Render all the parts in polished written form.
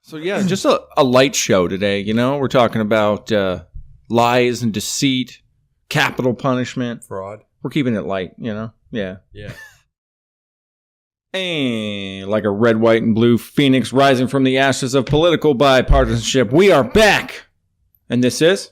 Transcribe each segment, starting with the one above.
So yeah, just a light show today, you know? We're talking about lies and deceit, capital punishment. Fraud. We're keeping it light, you know? Yeah. Yeah. And like a red, white, and blue phoenix rising from the ashes of political bipartisanship, we are back! And this is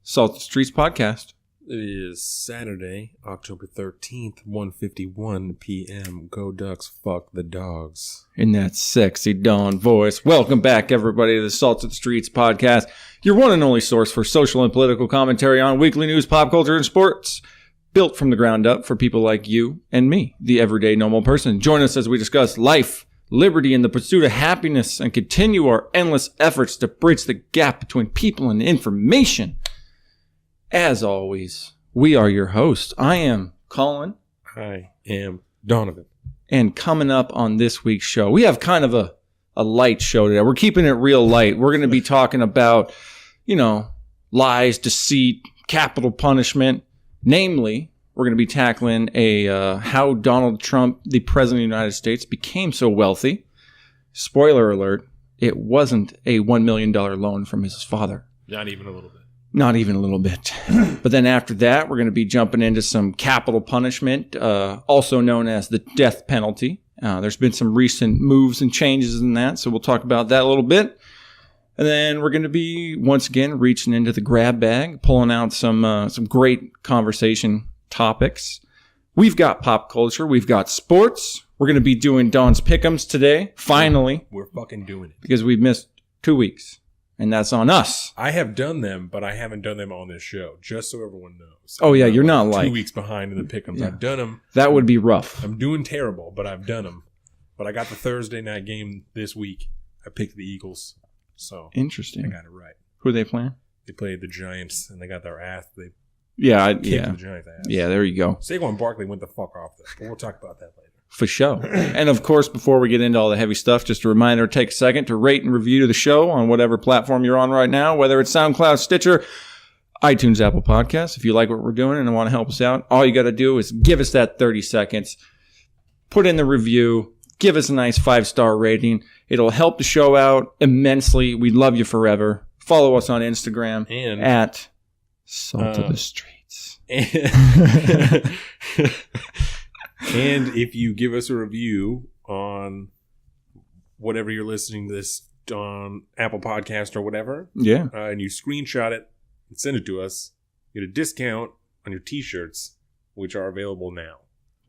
Salt the Streets Podcast. It is Saturday, October 13th, 1:51 p.m. Go Ducks, fuck the dogs. In that sexy dawn voice. Welcome back, everybody, to the Salt the Streets Podcast, your one and only source for social and political commentary on weekly news, pop culture, and sports. Built from the ground up for people like you and me, the everyday normal person. Join us as we discuss life, liberty, and the pursuit of happiness, and continue our endless efforts to bridge the gap between people and information. As always, we are your hosts. I am Colin. I am Donovan. And coming up on this week's show, we have kind of a light show today. We're keeping it real light. We're going to be talking about, you know, lies, deceit, capital punishment. Namely, we're going to be tackling how Donald Trump, the President of the United States, became so wealthy. Spoiler alert, it wasn't a $1 million loan from his father. Not even a little bit. Not even a little bit. But then after that, we're going to be jumping into some capital punishment, also known as the death penalty. There's been some recent moves and changes in that, so we'll talk about that a little bit. And then we're going to be, once again, reaching into the grab bag, pulling out some great conversation topics. We've got pop culture. We've got sports. We're going to be doing Don's Pick'ems today, finally. We're fucking doing it. Because we've missed 2 weeks. And that's on us. I have done them, but I haven't done them on this show, just so everyone knows. Oh, yeah, you're not 2 weeks behind in the Pick'ems. Yeah. I've done them. That would be rough. I'm doing terrible, but I've done them. But I got the Thursday night game this week. I picked the Eagles. So interesting. I got it right. Who are they playing? They played the Giants, and they got their ass. They kicked the Giants' ass. Yeah, there you go. Saquon Barkley went the fuck off there, but we'll talk about that later. For sure. And of course, before we get into all the heavy stuff, just a reminder, take a second to rate and review the show on whatever platform you're on right now, whether it's SoundCloud, Stitcher, iTunes, Apple Podcasts. If you like what we're doing and want to help us out, all you got to do is give us that 30 seconds, put in the review, give us a nice 5-star rating. It'll help the show out immensely. We love you forever. Follow us on Instagram at Salt of the Streets. And if you give us a review on whatever you're listening to this on Apple Podcast or whatever, and you screenshot it and send it to us, you get a discount on your T-shirts, which are available now.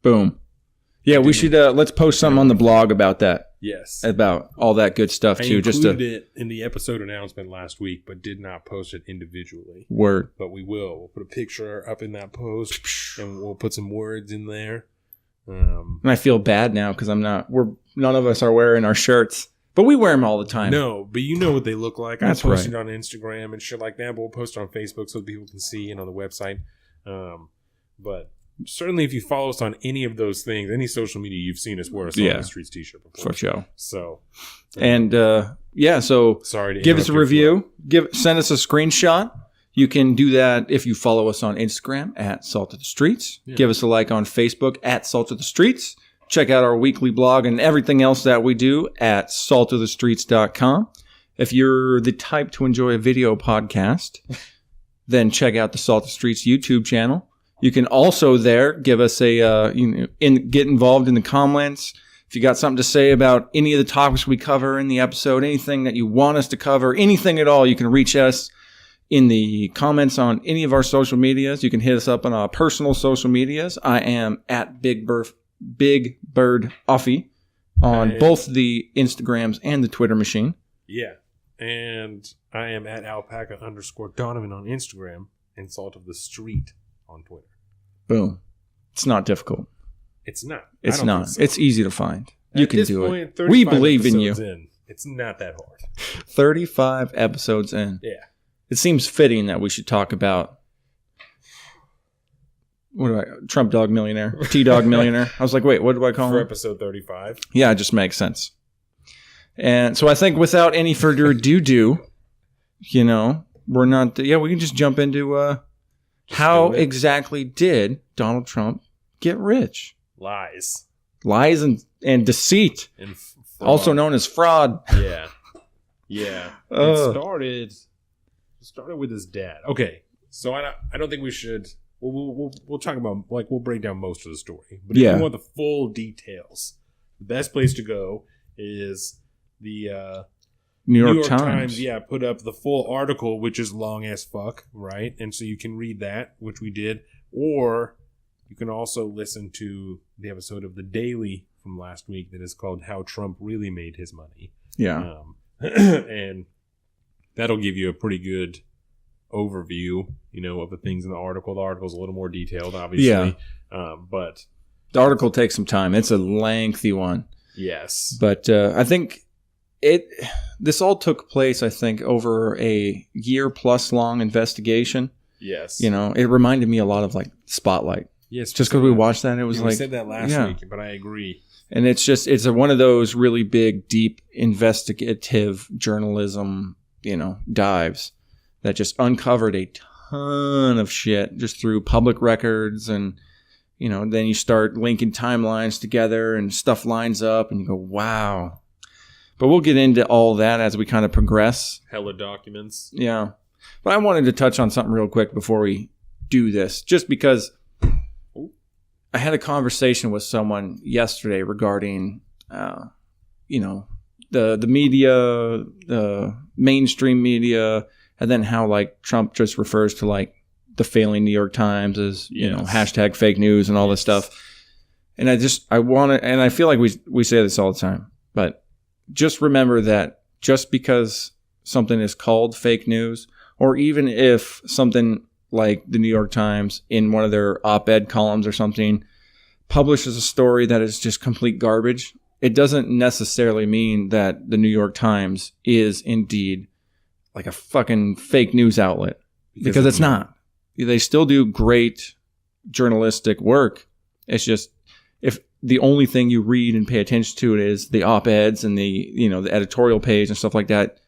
Boom. Yeah, we should let's post something on the blog about that. Yes. About all that good stuff, too. I included it in the episode announcement last week, but did not post it individually. Word. But we will. We'll put a picture up in that post, and we'll put some words in there. And I feel bad now because none of us are wearing our shirts, but we wear them all the time. No, but you know what they look like. That's I posted right. on Instagram and shit like that, but we'll post it on Facebook so people can see and on the website. But certainly if you follow us on any of those things, any social media, you've seen us wear a Salt on the Streets t-shirt before. For sure. So, so sorry to give us a review. Send us a screenshot. You can do that if you follow us on Instagram at Salt of the Streets. Yeah. Give us a like on Facebook at Salt of the Streets. Check out our weekly blog and everything else that we do at saltofthestreets.com. If you're the type to enjoy a video podcast, then check out the Salt of the Streets YouTube channel. You can also there give us get involved in the comments. If you got something to say about any of the topics we cover in the episode, anything that you want us to cover, anything at all, you can reach us in the comments on any of our social medias. You can hit us up on our personal social medias. I am at Big Bird Offie on both the Instagrams and the Twitter machine. Yeah. And I am at alpaca_Donovan on Instagram and Salt of the Street on Twitter. Boom. It's not difficult. It's not. It's not. So. It's easy to find. You can do it. 35 we believe in you. It's not that hard. 35 episodes in. Yeah. It seems fitting that we should talk about Trump Dog Millionaire, T-Dog Millionaire. I was like, wait, what do I call him? For episode 35. Yeah, it just makes sense. And so I think without any further ado, we're not. Yeah, we can just jump into how exactly did Donald Trump get rich? Lies and deceit, and also known as fraud. Yeah. Yeah. It started with his dad. Okay. So I don't think we should. We'll talk about, like, we'll break down most of the story. But if you want the full details, the best place to go is the New York Times. Yeah, put up the full article, which is long as fuck, right? And so you can read that, which we did, or you can also listen to the episode of The Daily from last week that is called "How Trump Really Made His Money." Yeah, and that'll give you a pretty good overview, of the things in the article. The article's a little more detailed, obviously. Yeah. But the article takes some time. It's a lengthy one. Yes. But I think this all took place, I think, over a year-plus long investigation. Yes. It reminded me a lot of, like, Spotlight. Yes. Just because we watched that, it was we said that last week, but I agree. And it's one of those really big, deep, investigative journalism, dives that just uncovered a ton of shit just through public records. And, then you start linking timelines together and stuff lines up and you go, wow. But we'll get into all that as we kind of progress. Hella documents. Yeah. But I wanted to touch on something real quick before we do this, just because I had a conversation with someone yesterday regarding, the media, the mainstream media, and then how, like, Trump just refers to, like, the failing New York Times as, hashtag fake news and all this stuff. And I feel like we say this all the time, but just remember that just because something is called fake news, or even if something like the New York Times in one of their op-ed columns or something publishes a story that is just complete garbage, it doesn't necessarily mean that the New York Times is indeed like a fucking fake news outlet, because it's not. They still do great journalistic work. It's just, if the only thing you read and pay attention to it is the op-eds and the editorial page and stuff like that,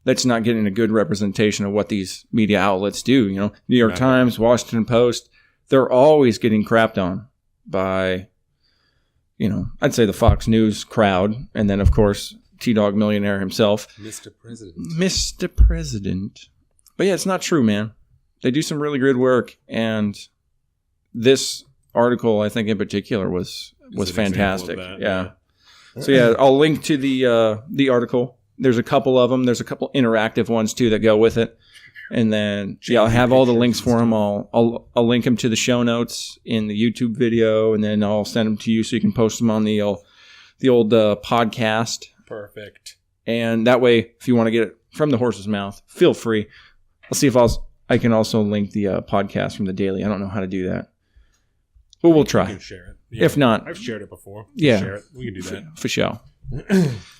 that's not getting a good representation of what these media outlets do. New York Times, Washington Post, they're always getting crapped on by, I'd say the Fox News crowd. And then, of course, T-Dog Millionaire himself. Mr. President. But yeah, it's not true, man. They do some really good work. And this article, I think in particular, was fantastic. Yeah. So yeah, I'll link to the article. There's a couple of them. There's a couple interactive ones too that go with it. And then I'll have all the links for them. I'll link them to the show notes in the YouTube video, and then I'll send them to you so you can post them on the old podcast. Perfect. And that way, if you want to get it from the horse's mouth, feel free. I'll see if I can also link the podcast from the Daily. I don't know how to do that, but we'll try. You can share it. Yeah. If not, I've shared it before. Share it. We can do that for sure.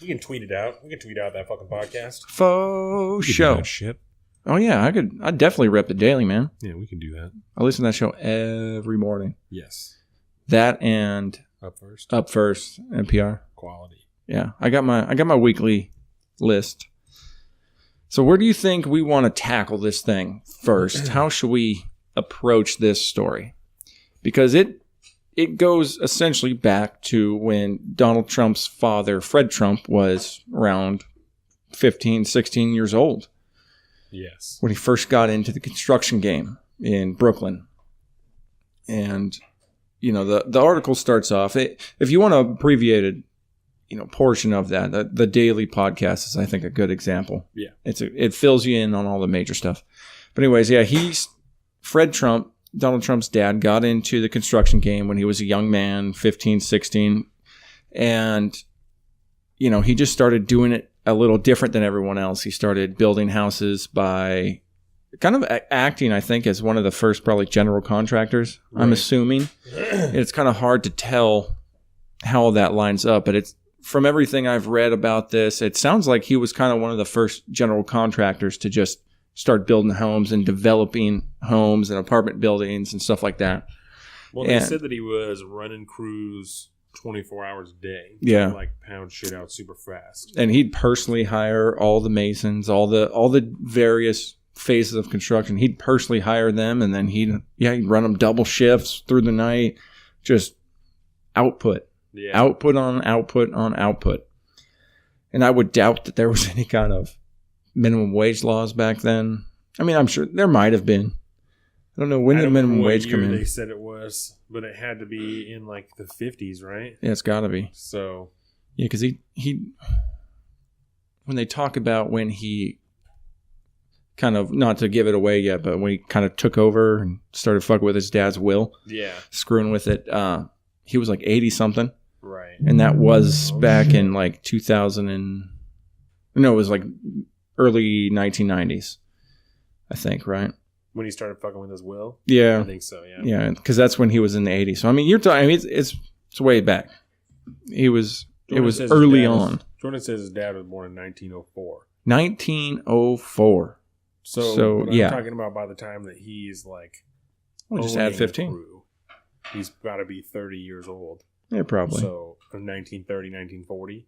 We can tweet it out. We can tweet out that fucking podcast. Faux show. Shit. Oh yeah, I'd definitely rep the Daily, man. Yeah, we can do that. I listen to that show every morning. Yes. That and Up First, NPR. Quality. Yeah, I got my weekly list. So where do you think we want to tackle this thing first? How should we approach this story? Because it goes essentially back to when Donald Trump's father, Fred Trump, was around 15, 16 years old. Yes. When he first got into the construction game in Brooklyn. And, the article starts off, if you want to abbreviated, portion of that, the Daily podcast is, I think, a good example. Yeah. It fills you in on all the major stuff. But anyways, yeah, Fred Trump, Donald Trump's dad, got into the construction game when he was a young man, 15, 16. And, he just started doing it a little different than everyone else. He started building houses by kind of acting, I think, as one of the first probably general contractors, right. I'm assuming. It's kind of hard to tell how that lines up, but it's from everything I've read about this, it sounds like he was kind of one of the first general contractors to just start building homes and developing homes and apartment buildings and stuff like that. Well, they said that he was running crews 24 hours a day. Yeah. To, pound shit out super fast. And he'd personally hire all the masons, all the various phases of construction. He'd personally hire them, and then he'd run them double shifts through the night. Just output. Yeah. Output on output on output. And I would doubt that there was any kind of minimum wage laws back then. I mean, I'm sure there might have been. I don't know when did minimum wage come in. They said it was, but it had to be in like the 50s, right? Yeah, it's got to be. So yeah, because he when they talk about when he kind of, not to give it away yet, but when he kind of took over and started fucking with his dad's will, screwing with it, he was like 80 something, right? And that was back in like 2000 and no, it was like early 1990s, I think, right? When he started fucking with his will? Yeah. I think so, yeah. Yeah, because that's when he was in the 80s. So, I mean, you're talking, I mean, it's way back. It was early on. Jordan says his dad was born in 1904. 1904. So yeah. I'm talking about by the time that he's like... We'll just add 15. He's got to be 30 years old. Yeah, probably. So, 1930, 1940.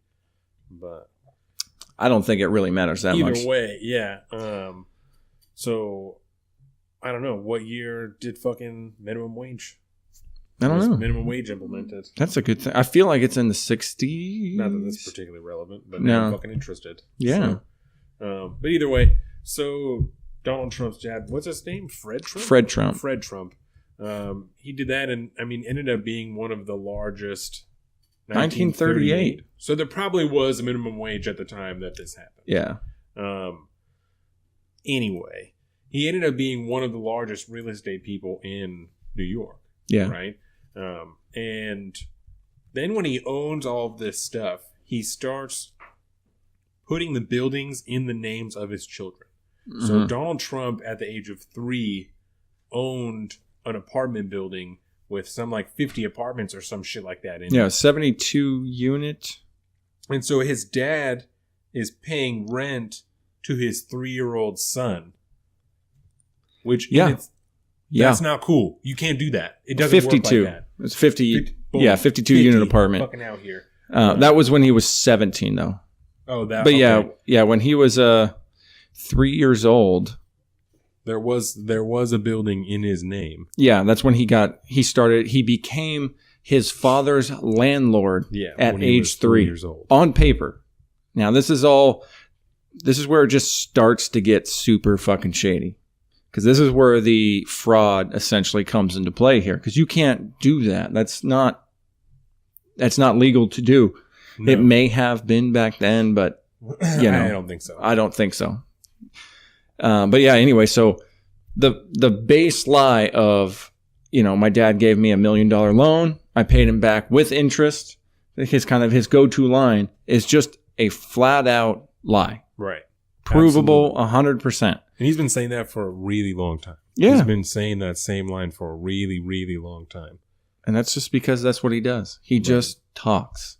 But... I don't think it really matters that much. Either way, yeah. So... I don't know. What year did fucking minimum wage? I don't know. Minimum wage implemented. That's a good thing. I feel like it's in the 60s. Not that that's particularly relevant, but now I'm fucking interested. Yeah. So, but either way, so Donald Trump's dad, what's his name? Fred Trump? Fred Trump. He did that and, I mean, ended up being one of the largest. 1938. So there probably was a minimum wage at the time that this happened. Yeah. Anyway. He ended up being one of the largest real estate people in New York. Yeah. Right? And then when he owns all of this stuff, he starts putting the buildings in the names of his children. Mm-hmm. So Donald Trump, at the age of 3, owned an apartment building with some like 50 apartments or some shit like that in it. 72 unit. And so his dad is paying rent to his 3-year-old son. Which that's not cool. You can't do that. It doesn't 52. Work like that. It's 52 unit apartment. Fucking out here. That was when he was 17 though. Oh, that. But okay. When he was 3 years old, there was a building in his name. Yeah, that's when he became his father's landlord at age 3 years old. On paper. Now this is where it just starts to get super fucking shady. Because this is where the fraud essentially comes into play here. Because you can't do that. That's not legal to do. No. It may have been back then, but I don't think so. I don't think so. But yeah, anyway, so the base lie of, my dad gave me $1 million loan. I paid him back with interest. His go-to line is just a flat out lie. Right. Provable 100%. And he's been saying that for a really long time. Yeah. He's been saying that same line for a really, really long time. And that's just because that's what he does. He just talks.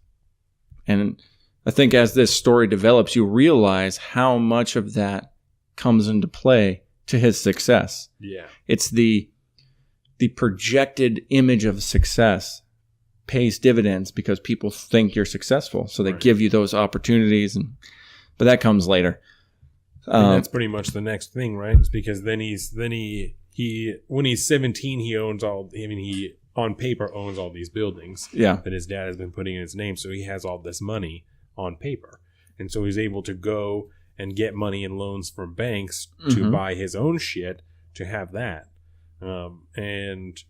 And I think as this story develops, you realize how much of that comes into play to his success. Yeah. It's the projected image of success pays dividends because people think you're successul. So they give you those opportunities. But that comes later. And that's pretty much the next thing, right? It's because then he when he's 17, he on paper owns all these buildings that his dad has been putting in his name. So he has all this money on paper. And so he's able to go and get money and loans from banks to buy his own shit to have that. And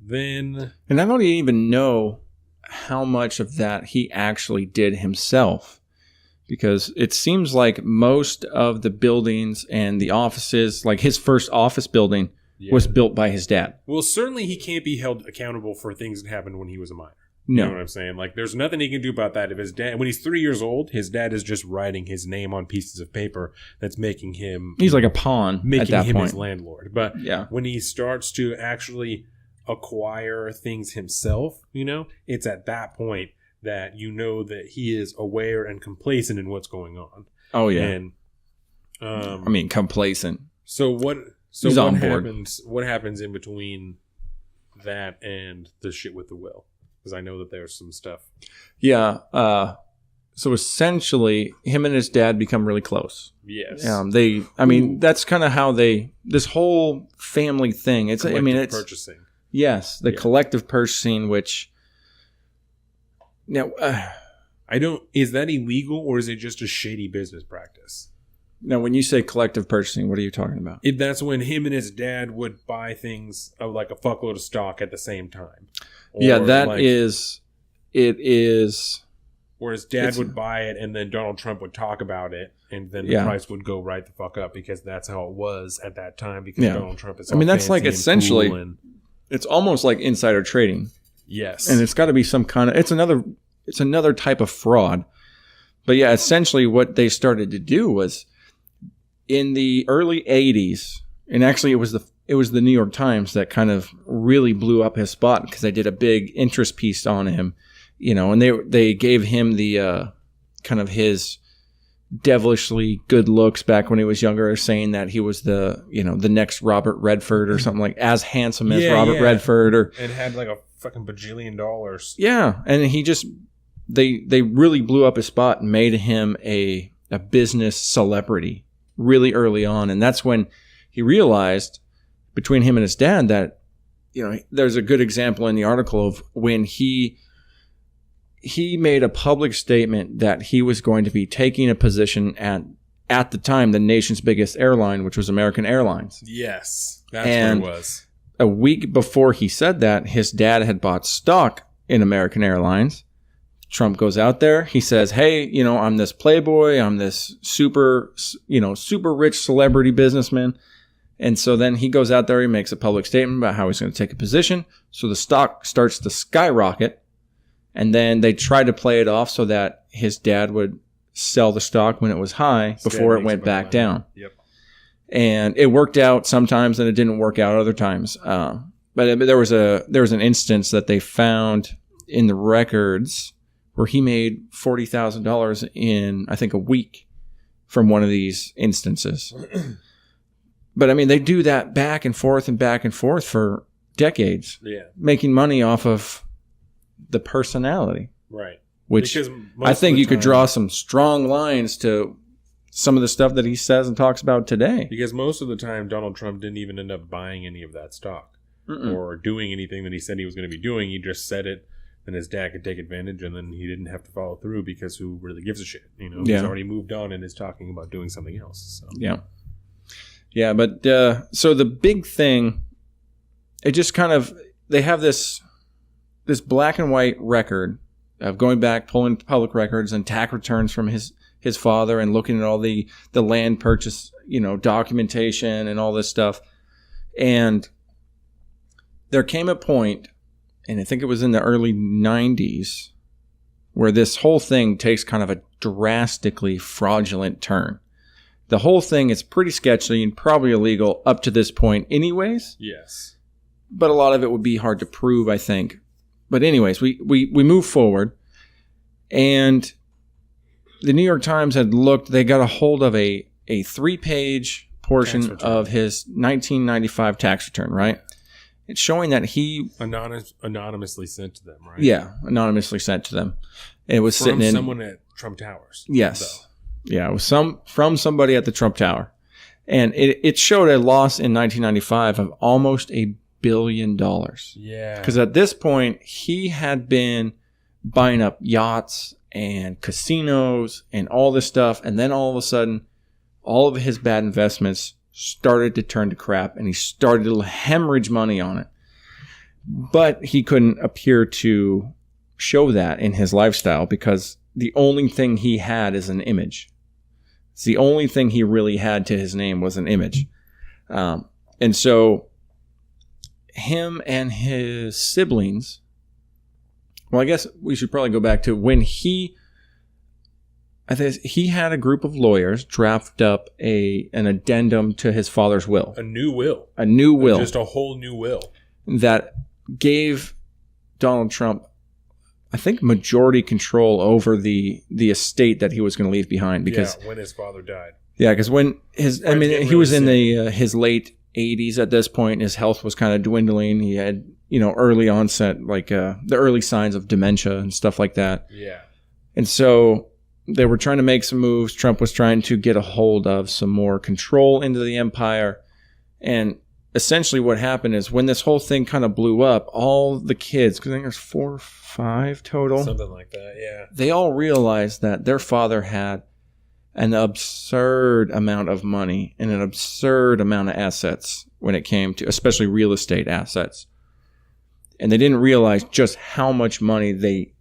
I don't even know how much of that he actually did himself. Because it seems like most of the buildings and the offices, like his first office building, was built by his dad. Well, certainly he can't be held accountable for things that happened when he was a minor. No. You know what I'm saying? Like, there's nothing he can do about that. If his dad, when he's 3 years old, his dad is just writing his name on pieces of paper that's making him... He's like a pawn making at that him point. His landlord. But when he starts to actually acquire things himself, it's at that point that that he is aware and complacent in what's going on. Oh yeah, and complacent. So what happens? What happens in between that and the shit with the will? Because I know that there's some stuff. Yeah. So essentially, him and his dad become really close. Yes. That's kind of how this whole family thing. It's purchasing. Yes, the collective purchasing, which. Now, is that illegal or is it just a shady business practice? Now, when you say collective purchasing, what are you talking about? That's when him and his dad would buy things of like a fuckload of stock at the same time. Yeah, it is. Where his dad would buy it, and then Donald Trump would talk about it, and then the price would go right the fuck up, because that's how it was at that time, because Donald Trump is all that's like essentially, cool it's almost like insider trading. Yes. And it's got to be some kind of, it's another type of fraud. But yeah, essentially what they started to do was in the early 80s, and actually it was the New York Times that kind of really blew up his spot, because they did a big interest piece on him. And they gave him the kind of his devilishly good looks back when he was younger, saying that he was the next Robert Redford or something, like as handsome as Robert Redford, and had like a fucking bajillion dollars. Yeah, and he just they really blew up his spot and made him a business celebrity really early on, and that's when he realized, between him and his dad, that there's a good example in the article of when he made a public statement that he was going to be taking a position at the time, the nation's biggest airline, which was American Airlines. Yes, that's what it was. A week before he said that, his dad had bought stock in American Airlines. Trump goes out there. He says, hey, I'm this playboy. I'm this super rich celebrity businessman. And so then he goes out there. He makes a public statement about how he's going to take a position. So the stock starts to skyrocket. And then they tried to play it off so that his dad would sell the stock when it was high before it went back down. Yep. And it worked out sometimes, and it didn't work out other times. But there was an instance that they found in the records where he made $40,000 in, I think, a week from one of these instances. But I mean, they do that back and forth for decades, making money off of the personality, right? Which I think you could draw some strong lines to some of the stuff that he says and talks about today. Because most of the time, Donald Trump didn't even end up buying any of that stock or doing anything that he said he was going to be doing. He just said it, and his dad could take advantage, and then he didn't have to follow through, because who really gives a shit? He's already moved on and is talking about doing something else. So. Yeah. But so the big thing, it just kind of, they have this black and white record of going back, pulling public records and tax returns from his father, and looking at all the land purchase, documentation and all this stuff. And there came a point, and I think it was in the early 90s, where this whole thing takes kind of a drastically fraudulent turn. The whole thing is pretty sketchy and probably illegal up to this point anyways. Yes. But a lot of it would be hard to prove, I think. But anyways, we move forward, and the New York Times they got a hold of a 3-page portion of his 1995 tax return, right? It's showing that he anonymously sent to them, right? Yeah, anonymously sent to them. It was from someone at Trump Towers. Yes. Though. Yeah, it was from somebody at the Trump Tower. And it showed a loss in 1995 of almost $1 billion. Yeah. Because at this point, he had been buying up yachts and casinos and all this stuff. And then all of a sudden, all of his bad investments started to turn to crap, and he started to hemorrhage money on it. But he couldn't appear to show that in his lifestyle, because the only thing he had is an image. It's the only thing he really had to his name was an image. And so him and his siblings, well, I guess we should probably go back to when he had a group of lawyers draft up an addendum to his father's will. A new will. Just a whole new will. That gave Donald Trump, I think, majority control over the estate that he was going to leave behind. Because when his father died. Yeah, because when he was in his late 80s at this point. His health was kind of dwindling. He had, early onset, like the early signs of dementia and stuff like that. Yeah. And so they were trying to make some moves. Trump was trying to get a hold of some more control into the empire. And essentially what happened is when this whole thing kind of blew up, all the kids, because I think there's 4 or 5 total. Something like that, yeah. They all realized that their father had an absurd amount of money and an absurd amount of assets when it came to, especially real estate assets. And they didn't realize just how much money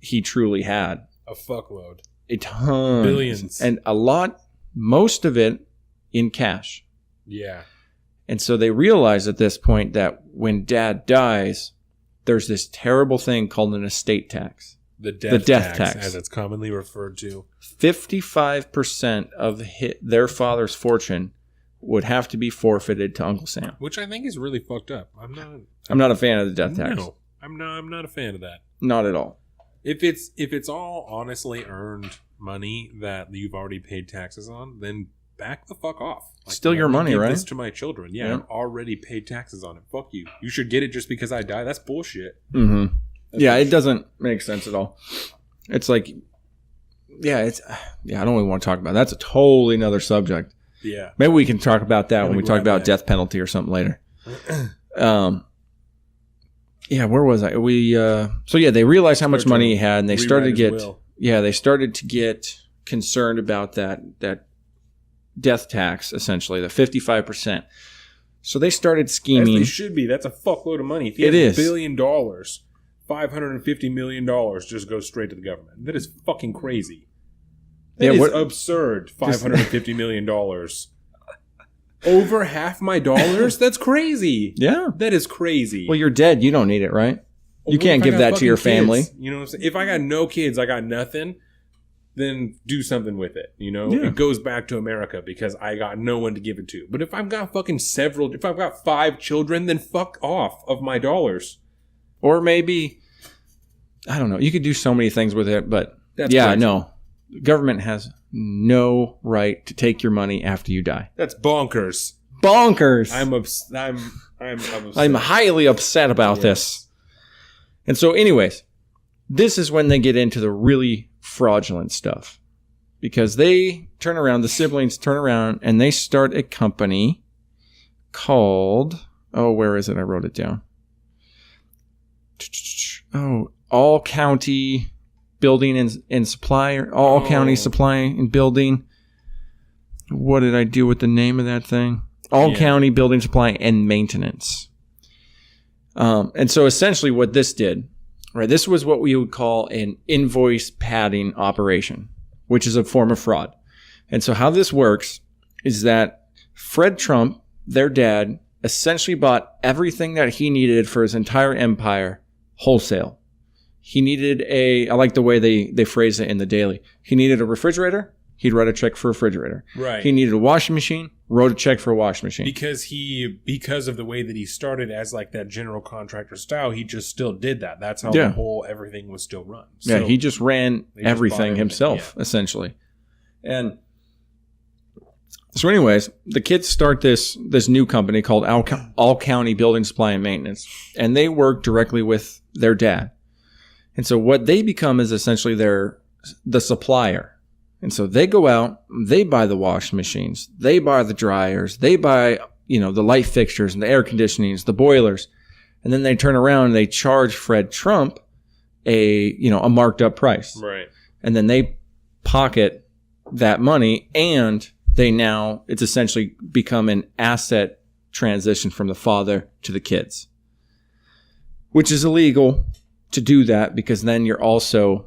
he truly had. A fuckload. A ton. Billions. And a lot, most of it in cash. Yeah. And so they realize at this point that when dad dies, there's this terrible thing called an estate tax. The death tax, as it's commonly referred to. 55% of their father's fortune would have to be forfeited to Uncle Sam. Which I think is really fucked up. I'm not a fan of the death tax. No, I'm not a fan of that. Not at all. If it's all honestly earned money that you've already paid taxes on, then back the fuck off. Like, still your money, right? This to my children. Yeah, I've already paid taxes on it. Fuck you. You should get it just because I die. That's bullshit. Mm-hmm. Yeah, it doesn't make sense at all. It's like, I don't even want to talk about it. That's a totally another subject. Yeah. Maybe we can talk about that when we talk about death penalty or something later. Where was I? They realized how much money he had, and they started to get concerned about that death tax, essentially, the 55%. So they started scheming. As they should be. That's a fuckload of money. If he has $1 billion, $550 million just goes straight to the government. That is fucking crazy. That is absurd. $550 million. Over half my dollars? That's crazy. Yeah. That is crazy. Well, you're dead. You don't need it, right? You can't give that to your family. Kids, you know what I'm saying? If I got no kids, I got nothing, then do something with it. You know? Yeah. It goes back to America because I got no one to give it to. But if I've got if I've got 5 children, then fuck off of my dollars. Or maybe, I don't know. You could do so many things with it, but crazy. No. The government has no right to take your money after you die. That's bonkers. Bonkers. I'm highly upset about this. And so anyways, this is when they get into the really fraudulent stuff. Because the siblings turn around and they start a company called, where is it? I wrote it down. All County Building and Supply, All County Supply and Building. What did I do with the name of that thing? All County Building Supply and Maintenance. And so essentially what this did, right? This was what we would call an invoice padding operation, which is a form of fraud. And so how this works is that Fred Trump, their dad, essentially bought everything that he needed for his entire empire wholesale. He needed I like the way they phrase it in the Daily. He needed a refrigerator. He'd write a check for a refrigerator. Right. He needed a washing machine. Wrote a check for a washing machine. Because of the way that he started as like that general contractor style, he just still did that. That's how everything was still run. So he just ran everything himself, essentially. And so anyways, the kids start this new company called All County Building Supply and Maintenance. And they work directly with their dad. And so what they become is essentially the supplier. And so they go out, they buy the washing machines, they buy the dryers, they buy, the light fixtures and the air conditionings, the boilers. And then they turn around and they charge Fred Trump a marked up price. Right. And then they pocket that money, and it's essentially become an asset transition from the father to the kids, which is illegal to do that, because then you're also,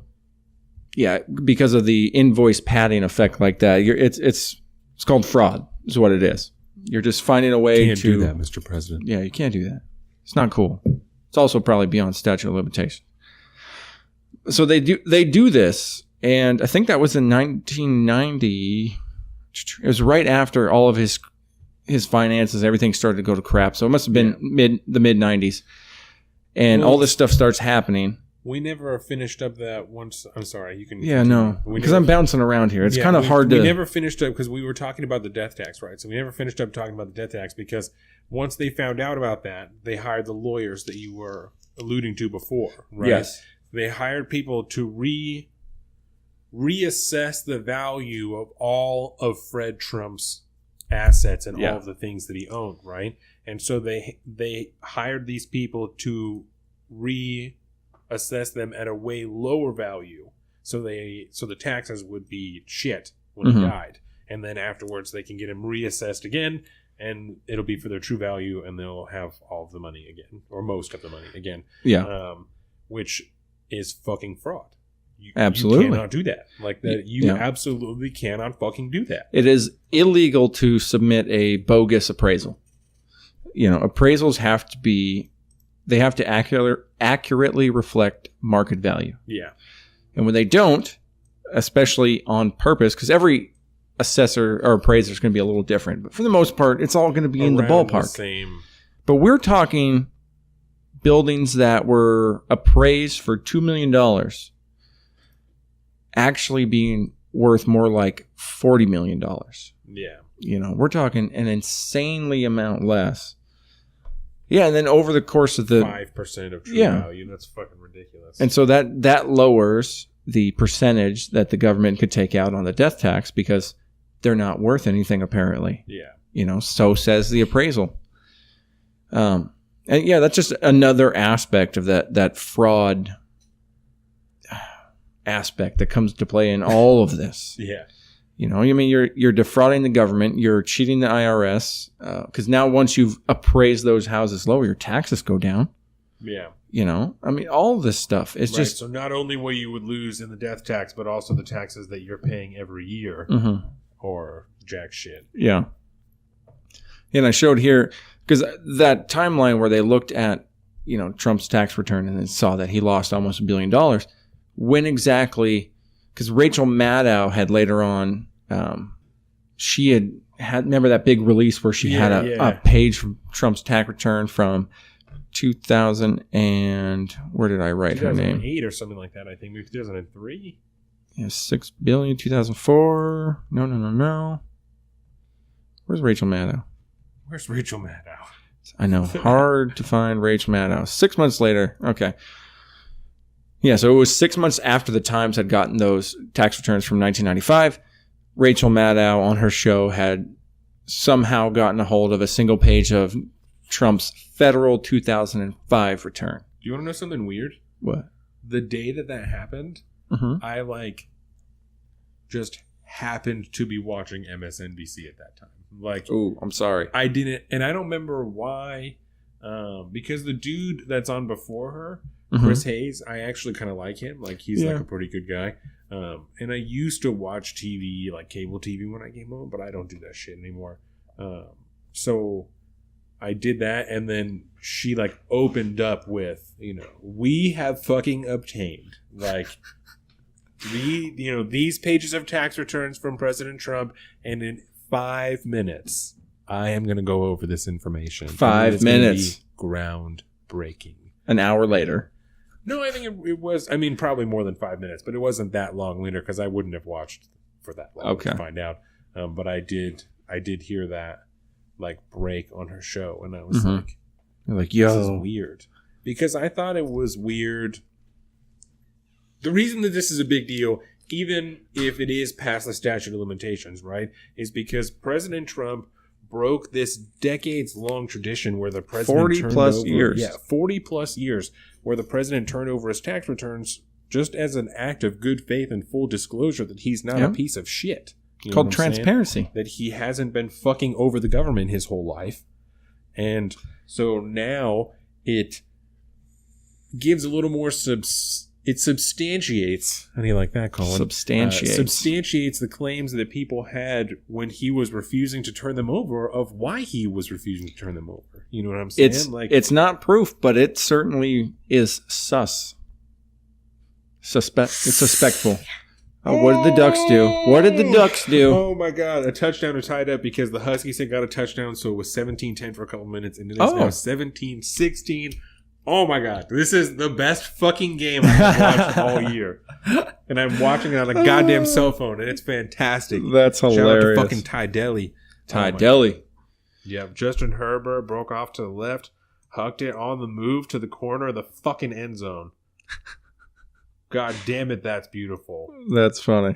because of the invoice padding effect like that, it's called fraud is what it is. You're just finding a way to do that, Mr. President. Yeah, you can't do that. It's not cool. It's also probably beyond statute of limitations. So they do this, and I think that was in 1990. It was right after all of his finances, everything started to go to crap. So it must have been the mid 90s. And all this stuff starts happening. We never finished up that once. I'm sorry. You can. Yeah, no. Because I'm bouncing around here. It's kind of hard to. We never finished up because we were talking about the death tax, right? So we never finished up talking about the death tax because once they found out about that, they hired the lawyers that you were alluding to before, right? Yes. They hired people to reassess the value of all of Fred Trump's assets and all of the things that he owned, right? And so they hired these people to reassess them at a way lower value So the taxes would be shit when he died. And then afterwards they can get him reassessed again, and it'll be for their true value, and they'll have all of the money again, or most of the money again. Yeah. Which is fucking fraud. Absolutely. You cannot do that. Like that, you absolutely cannot fucking do that. It is illegal to submit a bogus appraisal. Appraisals have to accurately reflect market value. Yeah. And when they don't, especially on purpose, because every assessor or appraiser is going to be a little different, but for the most part, it's all going to be in the ballpark. The same. But we're talking buildings that were appraised for $2 million actually being worth more like $40 million. Yeah. We're talking an insanely amount less. Yeah, and then over the course of the 5% of true value, that's fucking ridiculous. And so that lowers the percentage that the government could take out on the death tax because they're not worth anything apparently. Yeah. So says the appraisal. And yeah, that's just another aspect of that fraud aspect that comes to play in all of this. Yeah. You're defrauding the government, you're cheating the IRS, because now once you've appraised those houses lower, your taxes go down. Yeah. All this stuff is just... So not only what you would lose in the death tax, but also the taxes that you're paying every year, or jack shit. Yeah. And I showed here, because that timeline where they looked at, Trump's tax return and then saw that he lost almost $1 billion, when exactly... Because Rachel Maddow had later on, she had remember that big release where she had a page from Trump's tax return from 2000 and where did I write her name? 2008 or something like that. I think maybe 2003. Yeah, 6 billion 2004. No. Where's Rachel Maddow? Where's Rachel Maddow? I know, hard to find Rachel Maddow. 6 months later. Okay. Yeah, so it was 6 months after the Times had gotten those tax returns from 1995. Rachel Maddow on her show had somehow gotten a hold of a single page of Trump's federal 2005 return. Do you want to know something weird? What? The day that happened, I just happened to be watching MSNBC at that time. Oh, I'm sorry. I didn't, and I don't remember why, because the dude that's on before her, Chris Hayes, I actually kind of like him. He's a pretty good guy. And I used to watch TV, cable TV when I came home, but I don't do that shit anymore. So I did that, and then she opened up with, we have fucking obtained these pages of tax returns from President Trump, and in 5 minutes I am going to go over this information. 5 minutes. Groundbreaking. An hour later. No, I think it was, probably more than 5 minutes, but it wasn't that long later because I wouldn't have watched for that long to find out. But I did hear that break on her show, and I was yo, this is weird. Because I thought it was weird. The reason that this is a big deal, even if it is past the statute of limitations, right, is because President Trump broke this decades-long tradition where the president 40 plus years. Yeah, 40 plus years where the president turned over his tax returns just as an act of good faith and full disclosure that he's not a piece of shit. Called transparency. That he hasn't been fucking over the government his whole life. And so now it gives a little more it substantiates. How do you like that, Colin? Substantiates the claims that people had when he was refusing to turn them over of why he was refusing to turn them over. You know what I'm saying? It's not proof, but it certainly is sus. It's suspectful. What did the Ducks do? Oh my God. A touchdown to tie it up because the Huskies had got a touchdown, so it was 17-10 for a couple minutes, and it is now 17-16. Oh my God. This is the best fucking game I've watched all year. And I'm watching it on a goddamn cell phone, and it's fantastic. That's hilarious. Shout out to fucking Ty Deli. Yeah, Justin Herbert broke off to the left, hucked it on the move to the corner of the fucking end zone. God damn it, that's beautiful. That's funny.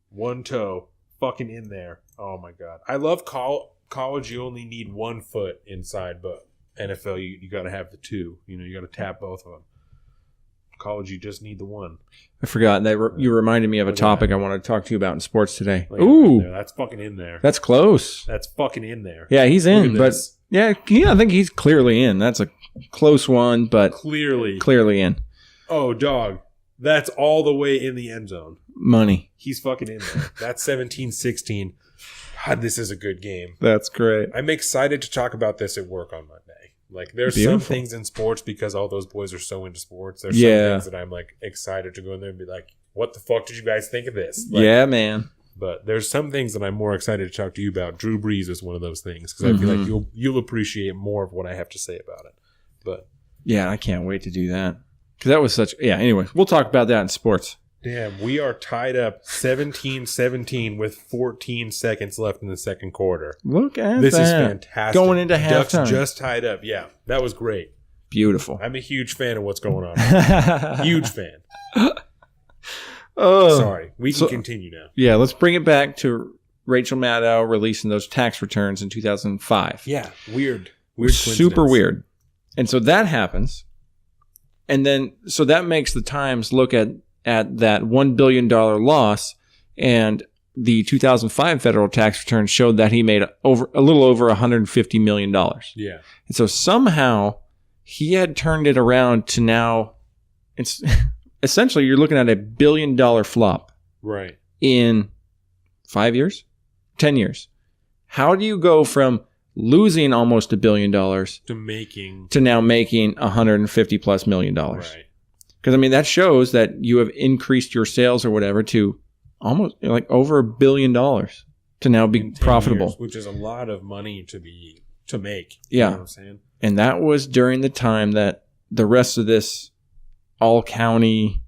One toe, fucking in there. Oh my God. I love college. You only need 1 foot inside, but NFL, you got to have the two. You got to tap both of them. college, you just need the one. I forgot that you reminded me of a topic I wanted to talk to you about in sports today. Ooh, right, that's fucking in there. That's close. That's fucking in there. Yeah, he's in, but I think he's clearly in. That's a close one, but clearly in. Oh, dog, that's all the way in the end zone. Money. He's fucking in there. That's 17-16. God, this is a good game. That's great. I'm excited to talk about this at work on Monday. Like, there's some things in sports, because all those boys are so into sports. There's some things that I'm like excited to go in there and be like, what the fuck did you guys think of this? Like, yeah, man. But there's some things that I'm more excited to talk to you about. Drew Brees is one of those things, because I feel like you'll appreciate more of what I have to say about it. But yeah, I can't wait to do that, because that was such. Yeah. Anyway, we'll talk about that in sports. Damn, we are tied up 17-17 with 14 seconds left in the second quarter. Look at this that. This is fantastic. Going into halftime. Ducks just tied up. Yeah, that was great. Beautiful. I'm a huge fan of what's going on. Huge fan. Sorry, we can continue now. Yeah, let's bring it back to Rachel Maddow releasing those tax returns in 2005. Yeah, weird super weird. And so that happens. And then, so that makes the Times look at that $1 billion loss, and the 2005 federal tax return showed that he made a little over $150 million. Yeah. And so somehow he had turned it around to now, it's essentially you're looking at $1 billion flop. Right. In 5 years? 10 years. How do you go from losing almost $1 billion to now making $150+ million? Right. Because, I mean, that shows that you have increased your sales or whatever to almost like over $1 billion to now be profitable. Years, which is a lot of money to make. Yeah. You know what I'm saying? And that was during the time that the rest of this all county,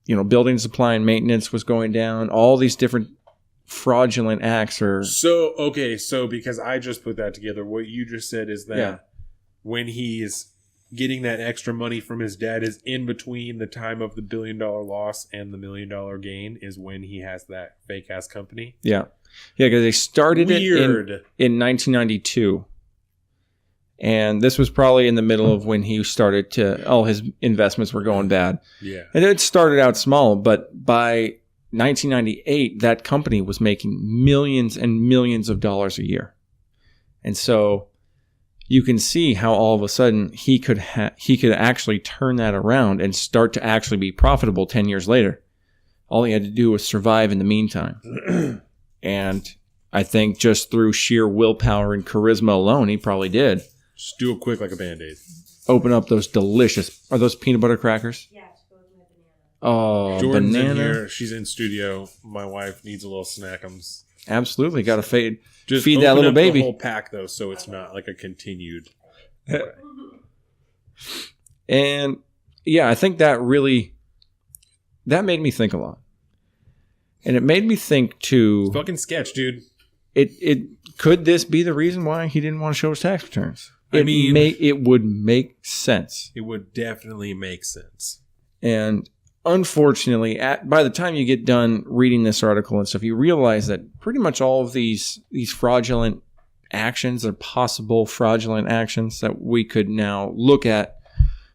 building supply and maintenance was going down. All these different fraudulent acts are. So because I just put that together, what you just said is that when he's getting that extra money from his dad is in between the time of the $1 billion loss and the $1 million gain is when he has that fake ass company. Yeah. Yeah, because they started it in 1992. And this was probably in the middle of when he started all his investments were going bad. Yeah. And it started out small, but by 1998, that company was making millions and millions of dollars a year. And so you can see how all of a sudden he could actually turn that around and start to actually be profitable 10 years later. All he had to do was survive in the meantime. And I think just through sheer willpower and charisma alone, he probably did. Just do it quick like a Band-Aid. Open up those delicious... Are those peanut butter crackers? Yeah, just go with my banana. Oh, Jordan's banana. in here. She's in studio. My wife needs a little snackums. Absolutely. Got to feed Just that little up baby. The whole pack, though, so it's not like a continued. Okay. And yeah, I think that made me think a lot. And it made me think too. It's fucking sketch, dude. It could this be the reason why he didn't want to show his tax returns? It would make sense. It would definitely make sense. And unfortunately, by the time you get done reading this article and stuff, you realize that pretty much all of these fraudulent actions are possible fraudulent actions that we could now look at.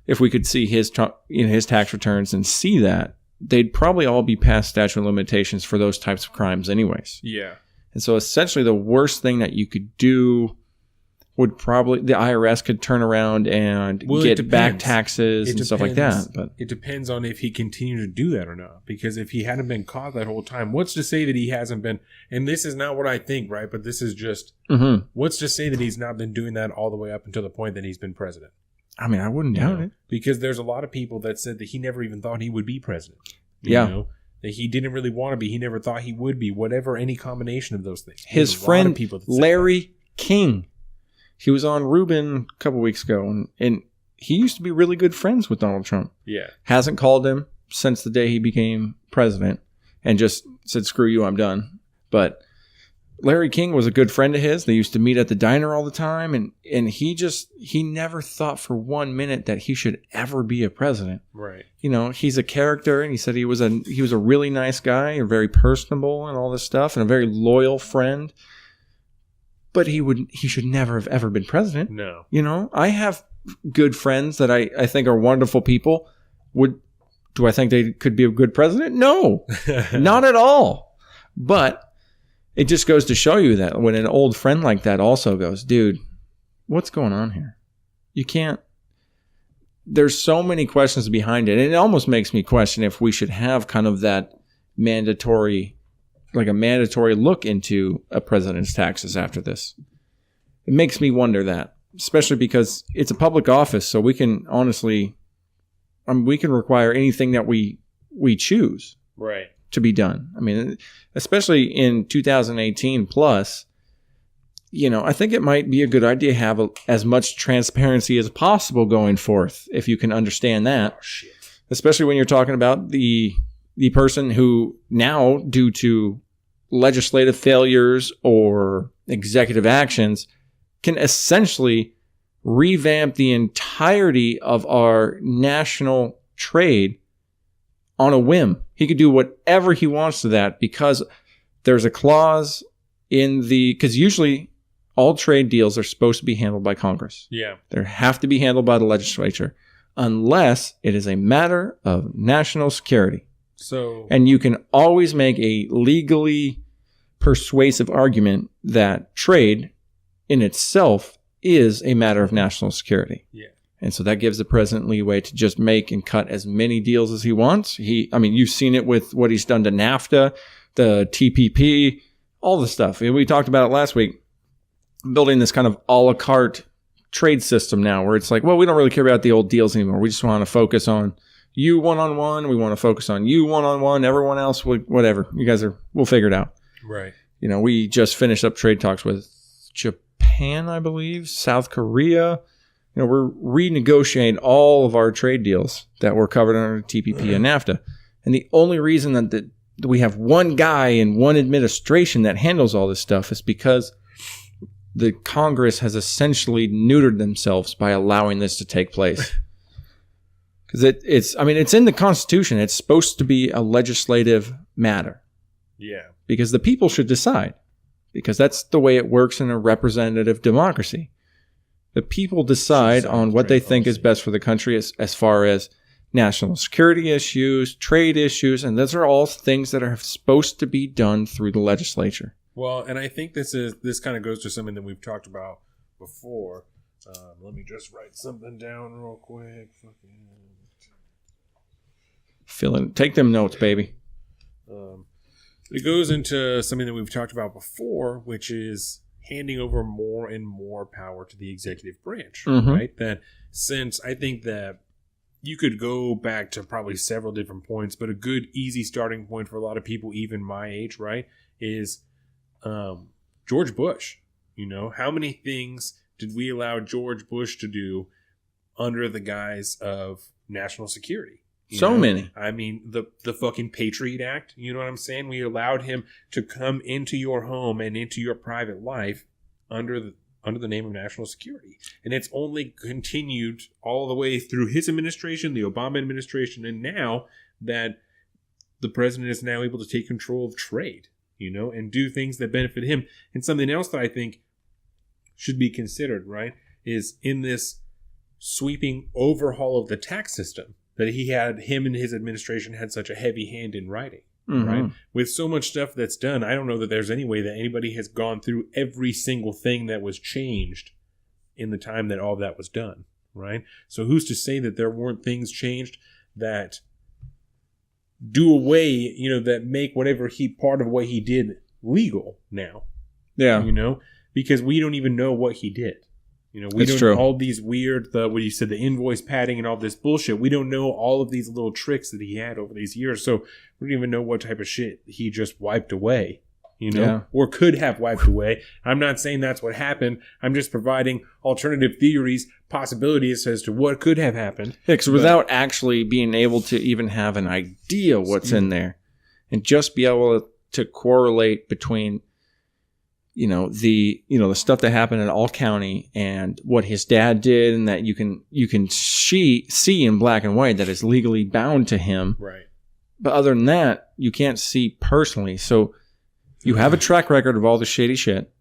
If we could see his tax returns and see that, they'd probably all be past statute of limitations for those types of crimes anyways. Yeah. And so essentially the worst thing that you could do would probably, the IRS could turn around and get back taxes and stuff like that. But it depends on if he continued to do that or not. Because if he hadn't been caught that whole time, what's to say that he hasn't been, and this is not what I think, right? But this is just, what's to say that he's not been doing that all the way up until the point that he's been president? I mean, I wouldn't doubt it. Because there's a lot of people that said that he never even thought he would be president. You know? That he didn't really want to be. He never thought he would be. Whatever, any combination of those things. His friend, Larry King, he was on Rubin a couple weeks ago, and he used to be really good friends with Donald Trump. Yeah. Hasn't called him since the day he became president and just said, screw you, I'm done. But Larry King was a good friend of his. They used to meet at the diner all the time, and he never thought for 1 minute that he should ever be a president. Right. You know, he's a character, and he said he was a really nice guy, and very personable and all this stuff, and a very loyal friend. But he should never have ever been president. No. You know, I have good friends that I think are wonderful people. Do I think they could be a good president? No, not at all. But it just goes to show you that when an old friend like that also goes, dude, what's going on here? You can't. There's so many questions behind it. And it almost makes me question if we should have kind of that mandatory look into a president's taxes after this. It makes me wonder that, especially because it's a public office. So we can honestly, we can require anything that we choose to be done. I mean, especially in 2018 plus, I think it might be a good idea to have as much transparency as possible going forth, if you can understand that. Especially when you're talking about the person who now, due to legislative failures or executive actions, can essentially revamp the entirety of our national trade on a whim. He could do whatever he wants to that because there's a clause because usually all trade deals are supposed to be handled by Congress. Yeah. They have to be handled by the legislature unless it is a matter of national security. And you can always make a legally persuasive argument that trade in itself is a matter of national security. Yeah. And so that gives the president leeway to just make and cut as many deals as he wants. You've seen it with what he's done to NAFTA, the TPP, all the stuff. We talked about it last week, building this kind of a la carte trade system now where it's like, well, we don't really care about the old deals anymore. We just want to focus on you one-on-one. We want to focus on you one-on-one. Everyone else, whatever. You guys we'll figure it out. Right. We just finished up trade talks with Japan, I believe, South Korea. We're renegotiating all of our trade deals that were covered under TPP and NAFTA. And the only reason that we have one guy in one administration that handles all this stuff is because the Congress has essentially neutered themselves by allowing this to take place. Because it's in the Constitution. It's supposed to be a legislative matter. Yeah. Because the people should decide. Because that's the way it works in a representative democracy. The people decide on what they think is best for the country as far as national security issues, trade issues, and those are all things that are supposed to be done through the legislature. Well, and I think this kind of goes to something that we've talked about before. Let me just write something down real quick. Take them notes, baby. It goes into something that we've talked about before, which is handing over more and more power to the executive branch, right? That since I think that you could go back to probably several different points, but a good, easy starting point for a lot of people, even my age, right, is George Bush. How many things did we allow George Bush to do under the guise of national security? Many. I mean, the fucking Patriot Act, you know what I'm saying? We allowed him to come into your home and into your private life under the name of national security. And it's only continued all the way through his administration, the Obama administration, and now that the president is now able to take control of trade, and do things that benefit him. And something else that I think should be considered, right, is in this sweeping overhaul of the tax system, that him and his administration had such a heavy hand in writing, right? With so much stuff that's done, I don't know that there's any way that anybody has gone through every single thing that was changed in the time that all that was done, right? So who's to say that there weren't things changed that do away, that make whatever part of what he did legal now? Yeah. Because we don't even know what he did. We don't know all these weird, what you said, the invoice padding and all this bullshit. We don't know all of these little tricks that he had over these years. So we don't even know what type of shit he just wiped away, or could have wiped away. I'm not saying that's what happened. I'm just providing alternative theories, possibilities as to what could have happened. Yeah, because without actually being able to even have an idea what's in there and just be able to correlate between the stuff that happened in All County and what his dad did, and that you can see in black and white that is legally bound to him. Right. But other than that, you can't see personally. So you have a track record of all the shady shit,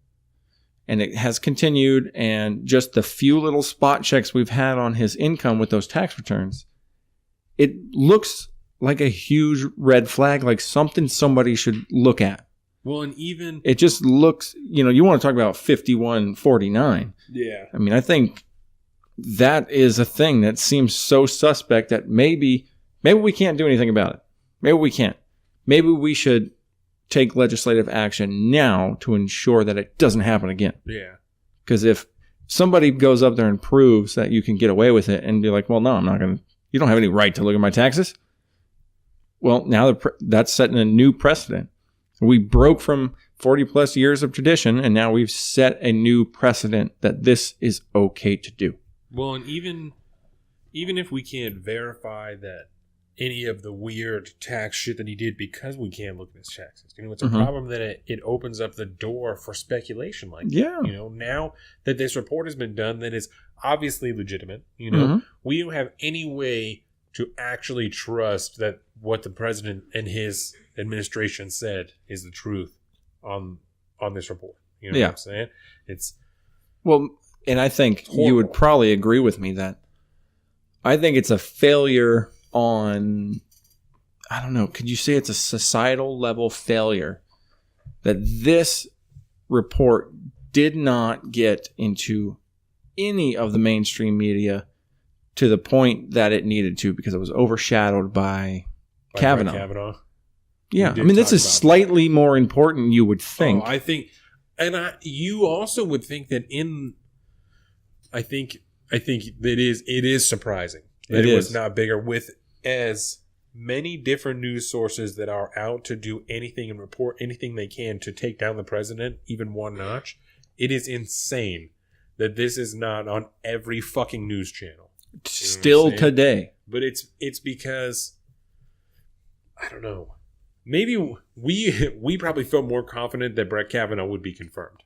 and it has continued. And just the few little spot checks we've had on his income with those tax returns, it looks like a huge red flag, like something somebody should look at. Well, and even... It just looks, you want to talk about 51-49. Yeah. I mean, I think that is a thing that seems so suspect that maybe we can't do anything about it. Maybe we can't. Maybe we should take legislative action now to ensure that it doesn't happen again. Yeah. Because if somebody goes up there and proves that you can get away with it and be like, well, no, I'm not going to, you don't have any right to look at my taxes. Well, now that's setting a new precedent. We broke from 40 plus years of tradition, and now we've set a new precedent that this is okay to do. Well, and even if we can't verify that any of the weird tax shit that he did, because we can't look at his taxes, it's a problem that it opens up the door for speculation like that. Now that this report has been done, that is obviously legitimate, we don't have any way to actually trust that what the president and his administration said is the truth on this report. You know what I'm saying? And I think you would probably agree with me that I think it's a failure on, I don't know, could you say it's a societal level failure that this report did not get into any of the mainstream media to the point that it needed to, because it was overshadowed by Kavanaugh. Yeah, I mean, this is slightly more important, you would think. I think, and you also would think that I think that it is surprising that it was not bigger, with as many different news sources that are out to do anything and report anything they can to take down the president, even one notch. It is insane that this is not on every fucking news channel. Still today. But it's because, I don't know, maybe we probably felt more confident that Brett Kavanaugh would be confirmed.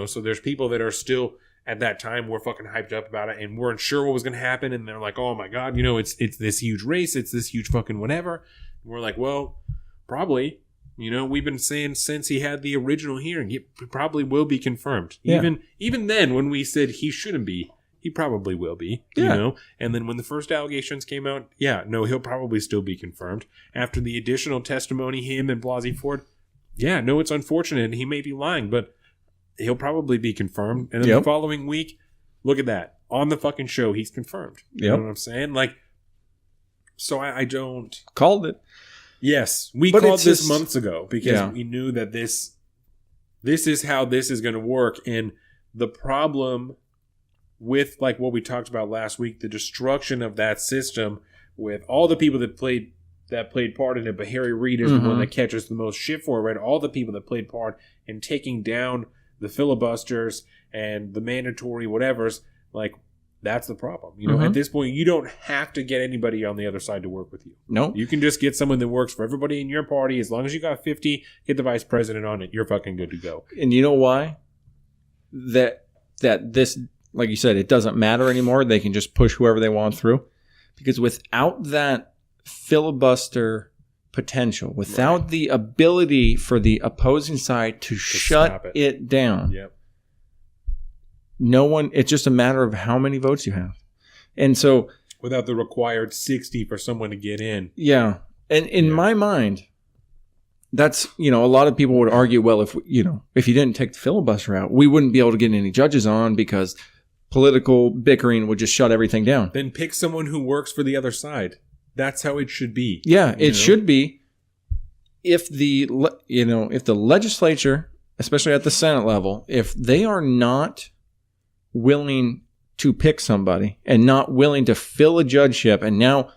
So there's people that are still, at that time, we're fucking hyped up about it and weren't sure what was going to happen, and they're like, oh my god, it's this huge race, it's this huge fucking whatever. And we're like, well, probably. We've been saying since he had the original hearing, he probably will be confirmed. Yeah. Even then, when we said he shouldn't be, he probably will be, And then when the first allegations came out, he'll probably still be confirmed. After the additional testimony, him and Blasey Ford, it's unfortunate. He may be lying, but he'll probably be confirmed. And then the following week, look at that. On the fucking show, he's confirmed. You know what I'm saying? So I don't... Called it. Yes. We called this months ago because we knew that this is how this is going to work. And the problem with, like what we talked about last week, the destruction of that system with all the people that played part in it, but Harry Reid is the one that catches the most shit for it, right? All the people that played part in taking down the filibusters and the mandatory whatevers, that's the problem. At this point, you don't have to get anybody on the other side to work with you. No. You can just get someone that works for everybody in your party. As long as you got 50, get the vice president on it, you're fucking good to go. And you know why? That this, like you said, it doesn't matter anymore. They can just push whoever they want through. Because without that filibuster potential, without the ability for the opposing side to shut it down, no one, it's just a matter of how many votes you have. And so, without the required 60 for someone to get in. Yeah. And in my mind, that's, a lot of people would argue, well, if you didn't take the filibuster out, we wouldn't be able to get any judges on because political bickering would just shut everything down. Then pick someone who works for the other side. That's how it should be. Yeah, it should be. If the legislature, especially at the Senate level, if they are not willing to pick somebody and not willing to fill a judgeship, and now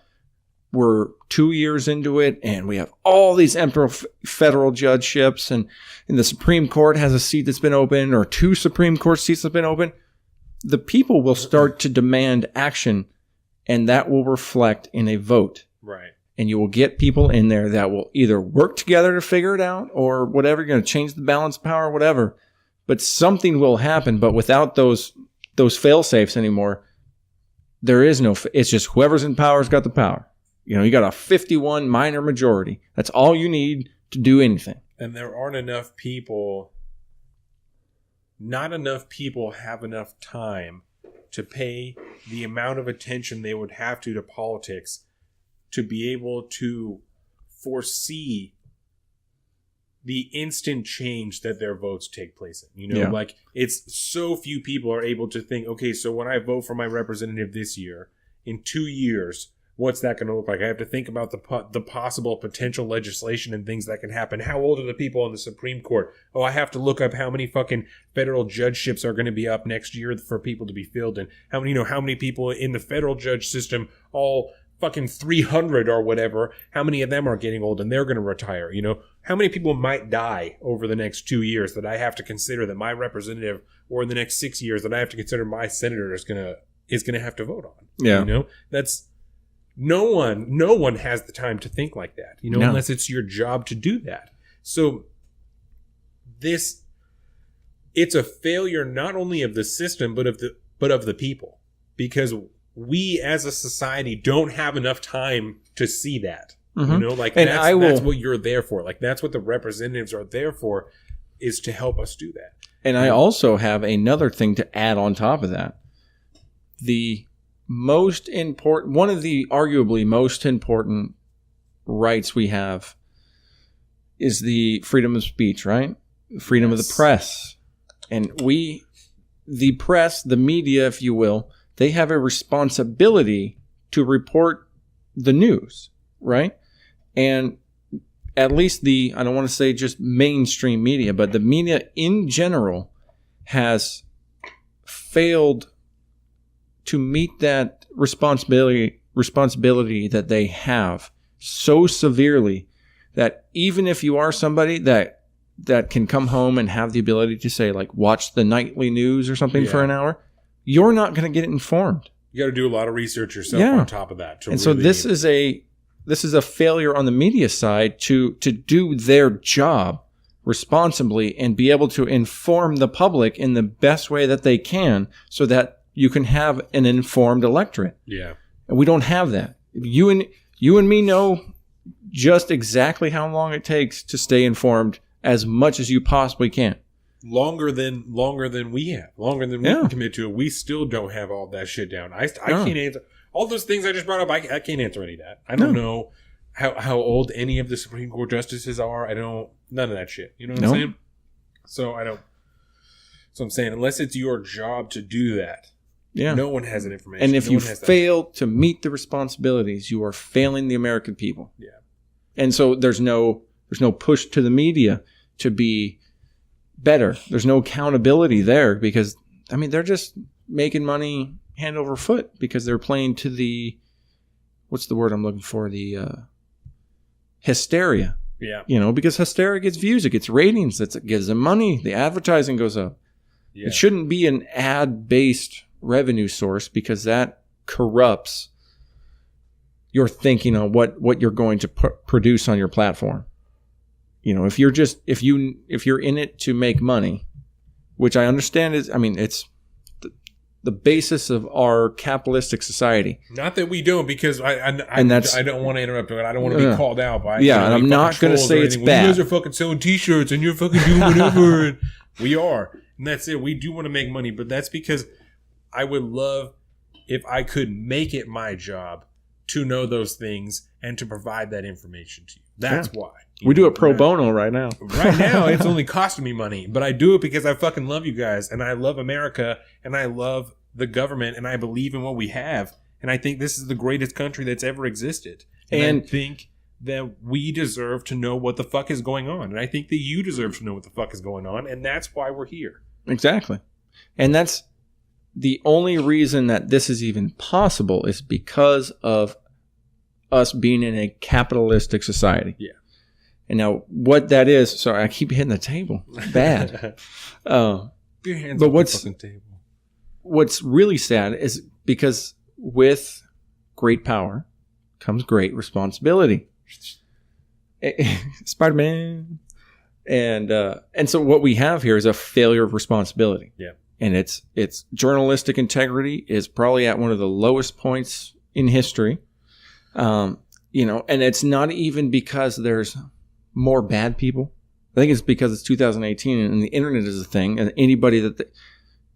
we're 2 years into it and we have all these empty federal judgeships, and the Supreme Court has a seat that's been open, or 2 Supreme Court seats that have been open, the people will start to demand action, and that will reflect in a vote. Right. And you will get people in there that will either work together to figure it out or whatever. You're going to change the balance of power, whatever. But something will happen. But without those fail-safes anymore, there is no... It's just whoever's in power's got the power. You got a 51 minor majority. That's all you need to do anything. And there aren't enough people... Not enough people have enough time to pay the amount of attention they would have to politics to be able to foresee the instant change that their votes take place in. You know, like it's so few people are able to think, okay, so when I vote for my representative this year, in 2 years, what's that going to look like? I have to think about the possible potential legislation and things that can happen. How old are the people on the Supreme Court? Oh, I have to look up how many fucking federal judgeships are going to be up next year for people to be filled in. How many people in the federal judge system, all fucking 300 or whatever, how many of them are getting old and they're going to retire? You know, how many people might die over the next 2 years that I have to consider that my representative, or in the next 6 years that I have to consider my senator is going to have to vote on? Yeah. You know, that's no one has the time to think like that, you know, unless it's your job to do that. So it's a failure not only of the system, but of the people, because we as a society don't have enough time to see that. You know, like that's what you're there for. Like that's what the representatives are there for, is to help us do that. And I also have another thing to add on top of that. One of the arguably most important rights we have is the freedom of speech, right? Freedom of the press. And the press, the media, if you will, they have a responsibility to report the news, right? And at least I don't want to say just mainstream media, but the media in general has failed to meet that responsibility that they have so severely that even if you are somebody that can come home and have the ability to say, like, watch the nightly news or something for an hour, you're not going to get informed. You got to do a lot of research yourself on top of that. So this is a failure on the media side to do their job responsibly and be able to inform the public in the best way that they can, so that you can have an informed electorate. Yeah. And we don't have that. You and me know just exactly how long it takes to stay informed as much as you possibly can. Longer than we have. Longer than we can commit to it. We still don't have all that shit down. I can't answer all those things I just brought up. I can't answer any of that. I don't know how old any of the Supreme Court justices are. None of that shit. You know what I'm saying? So I'm saying, unless it's your job to do that, no one has that information. And if you fail to meet the responsibilities, you are failing the American people. Yeah. And so there's no push to the media to be better. There's no accountability there, because they're just making money hand over foot, because they're playing to the, what's the word I'm looking for? The hysteria. Yeah. You know, because hysteria gets views, it gets ratings, it gives them money, the advertising goes up. Yeah. It shouldn't be an ad-based revenue source, because that corrupts your thinking on what you're going to produce on your platform. You know, if you're in it to make money, which I understand it's the basis of our capitalistic society. Not that we don't, because I don't want to interrupt. I don't want to be called out by and I'm not going to say it's bad. You guys are fucking selling T-shirts and you're fucking doing whatever. And we are, and that's it. We do want to make money, but that's because I would love if I could make it my job to know those things and to provide that information to you. That's why. We do it pro bono right now. Right now, it's only costing me money, but I do it because I fucking love you guys, and I love America, and I love the government, and I believe in what we have, and I think this is the greatest country that's ever existed. And I think that we deserve to know what the fuck is going on, and I think that you deserve to know what the fuck is going on, and that's why we're here. Exactly. And that's the only reason that this is even possible, is because of us being in a capitalistic society. Yeah. And now what that is, sorry, I keep hitting the table. Bad. Your hands on the fucking table. What's really sad is because with great power comes great responsibility. Spider-Man. And so what we have here is a failure of responsibility. Yeah. And it's journalistic integrity is probably at one of the lowest points in history. You know, and it's not even because there's more bad people. I think it's because it's 2018 and the internet is a thing, and anybody that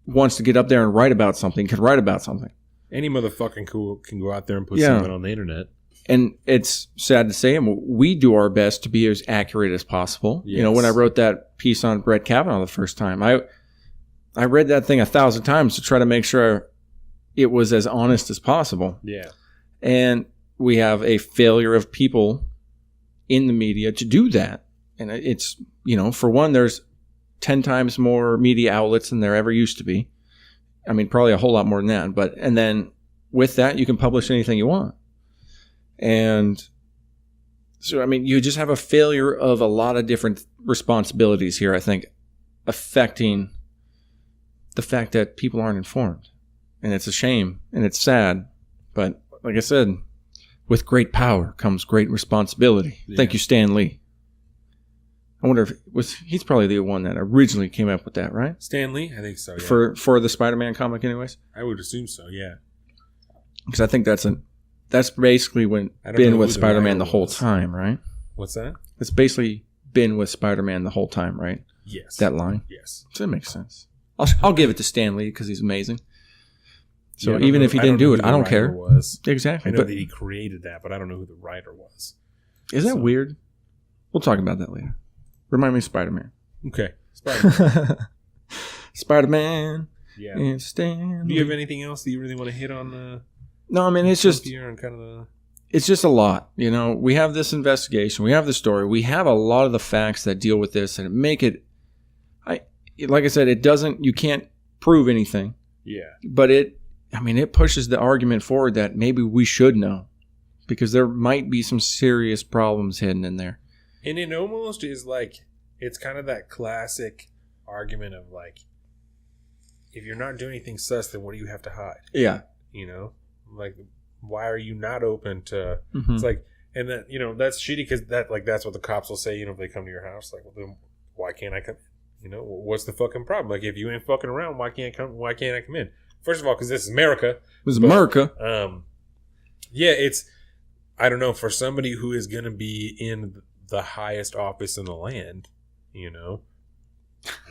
wants to get up there and write about something can write about something. Any motherfucking can go out there and put something on the internet. And it's sad to say, and we do our best to be as accurate as possible. Yes. You know, when I wrote that piece on Brett Kavanaugh the first time, I read that thing 1,000 times to try to make sure it was as honest as possible. Yeah. And we have a failure of people in the media to do that. And it's, you know, for one, there's 10 times more media outlets than there ever used to be. I mean, probably a whole lot more than that. And then with that, you can publish anything you want. And so, I mean, you just have a failure of a lot of different responsibilities here, I think, affecting the fact that people aren't informed. And it's a shame and it's sad. But like I said, with great power comes great responsibility. Yeah. Thank you, Stan Lee. I wonder if he's probably the one that originally came up with that, right? Stan Lee? I think so, yeah. For the Spider-Man comic anyways? I would assume so, yeah. Because I think that's basically been with Spider-Man the whole time, right? What's that? It's basically been with Spider-Man the whole time, right? Yes. That line? Yes. So it makes sense. I'll give it to Stan Lee because he's amazing. So even if he didn't do it, I don't care. Exactly. I know that he created that, but I don't know who the writer was. Is that weird? We'll talk about that later. Remind me of Spider-Man. Okay. Spider-Man. Spider-Man. Yeah. And Stan Lee. Do you have anything else that you really want to hit on? No, I mean, it's just... Kind of it's just a lot. You know, we have this investigation. We have the story. We have a lot of the facts that deal with this and make it... like I said, you can't prove anything. Yeah. But it pushes the argument forward that maybe we should know. Because there might be some serious problems hidden in there. And it almost is like, it's kind of that classic argument of like, if you're not doing anything sus, then what do you have to hide? Yeah. You know? Like, why are you not open to... Mm-hmm. It's like, and then, you know, that's shitty because that's what the cops will say, you know, if they come to your house. Like, well, then why can't I come in? You know, what's the fucking problem? Like, if you ain't fucking around, why can't I come in? First of all, because this is America. America. Yeah, it's... I don't know, for somebody who is going to be in the highest office in the land, you know,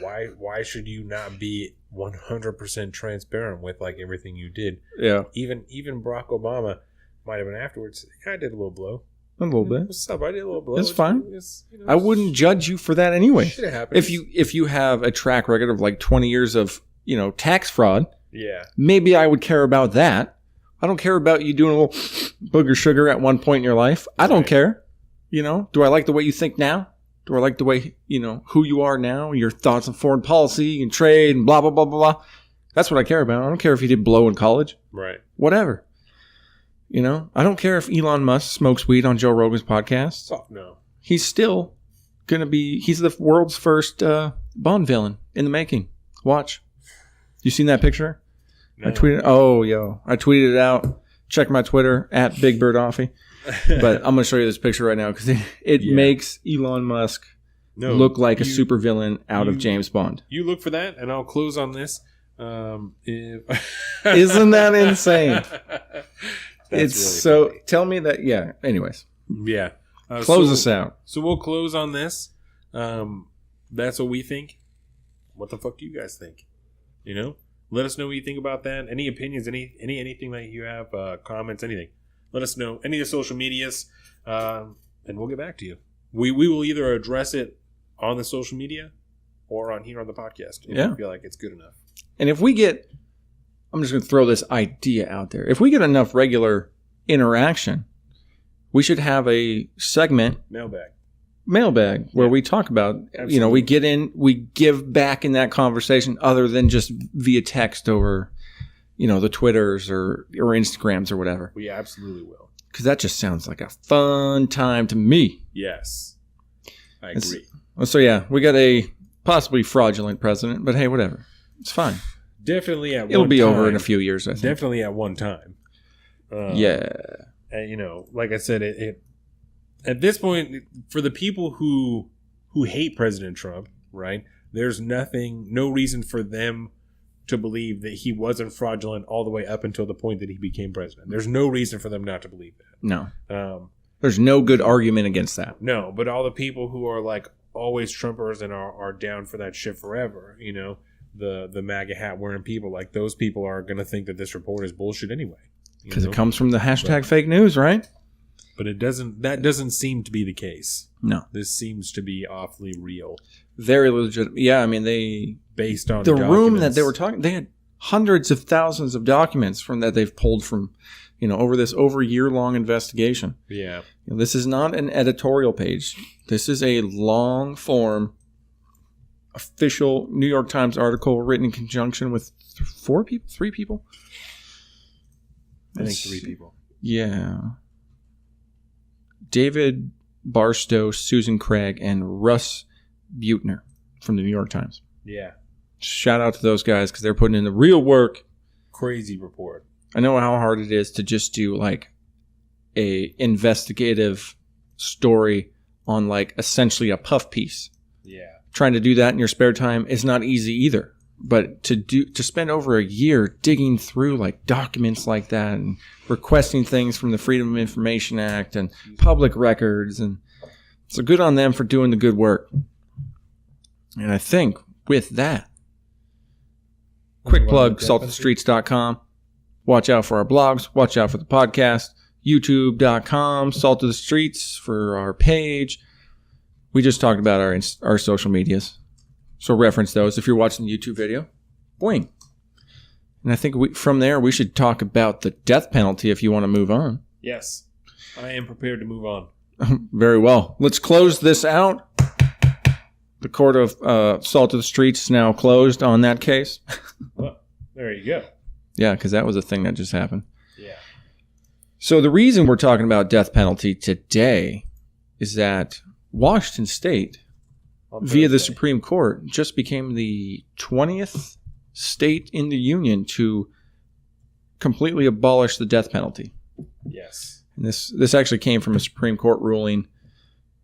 why should you not be 100% transparent with like everything you did? Yeah. Even Barack Obama might have been afterwards. I did a little blow. A little bit. What's up? I did a little blow. It's fine. I wouldn't judge you for that anyway. Shit happens. If you have a track record of like 20 years of, you know, tax fraud, yeah, maybe I would care about that. I don't care about you doing a little booger sugar at one point in your life. I don't care. You know, do I like the way you think now? Do I like the way, you know, who you are now, your thoughts on foreign policy and trade and blah, blah, blah, blah, blah. That's what I care about. I don't care if you did blow in college. Right. Whatever. You know, I don't care if Elon Musk smokes weed on Joe Rogan's podcast. Fuck no. He's still going to be, he's the world's first Bond villain in the making. Watch. You seen that picture? No. I tweeted it out. Check my Twitter at Big Bird Offie. But I'm going to show you this picture right now because it makes Elon Musk look like a supervillain out of James Bond. You look for that, and I'll close on this. Isn't that insane? It's really so funny. Tell me that. Yeah. Anyways. Yeah. Close us out. So we'll close on this. That's what we think. What the fuck do you guys think? You know? Let us know what you think about that. Any opinions, anything that you have, comments, anything. Let us know. Any of the social medias, and we'll get back to you. We will either address it on the social media or on here on the podcast if we feel like it's good enough. And if we get, I'm just going to throw this idea out there. If we get enough regular interaction, we should have a segment. Mailbag where we talk about, you know, we get in, we give back in that conversation other than just via text over, you know, the Twitters or Instagrams or whatever. We absolutely will. Because that just sounds like a fun time to me. Yes. I agree. So yeah, we got a possibly fraudulent president, but hey, whatever. It's fine. Definitely at one time. It'll be over in a few years, I think. Definitely at one time. Yeah. And, you know, like I said, it at this point, for the people who hate President Trump, right, there's no reason for them to believe that he wasn't fraudulent all the way up until the point that he became president. There's no reason for them not to believe that. No. There's no good argument against that. No, but all the people who are like always Trumpers and are down for that shit forever, you know, the MAGA hat wearing people, like those people are going to think that this report is bullshit anyway. Because it comes from the hashtag fake news, right? But that doesn't seem to be the case. No. This seems to be awfully real. Very legitimate. Yeah, I mean, based on the room that they were talking, they had hundreds of thousands of documents from that they've pulled from, over a year-long investigation. Yeah. This is not an editorial page. This is a long-form, official New York Times article written in conjunction with 3 people? I think 3 people. Yeah. David Barstow, Susan Craig, and Russ Buettner from the New York Times. Yeah. Shout out to those guys because they're putting in the real work. Crazy report. I know how hard it is to just do like a investigative story on like essentially a puff piece. Yeah. Trying to do that in your spare time is not easy either. But to spend over a year digging through like documents like that and requesting things from the Freedom of Information Act and public records, and so good on them for doing the good work. And I think with that, quick plug, saltofthestreets.com. Watch out for our blogs. Watch out for the podcast. YouTube.com, Salt of the Streets for our page. We just talked about our social medias. So reference those if you're watching the YouTube video. Boing. And I think from there we should talk about the death penalty if you want to move on. Yes. I am prepared to move on. Very well. Let's close this out. The court of Salt of the Streets is now closed on that case. Well, there you go. Yeah, because that was a thing that just happened. Yeah. So the reason we're talking about death penalty today is that Washington State, via the Supreme Court, just became the 20th state in the Union to completely abolish the death penalty. Yes. And this actually came from a Supreme Court ruling,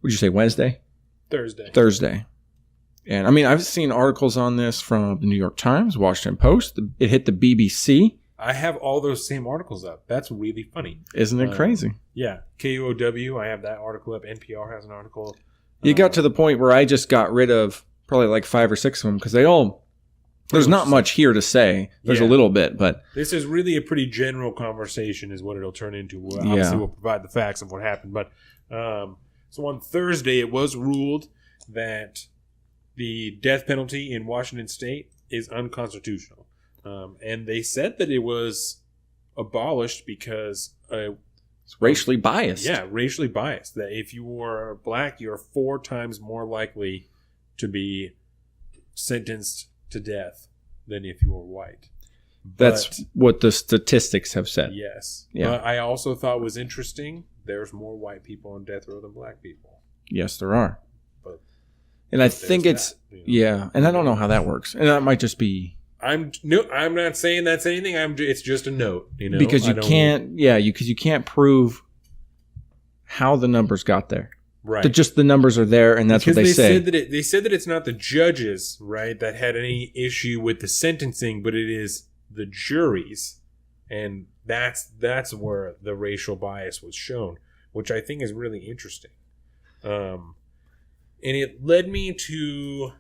would you say Wednesday? Thursday. And I mean, I've seen articles on this from the New York Times, Washington Post. It hit the BBC. I have all those same articles up. That's really funny. Isn't it crazy? Yeah. KUOW, I have that article up. NPR has an article. You got to the point where I just got rid of probably like 5 or 6 of them because there's not much here to say. There's a little bit, but this is really a pretty general conversation is what it'll turn into. Obviously, we'll provide the facts of what happened. But so on Thursday, it was ruled that the death penalty in Washington State is unconstitutional. And they said that it was abolished because it's racially biased. Yeah, racially biased. That if you are black, you're 4 times more likely to be sentenced to death than if you were white. That's what the statistics have said. Yes. Yeah. But I also thought was interesting, there's more white people on death row than black people. Yes, there are. And I think it's yeah, and I don't know how that works. And that might just be I'm not saying that's anything. It's just a note, because you can't prove how the numbers got there. Right. Just the numbers are there, and that's what they say. They said that it's not the judges, right, that had any issue with the sentencing, but it is the juries, and that's where the racial bias was shown, which I think is really interesting. And it led me to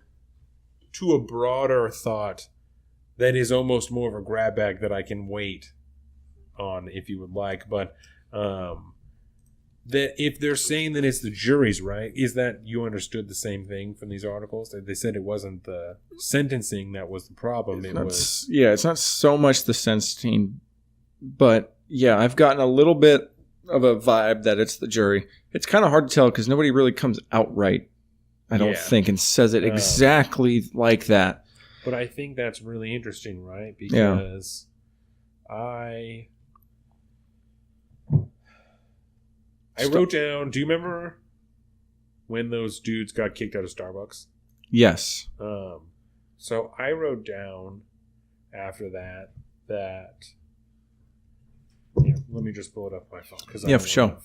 a broader thought that is almost more of a grab bag that I can wait on if you would like. But that if they're saying that it's the juries, right, is that you understood the same thing from these articles? They said it wasn't the sentencing that was the problem. It's not so much the sentencing, but yeah, I've gotten a little bit of a vibe that it's the jury. It's kind of hard to tell because nobody really comes outright, I don't think, and says it exactly like that. But I think that's really interesting, right? Because I wrote down, do you remember when those dudes got kicked out of Starbucks? Yes. So I wrote down after that let me just pull it up on my phone. For sure.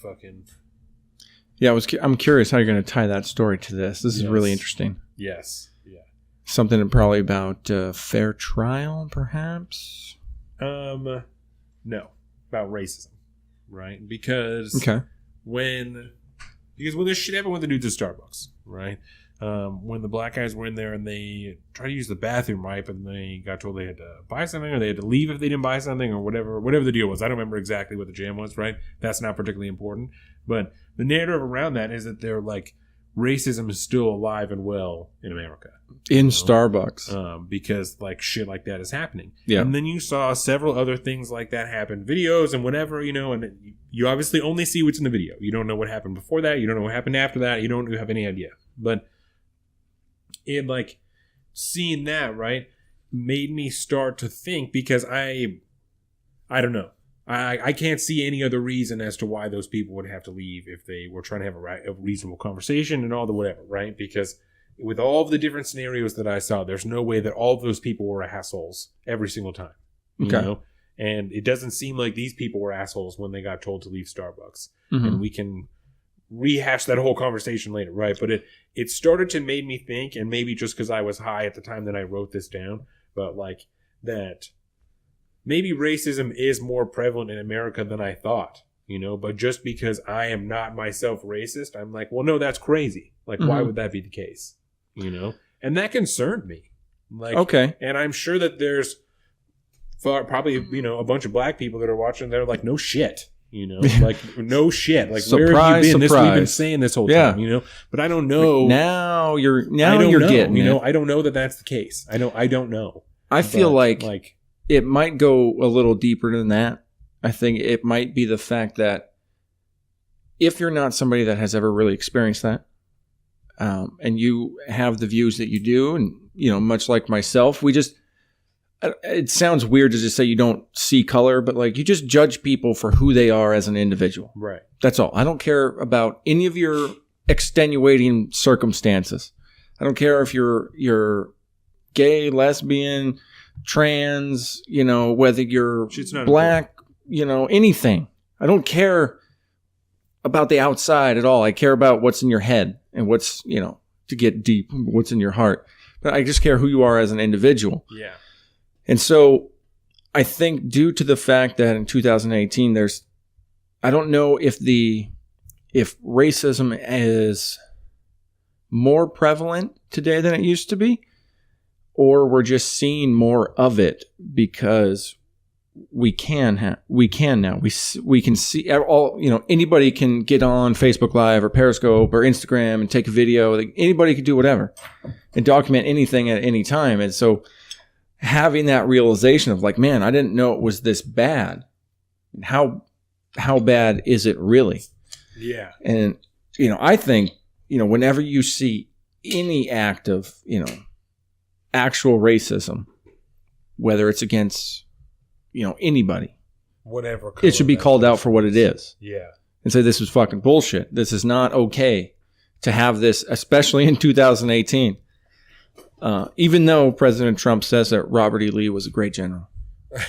I'm curious how you're going to tie that story to this. This is really interesting. Yes. Yeah. Something probably about fair trial, perhaps? No. About racism, right? Because when this shit happened with the dudes at Starbucks, right? when the black guys were in there and they tried to use the bathroom, right? But they got told they had to buy something or they had to leave if they didn't buy something or whatever the deal was. I don't remember exactly what the jam was, right? That's not particularly important. But the narrative around that is that they're like, racism is still alive and well in America. In Starbucks. Because like shit like that is happening. Yeah. And then you saw several other things like that happen, videos and whatever, and you obviously only see what's in the video. You don't know what happened before that. You don't know what happened after that. You don't have any idea. But it like seeing that, right, made me start to think because I don't know. I can't see any other reason as to why those people would have to leave if they were trying to have a reasonable conversation and all the whatever, right? Because with all of the different scenarios that I saw, there's no way that all of those people were assholes every single time. You know? And it doesn't seem like these people were assholes when they got told to leave Starbucks. Mm-hmm. And we can rehash that whole conversation later, right? But it started to make me think, and maybe just because I was high at the time that I wrote this down, but like that maybe racism is more prevalent in America than I thought, but just because I am not myself racist, I'm like, well, no, that's crazy. Like, why would that be the case? And that concerned me. Like, okay. And I'm sure that there's probably, a bunch of black people that are watching. They're like, no shit, like no shit. Like, surprise, where have you been? Surprise. This we've been saying this whole time, but I don't know. Like now you're know, getting it. I don't know that that's the case. I don't know. I feel like it might go a little deeper than that. I think it might be the fact that if you're not somebody that has ever really experienced that, and you have the views that you do, and, much like myself, it sounds weird to just say you don't see color, but like you just judge people for who they are as an individual. Right. That's all. I don't care about any of your extenuating circumstances. I don't care if you're gay, lesbian, trans, whether you're black, anything. I don't care about the outside at all. I care about what's in your head and what's, to get deep, what's in your heart. But I just care who you are as an individual. Yeah. And so I think due to the fact that in 2018, I don't know if racism is more prevalent today than it used to be, or we're just seeing more of it because we can now. We can see all, anybody can get on Facebook Live or Periscope or Instagram and take a video. Like, anybody can do whatever and document anything at any time. And so having that realization of like, man, I didn't know it was this bad. And how bad is it really? Yeah. And, I think, whenever you see any act of, actual racism, whether it's against, anybody, whatever, it should be called out for what it is. Yeah. And say, this is fucking bullshit. This is not okay to have this, especially in 2018. Even though President Trump says that Robert E. Lee was a great general.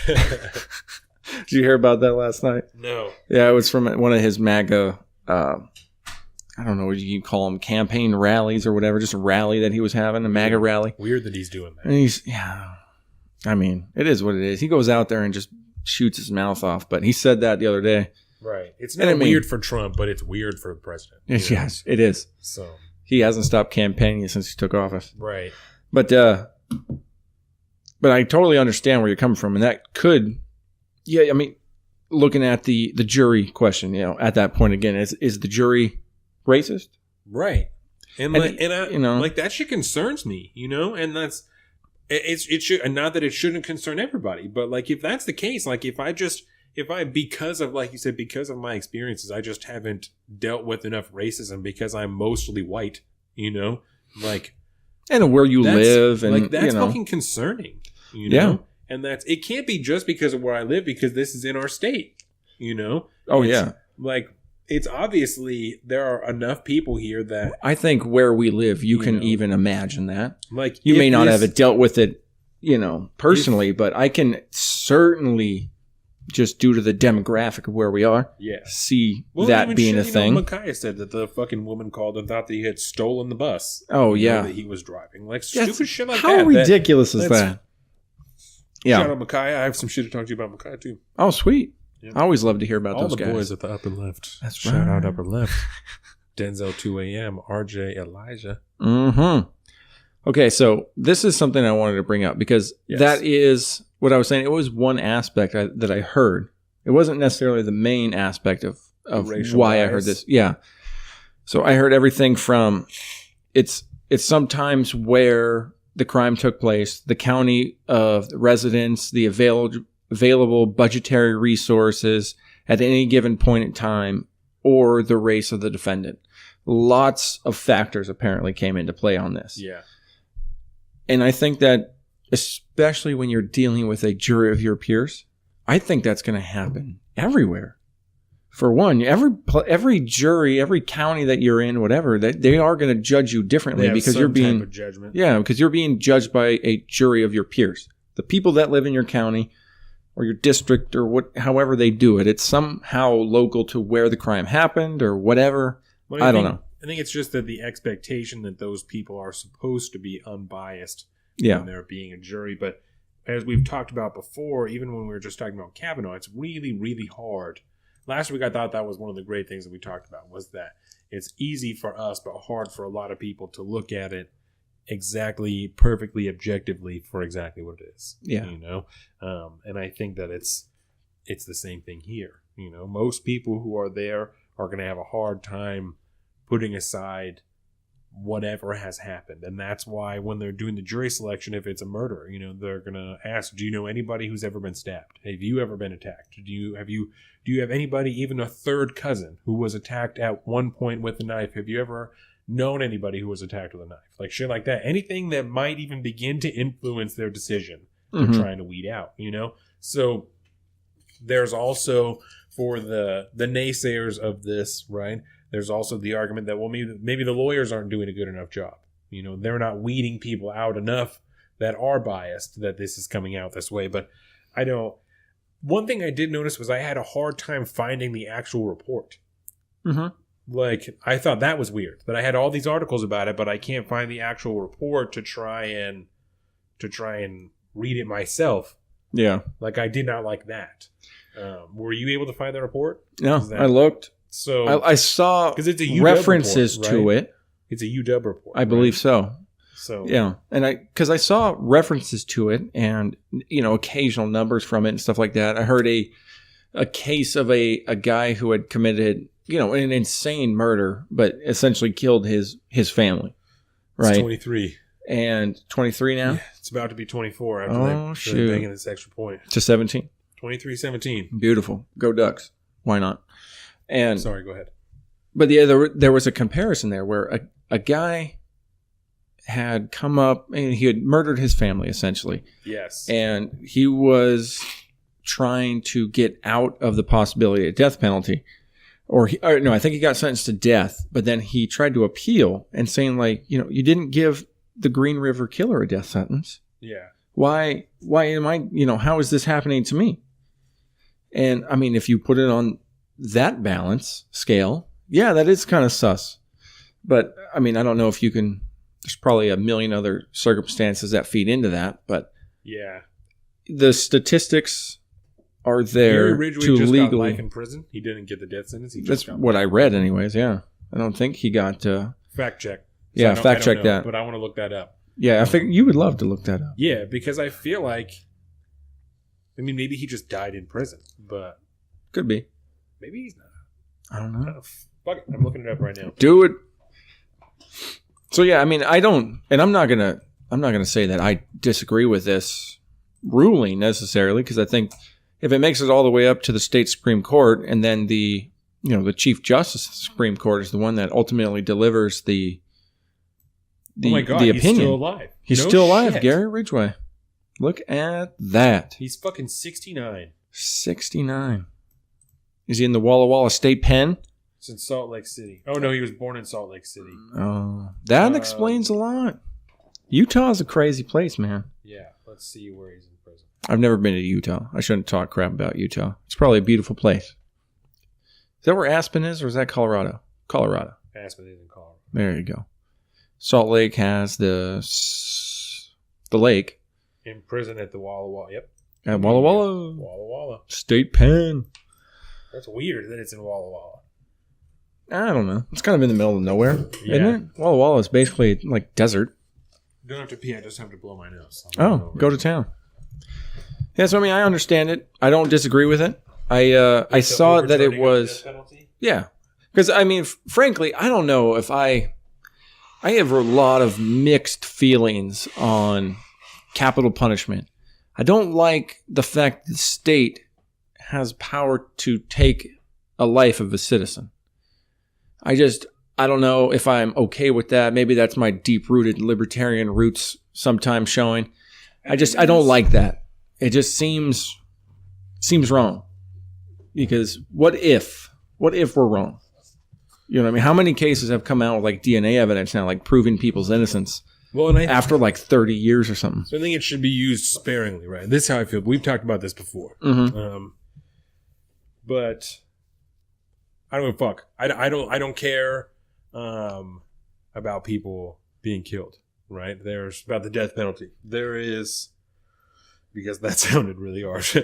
Did you hear about that last night? No. Yeah, it was from one of his MAGA, I don't know what you can call them, campaign rallies or whatever, just a rally that he was having, a MAGA rally. Weird that he's doing that. And it is what it is. He goes out there and just shoots his mouth off, but he said that the other day. Right. It's not weird for Trump, but it's weird for the president. Yes, it is. So he hasn't stopped campaigning since he took office. Right. But I totally understand where you're coming from, and that could, looking at the jury question, at that point again, is the jury racist? Right. And like that shit concerns me, and that's it should, and not that it shouldn't concern everybody, but like if that's the case, like if I because of, like you said, because of my experiences, I just haven't dealt with enough racism because I'm mostly white, like, and where you live, and like that's fucking concerning, Yeah. And it can't be just because of where I live, because this is in our state, Oh, yeah. Like, it's obviously there are enough people here that I think where we live, you can even imagine that. Like, you may not have dealt with it, personally, but I can certainly, just due to the demographic of where we are, see that being a thing. Micaiah said that the fucking woman called and thought that he had stolen the bus. Oh, yeah. That he was driving. Like, stupid shit like that. How ridiculous is that? Yeah. Shout out Micaiah. I have some shit to talk to you about Micaiah, too. Oh, sweet. Yep. I always love to hear about those guys. All the boys at the upper left. That's Shout out upper left. Denzel 2 a.m., RJ, Elijah. Mm-hmm. Okay, so this is something I wanted to bring up because that is what I was saying. It was one aspect that I heard. It wasn't necessarily the main aspect of why I heard this. Yeah. So I heard everything from it's sometimes where the crime took place, the county of the residents, the available budgetary resources at any given point in time, or the race of the defendant. Lots of factors apparently came into play on this. Yeah. And I think that, especially when you're dealing with a jury of your peers, I think that's going to happen everywhere. For one, every jury, every county that you're in, whatever, they are going to judge you differently because you're being type of judgment. Yeah, because you're being judged by a jury of your peers. The people that live in your county or your district or however they do it, it's somehow local to where the crime happened or whatever. Well, I don't know. I think it's just that the expectation that those people are supposed to be unbiased when they're being a jury. But as we've talked about before, even when we were just talking about Kavanaugh, it's really, really hard. Last week, I thought that was one of the great things that we talked about, was that it's easy for us, but hard for a lot of people to look at it exactly, perfectly, objectively for exactly what it is. Yeah. And I think that it's the same thing here. Most people who are there are going to have a hard time putting aside whatever has happened. And that's why when they're doing the jury selection, if it's a murder, they're going to ask, do you know anybody who's ever been stabbed? Have you ever been attacked? Do you have anybody, even a third cousin, who was attacked at one point with a knife? Have you ever known anybody who was attacked with a knife? Like shit like that. Anything that might even begin to influence their decision, they're trying to weed out, So there's also, for the naysayers of this, right? There's also the argument that, well, maybe the lawyers aren't doing a good enough job. They're not weeding people out enough that are biased, that this is coming out this way. But I don't. One thing I did notice was I had a hard time finding the actual report. Mm-hmm. Like, I thought that was weird, that I had all these articles about it, but I can't find the actual report to try and read it myself. Yeah. Like, I did not like that. Were you able to find the report? No, I looked. So I saw because it's a references report, right? to it. It's a UW report. I believe so. So yeah, and because I saw references to it and occasional numbers from it and stuff like that. I heard a case of a guy who had committed an insane murder, but essentially killed his family. Right, it's 23 and 23 now. Yeah, it's about to be 24 after they're banging this extra point to 17. 23-17. Beautiful. Go Ducks. Why not? And sorry, go ahead. But yeah, there was a comparison there where a guy had come up and he had murdered his family essentially. Yes. And he was trying to get out of the possibility of death penalty. I think he got sentenced to death, but then he tried to appeal and saying like, you didn't give the Green River Killer a death sentence. Yeah. Why am I, how is this happening to me? And I mean, if you put it on that balance scale, yeah, that is kind of sus. But I mean, I don't know if you can, there's probably a million other circumstances that feed into that, but yeah, the statistics are there Gary Ridgway to just legally. got life in prison. He didn't get the death sentence. That's what I read anyways. Yeah. I don't think he got, fact check. Yeah. Fact check that. But I want to look that up. Yeah. I think you would love to look that up. Yeah. Because I feel like, maybe he just died in prison, but could be. Maybe he's not. I don't know. Fuck it. I'm looking it up right now. Do it. So yeah, I mean, I don't, and I'm not gonna say that I disagree with this ruling necessarily, because I think if it makes it all the way up to the state Supreme Court, and then the Chief Justice of the Supreme Court is the one that ultimately delivers the oh my God, the opinion. He's still alive. He's still alive, Gary Ridgway. Look at that. He's fucking 69. 69. Is he in the Walla Walla State Pen? It's in Salt Lake City. Oh, no, he was born in Salt Lake City. Oh, that explains a lot. Utah's a crazy place, man. Yeah, let's see where he's in prison. I've never been to Utah. I shouldn't talk crap about Utah. It's probably a beautiful place. Is that where Aspen is, or is that Colorado? Colorado. Aspen is in Colorado. There you go. Salt Lake has the lake. In prison at the Walla Walla. Yep. At Walla Walla. Walla Walla. State Pen. That's weird that it's in Walla Walla. I don't know. It's kind of in the middle of nowhere, isn't it? Walla Walla is basically like desert. You don't have to pee. I just have to blow my nose. Go to town. Yeah, so I mean, I understand it. I don't disagree with it. I saw that it was... Yeah. Because, I mean, frankly, I don't know if I have a lot of mixed feelings on capital punishment. I don't like the fact that the state has power to take a life of a citizen. I don't know if I'm okay with that. Maybe that's my deep-rooted libertarian roots sometimes showing. I don't like that. It just seems wrong. Because what if we're wrong? You know what I mean? How many cases have come out with like DNA evidence now, like proving people's innocence after like 30 years or something? So I think it should be used sparingly, right? This is how I feel. We've talked about this before. Mm-hmm. But I don't give a fuck. I don't care about people being killed, right? There's about the death penalty. There is, because that sounded really harsh.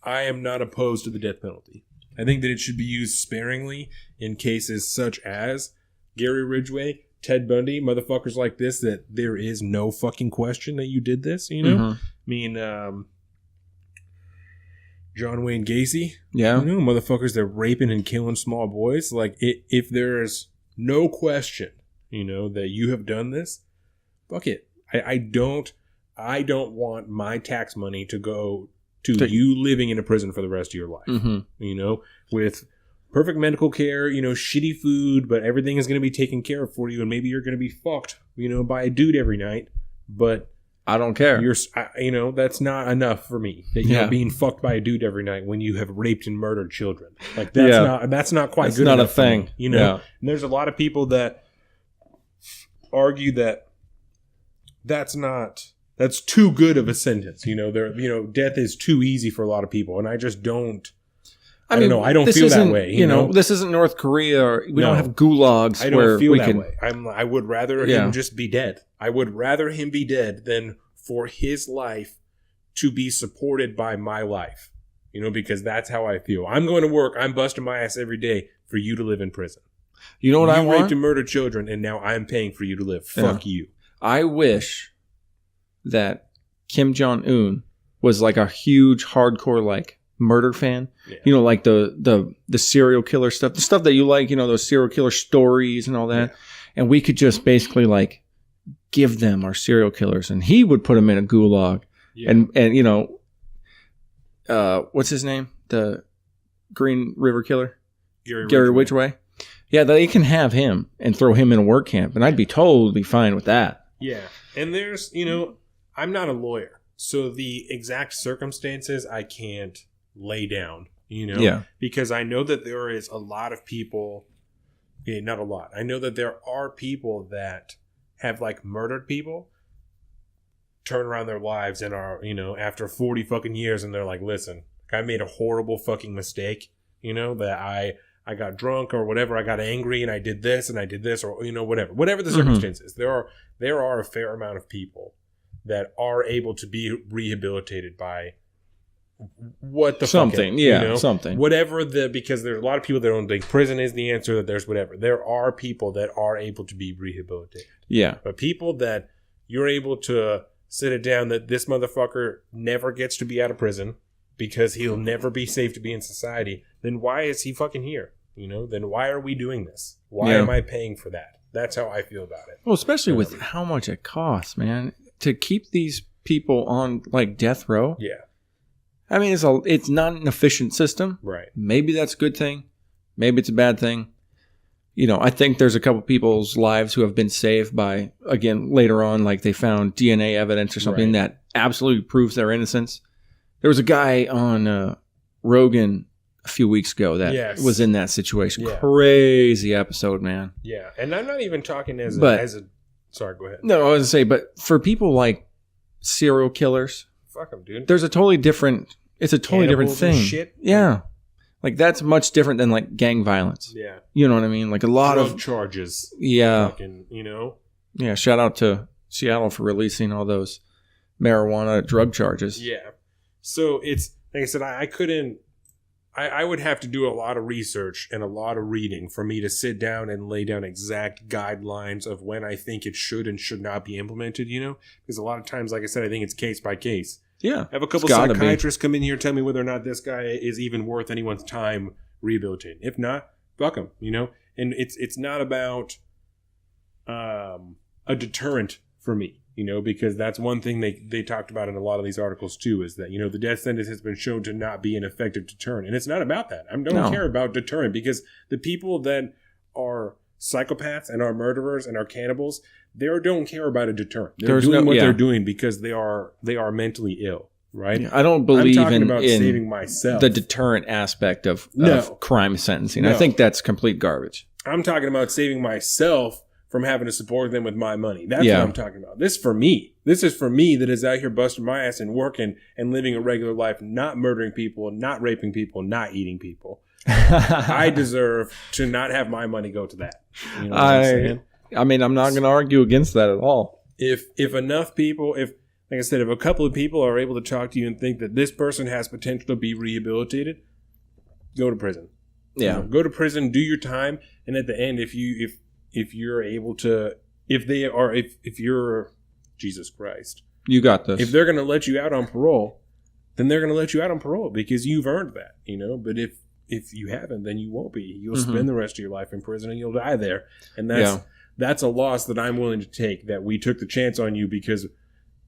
I am not opposed to the death penalty. I think that it should be used sparingly in cases such as Gary Ridgway, Ted Bundy, motherfuckers like this, that there is no fucking question that you did this, you know? Mm-hmm. I mean, John Wayne Gacy, yeah, you know, motherfuckers that are raping and killing small boys. Like, if there's no question, you know, that you have done this, fuck it. I don't want my tax money to go to you living in a prison for the rest of your life. Mm-hmm. You know, with perfect medical care, you know, shitty food, but everything is going to be taken care of for you, and maybe you're going to be fucked, you know, by a dude every night, but I don't care. You know, that's not enough for me. That you're being fucked by a dude every night when you have raped and murdered children. Like that's not quite that's good. Not enough a thing, for me, you know. And there's a lot of people that argue that that's too good of a sentence. You know, death is too easy for a lot of people, and I just don't. I don't know. I don't feel that way. You know, this isn't North Korea. Or we don't have gulags. I don't feel that way. I would rather him just be dead. I would rather him be dead than for his life to be supported by my life. You know, because that's how I feel. I'm going to work. I'm busting my ass every day for you to live in prison. You know what I want? You raped and murdered children, and now I'm paying for you to live. Fuck you. I wish that Kim Jong-un was like a huge, hardcore, like, murder fan. Yeah. You know, like the serial killer stuff, the stuff that you like, you know, those serial killer stories and all that. Yeah. And we could just basically like give them our serial killers, and he would put them in a gulag. Yeah. And you know, what's his name? The Green River Killer? Gary Ridgway. Yeah, they can have him and throw him in a work camp, and I'd be totally fine with that. Yeah. And there's, you know, I'm not a lawyer, so the exact circumstances I can't lay down, you know, because I know that there is a lot of people, not a lot. I know that there are people that have like murdered people, turn around their lives and are, you know, after 40 fucking years, and they're like, listen, I made a horrible fucking mistake, you know, that I got drunk or whatever. I got angry and I did this, or, you know, whatever the circumstances. There are a fair amount of people that are able to be rehabilitated by what the something, fuck, yeah, you know? something, whatever because there's a lot of people that don't think prison is the answer. That there's whatever. There are people that are able to be rehabilitated. Yeah, but people that you're able to sit it down that this motherfucker never gets to be out of prison because he'll never be safe to be in society. Then why is he fucking here? You know, then why are we doing this? Why am I paying for that? That's how I feel about it. Well, especially with how much it costs, man, to keep these people on like death row. Yeah. I mean, it's not an efficient system. Right. Maybe that's a good thing. Maybe it's a bad thing. You know, I think there's a couple people's lives who have been saved by, again, later on, like they found DNA evidence or something that absolutely proves their innocence. There was a guy on Rogan a few weeks ago that was in that situation. Yeah. Crazy episode, man. Yeah. And I'm not even talking as a sorry, go ahead. No, I was going to say, but for people like serial killers, fuck them, dude. There's a totally different, it's a totally different thing. Shit. Yeah. Like that's much different than like gang violence. Yeah. You know what I mean? Like a lot drug of charges. Yeah. Fucking, you know? Yeah. Shout out to Seattle for releasing all those marijuana drug charges. Yeah. So it's, like I said, I couldn't I would have to do a lot of research and a lot of reading for me to sit down and lay down exact guidelines of when I think it should and should not be implemented, because a lot of times, like I said, I think it's case by case. Yeah. Have a couple psychiatrists come in here and tell me whether or not this guy is even worth anyone's time rehabilitating. If not, fuck him, and it's not about a deterrent for me. Because that's one thing they talked about in a lot of these articles too, is that, the death sentence has been shown to not be an effective deterrent. And it's not about that. I don't care about deterrent, because the people that are psychopaths and are murderers and are cannibals, they don't care about a deterrent. They're doing what they're doing because they are mentally ill, right? Yeah, I don't believe in saving myself. The deterrent aspect of crime sentencing. I think that's complete garbage. I'm talking about saving myself from having to support them with my money. That's what I'm talking about. This is for me. This is for me that is out here busting my ass and working and living a regular life, not murdering people, not raping people, not eating people. I deserve to not have my money go to that. You know what I'm saying? I mean, I'm not going to argue against that at all. If enough people, like I said, if a couple of people are able to talk to you and think that this person has potential to be rehabilitated, go to prison. Yeah. Go to prison, do your time, and at the end, if you're able to, if you're Jesus Christ, you got this. If they're going to let you out on parole, then they're going to let you out on parole because you've earned that, But if you haven't, then you won't be. You'll spend the rest of your life in prison and you'll die there. And that's a loss that I'm willing to take. That we took the chance on you because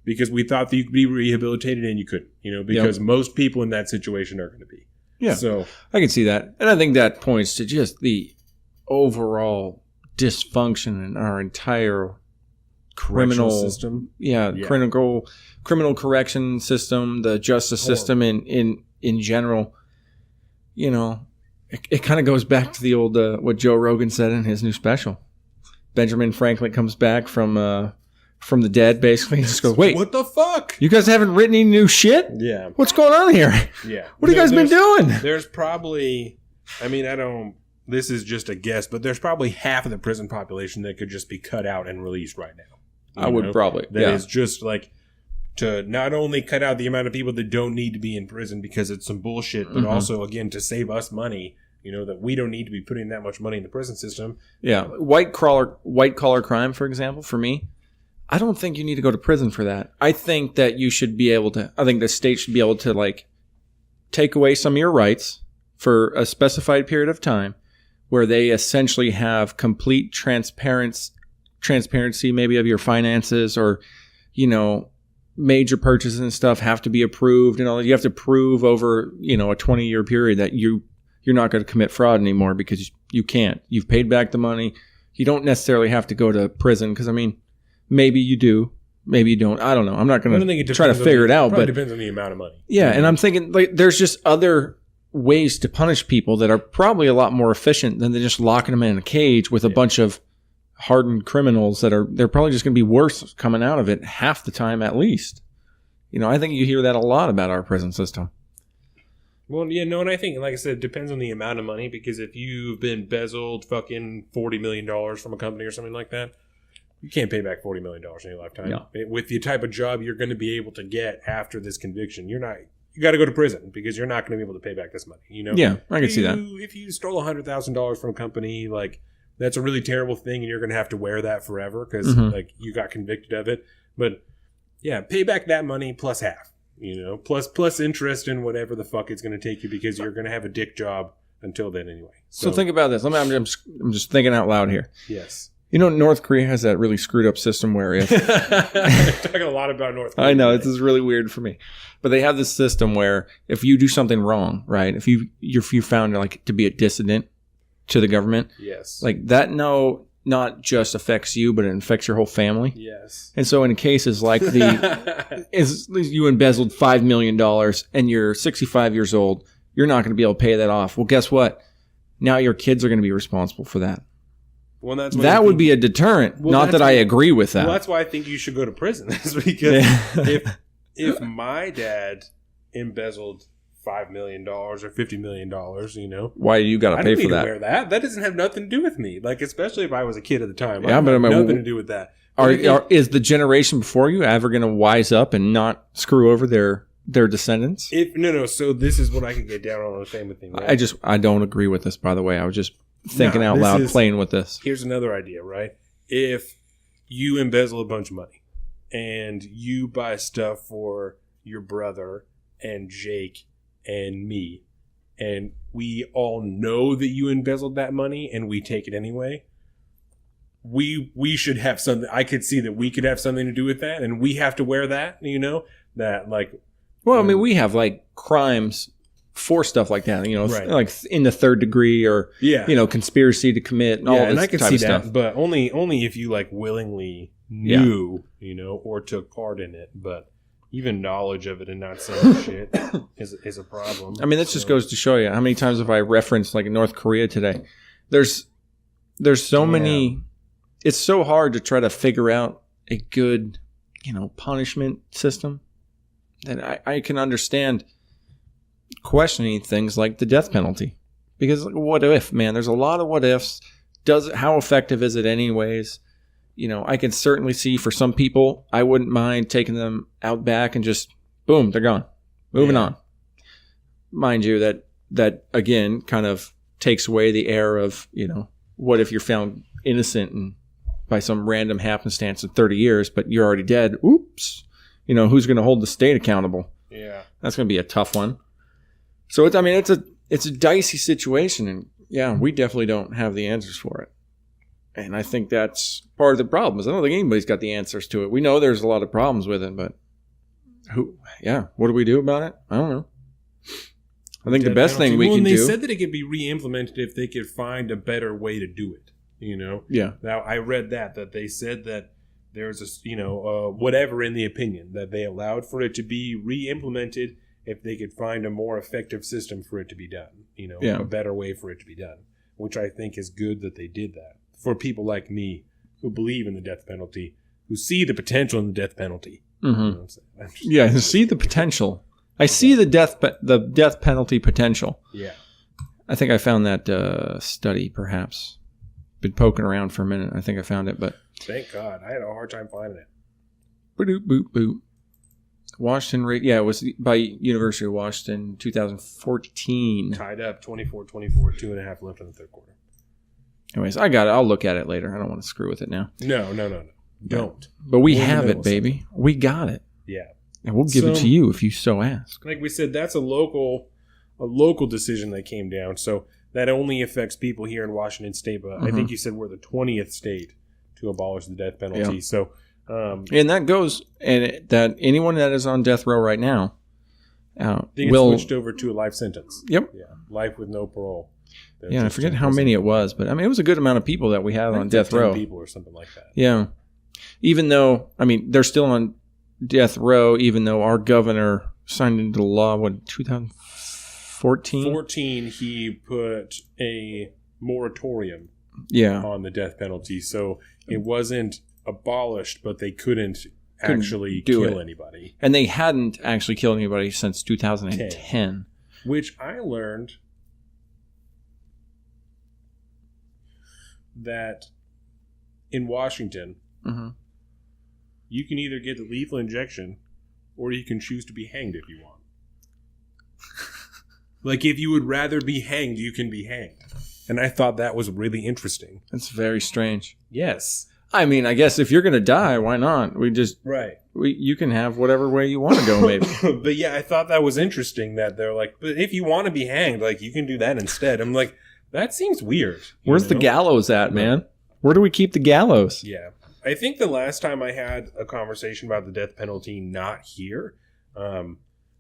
we thought that you could be rehabilitated and you couldn't. Because most people in that situation are going to be. Yeah. So I can see that, and I think that points to just the overall dysfunction in our entire criminal system. Criminal correction system, the justice system in general. It kind of goes back to the old what Joe Rogan said in his new special. Benjamin Franklin comes back from the dead, basically. He just goes, "Wait, what the fuck? You guys haven't written any new shit? Yeah, what's going on here? Yeah, what have you guys been doing?" There's probably, this is just a guess, but there's probably half of the prison population that could just be cut out and released right now. I would probably. That is just like to not only cut out the amount of people that don't need to be in prison because it's some bullshit, but also, again, to save us money, that we don't need to be putting that much money in the prison system. Yeah. White collar crime, for example, for me, I don't think you need to go to prison for that. I think that you should be able to, I think the state should be able to take away some of your rights for a specified period of time, where they essentially have complete transparency maybe of your finances, or, major purchases and stuff have to be approved and all that. You have to prove over, a 20-year period that you're not going to commit fraud anymore because you can't. You've paid back the money. You don't necessarily have to go to prison because, maybe you do. Maybe you don't. I don't know. I'm not going to try to figure it out. But it depends on the amount of money. Yeah, and I'm thinking there's just other ways to punish people that are probably a lot more efficient than just locking them in a cage with a bunch of hardened criminals they're probably just going to be worse coming out of it half the time at least. I think you hear that a lot about our prison system. Well, yeah, no, and I think, like I said, it depends on the amount of money, because if you've been embezzled fucking $40 million from a company or something like that, you can't pay back $40 million in your lifetime. No. With the type of job you're going to be able to get after this conviction, you got to go to prison because you're not going to be able to pay back this money. Yeah, I can see that. If you stole $100,000 from a company, that's a really terrible thing, and you're going to have to wear that forever because you got convicted of it. But yeah, pay back that money plus half. Plus interest in whatever the fuck it's going to take you, because you're going to have a dick job until then anyway. So think about this. I'm just thinking out loud here. Yes. North Korea has that really screwed up system where if talking a lot about North Korea. I know this is really weird for me, but they have this system where if you do something wrong, right? If you're found to be a dissident to the government, yes, that not just affects you, but it affects your whole family. Yes. And so in cases like you embezzled $5 million and you're 65 years old, you're not going to be able to pay that off. Well, guess what? Now your kids are going to be responsible for that. Well, that would be a deterrent. Well, not that I agree with that. Well, that's why I think you should go to prison. That's because if my dad embezzled $5 million or $50 million, why you got to pay for that? I don't need to wear that. That doesn't have nothing to do with me. Especially if I was a kid at the time. Yeah, but nothing to do with that. Is the generation before you ever going to wise up and not screw over their their descendants. So this is what I could get down on the family thing. Right? I don't agree with this, by the way. I was just thinking out loud, playing with this. Here's another idea, right? If you embezzle a bunch of money and you buy stuff for your brother and Jake and me, and we all know that you embezzled that money and we take it anyway, we should have something. I could see that we could have something to do with that, and we have to wear that, that like. Well, I mean, we have like crimes for stuff like that, right. like in the third degree or, conspiracy to commit and all this and I can type see of stuff. that, but only if you like willingly knew, or took part in it. But even knowledge of it and not saying shit is a problem. I mean, that just goes to show you how many times have I referenced like North Korea today. There's so many. It's so hard to try to figure out a good, punishment system. And I can understand questioning things like the death penalty. Because what if, man? There's a lot of what ifs. How effective is it anyways? I can certainly see for some people, I wouldn't mind taking them out back and just, boom, they're gone. Moving on. Mind you, that again kind of takes away the air of, what if you're found innocent and by some random happenstance in 30 years, but you're already dead. Oops. Who's going to hold the state accountable? Yeah. That's going to be a tough one. So, it's a dicey situation. And, yeah, we definitely don't have the answers for it. And I think that's part of the problem. Is I don't think anybody's got the answers to it. We know there's a lot of problems with it, but what do we do about it? I don't know. I think the best thing we can do... They said that it could be re-implemented if they could find a better way to do it, Yeah. Now, I read that they said that there's whatever in the opinion, that they allowed for it to be re-implemented if they could find a more effective system for it to be done, a better way for it to be done, which I think is good that they did that. For people like me who believe in the death penalty, who see the potential in the death penalty. Mm-hmm. See the potential. I see the death penalty potential. Yeah. I think I found that study, perhaps. Been poking around for a minute. I think I found it, but... Thank God. I had a hard time finding it. Boop, boop, boop. Washington, it was by University of Washington, 2014. Tied up, 24-24, 2.5 left in the third quarter. Anyways, I got it. I'll look at it later. I don't want to screw with it now. No. Don't. But we have it, baby. We got it. Yeah. And we'll give it to you if you so ask. Like we said, that's a local decision that came down. So that only affects people here in Washington State. But I think you said we're the 20th state to abolish the death penalty. Yeah. So, and that goes, that anyone that is on death row right now will switched over to a life sentence. Yep. Yeah. Life with no parole. I forget how many it was, but I mean, it was a good amount of people that we had on death row. People or something like that. Yeah. Even though, they're still on death row, even though our governor signed into law, 2014? 14, he put a moratorium on the death penalty. So it wasn't abolished, but they couldn't actually kill anybody. And they hadn't actually killed anybody since 2010. Which I learned that in Washington, you can either get the lethal injection or you can choose to be hanged if you want. Like, if you would rather be hanged, you can be hanged. And I thought that was really interesting. That's very strange. Yes. I mean, I guess if you're going to die, why not? You can have whatever way you want to go, maybe. But yeah, I thought that was interesting that they're like, but if you want to be hanged, like, you can do that instead. I'm like, that seems weird. Where's the gallows at, man? Where do we keep the gallows? Yeah. I think the last time I had a conversation about the death penalty, not here,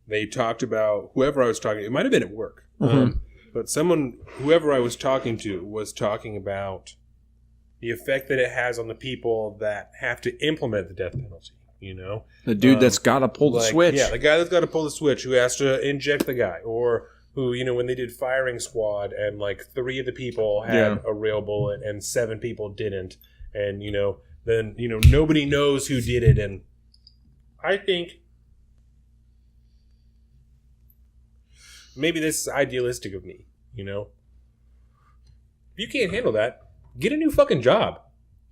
they talked about whoever I was talking to. It might have been at work. But whoever I was talking to was talking about the effect that it has on the people that have to implement the death penalty, The dude that's got to pull the switch. Yeah, the guy that's got to pull the switch, who has to inject the guy, or who, when they did firing squad and 3 of the people had a real bullet and 7 people didn't. And, then, nobody knows who did it. And I think maybe this is idealistic of me, If you can't handle that, get a new fucking job.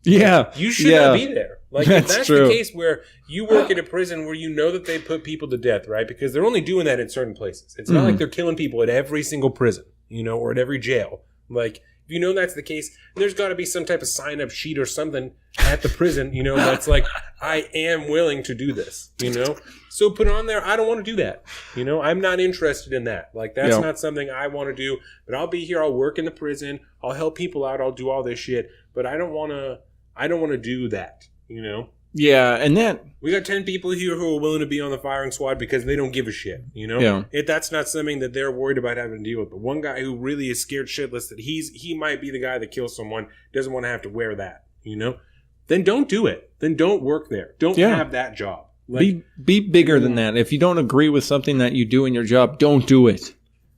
Yeah. You should not be there. Like, if that's true. the case where you work in a prison where you know that they put people to death, right? Because they're only doing that in certain places. It's not like they're killing people at every single prison, or at every jail. Like, if you know that's the case, there's got to be some type of sign-up sheet or something at the prison, that's like, I am willing to do this, So put on there, I don't want to do that. I'm not interested in that. Like, that's not something I want to do. But I'll be here. I'll work in the prison. I'll help people out. I'll do all this shit. But I don't want to do that, Yeah, and that... We got 10 people here who are willing to be on the firing squad because they don't give a shit, Yeah. That's not something that they're worried about having to deal with. But one guy who really is scared shitless that he might be the guy that kills someone, doesn't want to have to wear that, Then don't do it. Then don't work there. Don't have that job. Like, be bigger than that. If you don't agree with something that you do in your job, don't do it.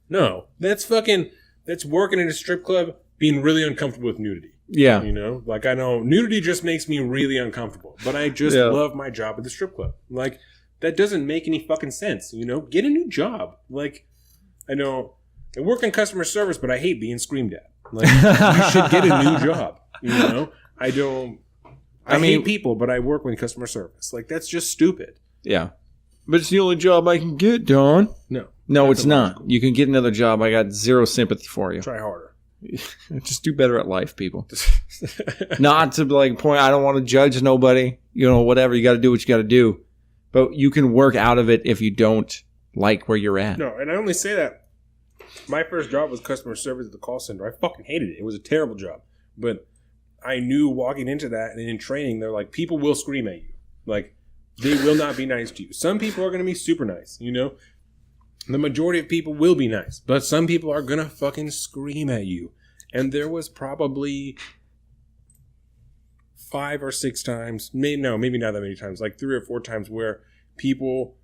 No. That's working in a strip club, being really uncomfortable with nudity. Yeah. Like, I know nudity just makes me really uncomfortable, but I just love my job at the strip club. Like, that doesn't make any fucking sense, Get a new job. Like, I know I work in customer service, but I hate being screamed at. Like, you should get a new job, I hate people, but I work in customer service. Like, that's just stupid. Yeah. But it's the only job I can get, Don. No, it's not. You can get another job. I got zero sympathy for you. Try harder. Just do better at life, people. Not to point. I don't want to judge nobody. Whatever. You got to do what you got to do. But you can work out of it if you don't like where you're at. No, and I only say that. My first job was customer service at the call center. I fucking hated it. It was a terrible job. But I knew walking into that, and in training, they're like, people will scream at you. Like, they will not be nice to you. Some people are going to be super nice, The majority of people will be nice, but some people are going to fucking scream at you. And there was probably 5 or 6 times, maybe not that many times, like 3 or 4 times where people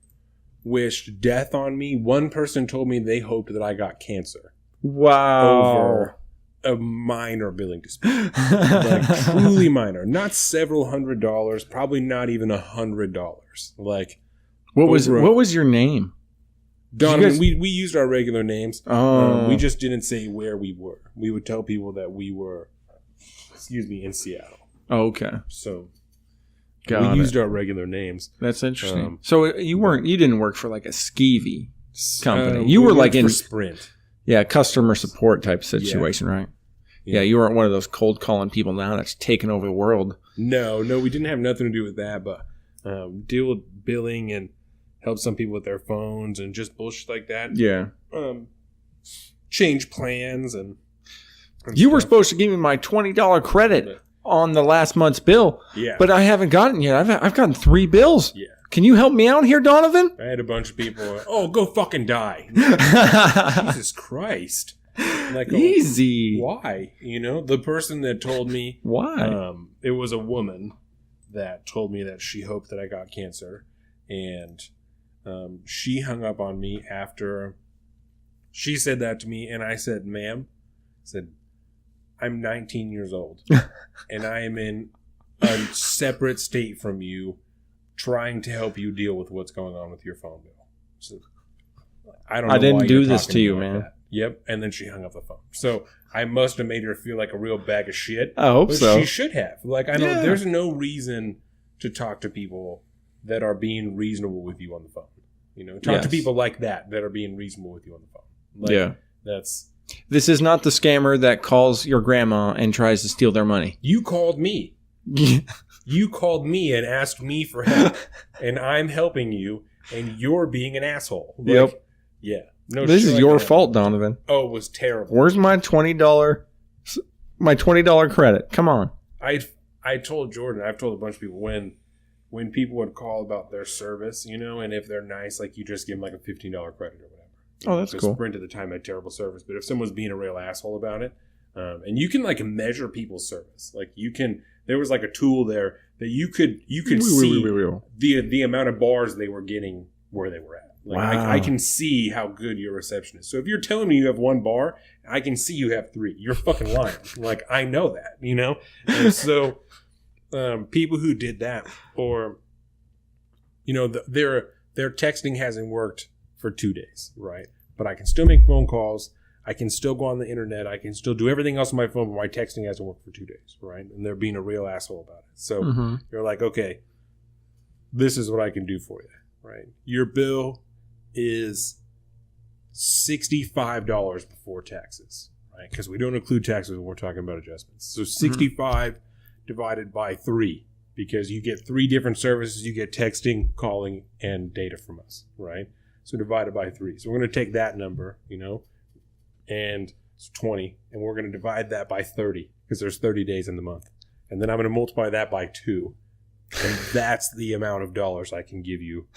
wished death on me. One person told me they hoped that I got cancer. Wow. Over a minor billing dispute. Like, truly minor. Not several $100s, probably not even $100. Like, what was your name? Don, we used our regular names. We just didn't say where we were. We would tell people that we were, in Seattle. Oh, okay. So we used our regular names. That's interesting. So you didn't work for like a skeevy company. You we were like in Sprint. Yeah, customer support type situation, right? Yeah, you weren't one of those cold calling people now that's taking over the world. No, we didn't have nothing to do with that, but deal with billing and help some people with their phones and just bullshit like that. Yeah. Change plans and you were supposed to give me my $20 credit on the last month's bill. Yeah. But I haven't gotten it yet. I've gotten 3 bills. Yeah. Can you help me out here, Donovan? I had a bunch of people, go fucking die. Jesus Christ. Like, easy. Why? The person that told me. Why? It was a woman that told me that she hoped that I got cancer. And she hung up on me after she said that to me. And I said, ma'am, I'm 19 years old. And I am in a separate state from you, trying to help you deal with what's going on with your phone bill. So I didn't do this to you, man. That. Yep. And then she hung up the phone. So I must have made her feel like a real bag of shit. I hope so. She should have. Like, I know there's no reason to talk to people that are being reasonable with you on the phone. Talk to people like that are being reasonable with you on the phone. Like, This is not the scammer that calls your grandma and tries to steal their money. You called me. You called me and asked me for help, and I'm helping you, and you're being an asshole. Like, yep. Yeah. No. This is your fault, Donovan. Oh, it was terrible. Where's my $20 credit? Come on. I told Jordan. I've told a bunch of people when people would call about their service, and if they're nice, like, you just give them like a $15 credit or whatever. Oh, that's cool. Sprint at the time had terrible service, but if someone's being a real asshole about it, and you can like measure people's service, like there was like a tool there that you could see the amount of bars they were getting where they were at. Like, wow. I can see how good your reception is. So if you're telling me you have 1 bar, I can see you have 3. You're fucking lying. Like, I know that, And so people who did that, or their texting hasn't worked for 2 days, right? But I can still make phone calls. I can still go on the internet. I can still do everything else on my phone, but my texting hasn't worked for 2 days, right? And they're being a real asshole about it. So you're like, okay, this is what I can do for you, right? Your bill is $65 before taxes, right? Because we don't include taxes when we're talking about adjustments. So 65 divided by 3, because you get 3 different services. You get texting, calling, and data from us, right? So divided by 3. So we're going to take that number, and it's 20, and we're going to divide that by 30, because there's 30 days in the month. And then I'm going to multiply that by 2. And that's the amount of dollars I can give you,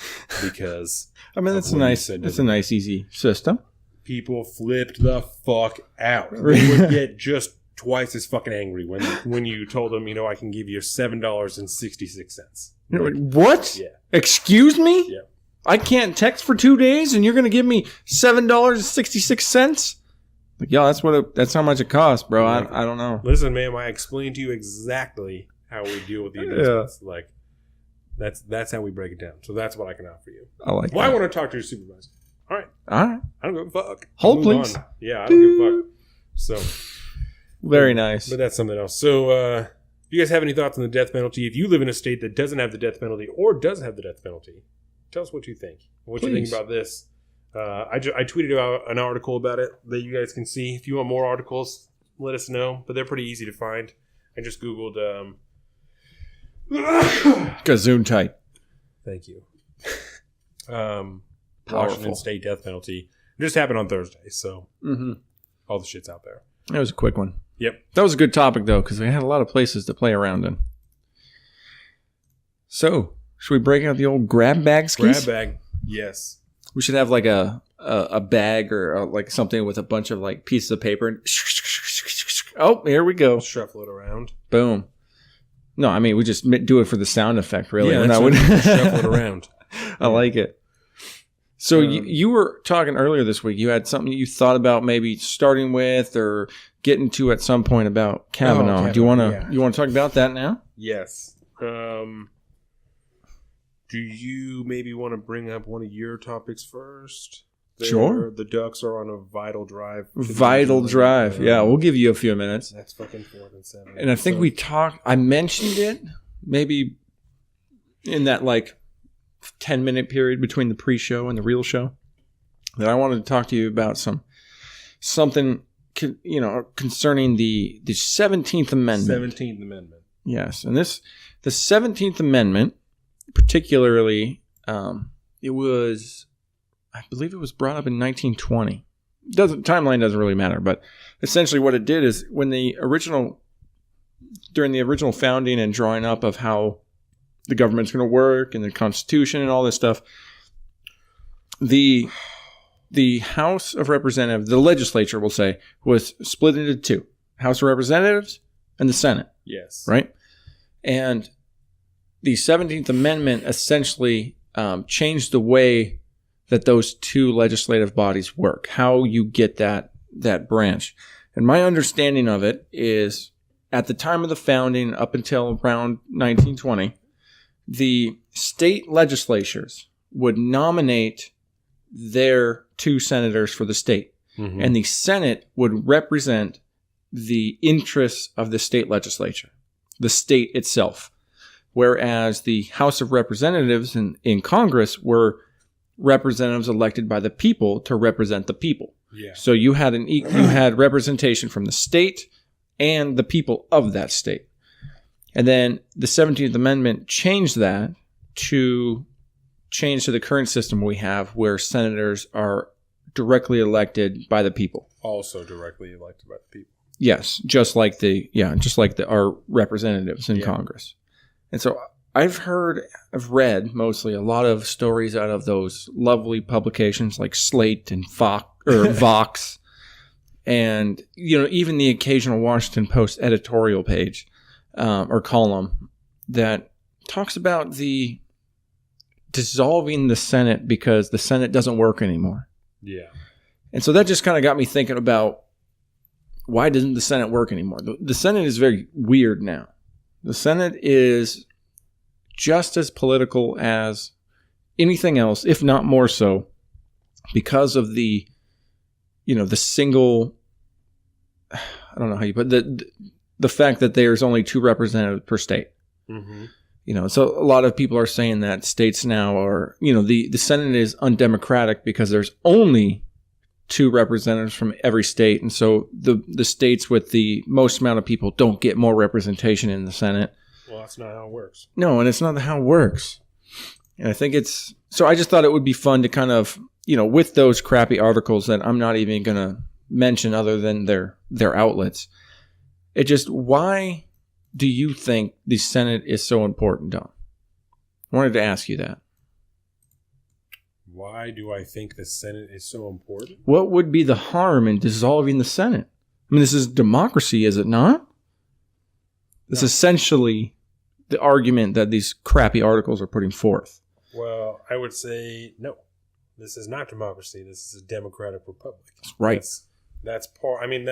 because that's a nice easy system. People flipped the fuck out. They would get just twice as fucking angry when you told them, I can give you $7.66. You're like, what? Yeah. Excuse me? Yeah. I can't text for 2 days, and you're going to give me $7.66? Like, yeah, that's how much it costs, bro. I don't know. Listen, man, I explained to you exactly how we deal with the adjustments. Yeah. Like, that's how we break it down. So that's what I can offer you. I like that. I want to talk to your supervisor. All right. I don't give a fuck. Hold, please. On. Yeah, I don't give a fuck. So. Very nice. But that's something else. So, if you guys have any thoughts on the death penalty, if you live in a state that doesn't have the death penalty or does have the death penalty, tell us what you think. What you think about this. I tweeted out an article about it that you guys can see. If you want more articles, let us know. But they're pretty easy to find. I just Googled... Gazoon tight. Thank you. Washington State death penalty. It just happened on Thursday, so all the shit's out there. That was a quick one. Yep. That was a good topic, though, because we had a lot of places to play around in. So, should we break out the old grab bag skis? Grab bag, yes. We should have like a bag or like something with a bunch of like pieces of paper. Oh, here we go. Shuffle it around. Boom. No, I mean, we just do it for the sound effect, really. Yeah, shuffle it around. I like it. So you were talking earlier this week. You had something you thought about maybe starting with or getting to at some point about Kavanaugh. Do you want to talk about that now? Yes. Do you maybe want to bring up one of your topics first? Sure. The Ducks are on a vital drive. Yeah, we'll give you a few minutes. That's fucking 4th and 7. And I think I mentioned it maybe in that like 10-minute period between the pre-show and the real show that I wanted to talk to you about something concerning the 17th Amendment. 17th Amendment. Yes. And the 17th Amendment, particularly, I believe it was brought up in 1920. Timeline doesn't really matter, but essentially what it did is during the original founding and drawing up of how the government's going to work and the Constitution and all this stuff, the House of Representatives, the legislature, we'll say, was split into 2. House of Representatives and the Senate. Yes. Right? And the 17th Amendment essentially changed the way that those 2 legislative bodies work, how you get that branch. And my understanding of it is at the time of the founding up until around 1920, the state legislatures would nominate their 2 senators for the state. Mm-hmm. And the Senate would represent the interests of the state legislature, the state itself. Whereas the House of Representatives in Congress were representatives elected by the people to represent the people. Yeah. So you had you had representation from the state and the people of that state. And then the 17th Amendment changed that to the current system we have where senators are directly elected by the people. Also directly elected by the people. Yes, just like our representatives in Congress. And so I've read mostly a lot of stories out of those lovely publications like Slate and Vox, and even the occasional Washington Post editorial page or column that talks about the dissolving the Senate because the Senate doesn't work anymore. Yeah, and so that just kind of got me thinking about why doesn't the Senate work anymore? The Senate is very weird now. The Senate is just as political as anything else, if not more so, because of the the single, I don't know how you put the fact that there's only 2 representatives per state. Mm-hmm. So a lot of people are saying that states now are, the Senate is undemocratic because there's only 2 representatives from every state. And so the states with the most amount of people don't get more representation in the Senate. Well, that's not how it works. No, and it's not how it works. And I think so I just thought it would be fun to kind of, with those crappy articles that I'm not even going to mention other than their outlets. Why do you think the Senate is so important, Don? I wanted to ask you that. Why do I think the Senate is so important? What would be the harm in dissolving the Senate? I mean, this is democracy, is it not? It's essentially the argument that these crappy articles are putting forth. Well, I would say no. This is not democracy. This is a democratic republic. Right. That's part. I mean,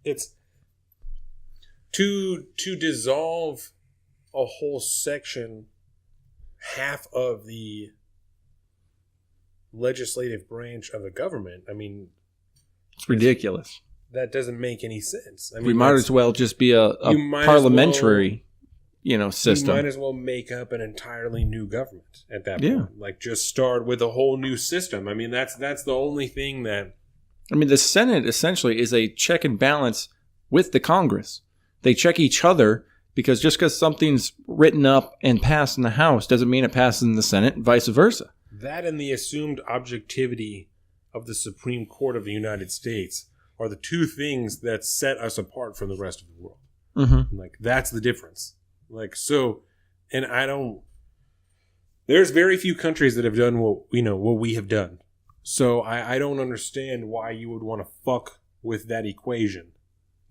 it's to dissolve a whole section, half of the legislative branch of the government. I mean, it's ridiculous. That doesn't make any sense. I mean, we might as well just be a parliamentary, system. You might as well make up an entirely new government at that point. Like, just start with a whole new system. I mean, that's the only thing that... I mean, the Senate essentially is a check and balance with the Congress. They check each other because just because something's written up and passed in the House doesn't mean it passes in the Senate and vice versa. That and the assumed objectivity of the Supreme Court of the United States are the 2 things that set us apart from the rest of the world. Mm-hmm. Like, that's the difference. Like, so, and there's very few countries that have done what we have done. So I don't understand why you would want to fuck with that equation.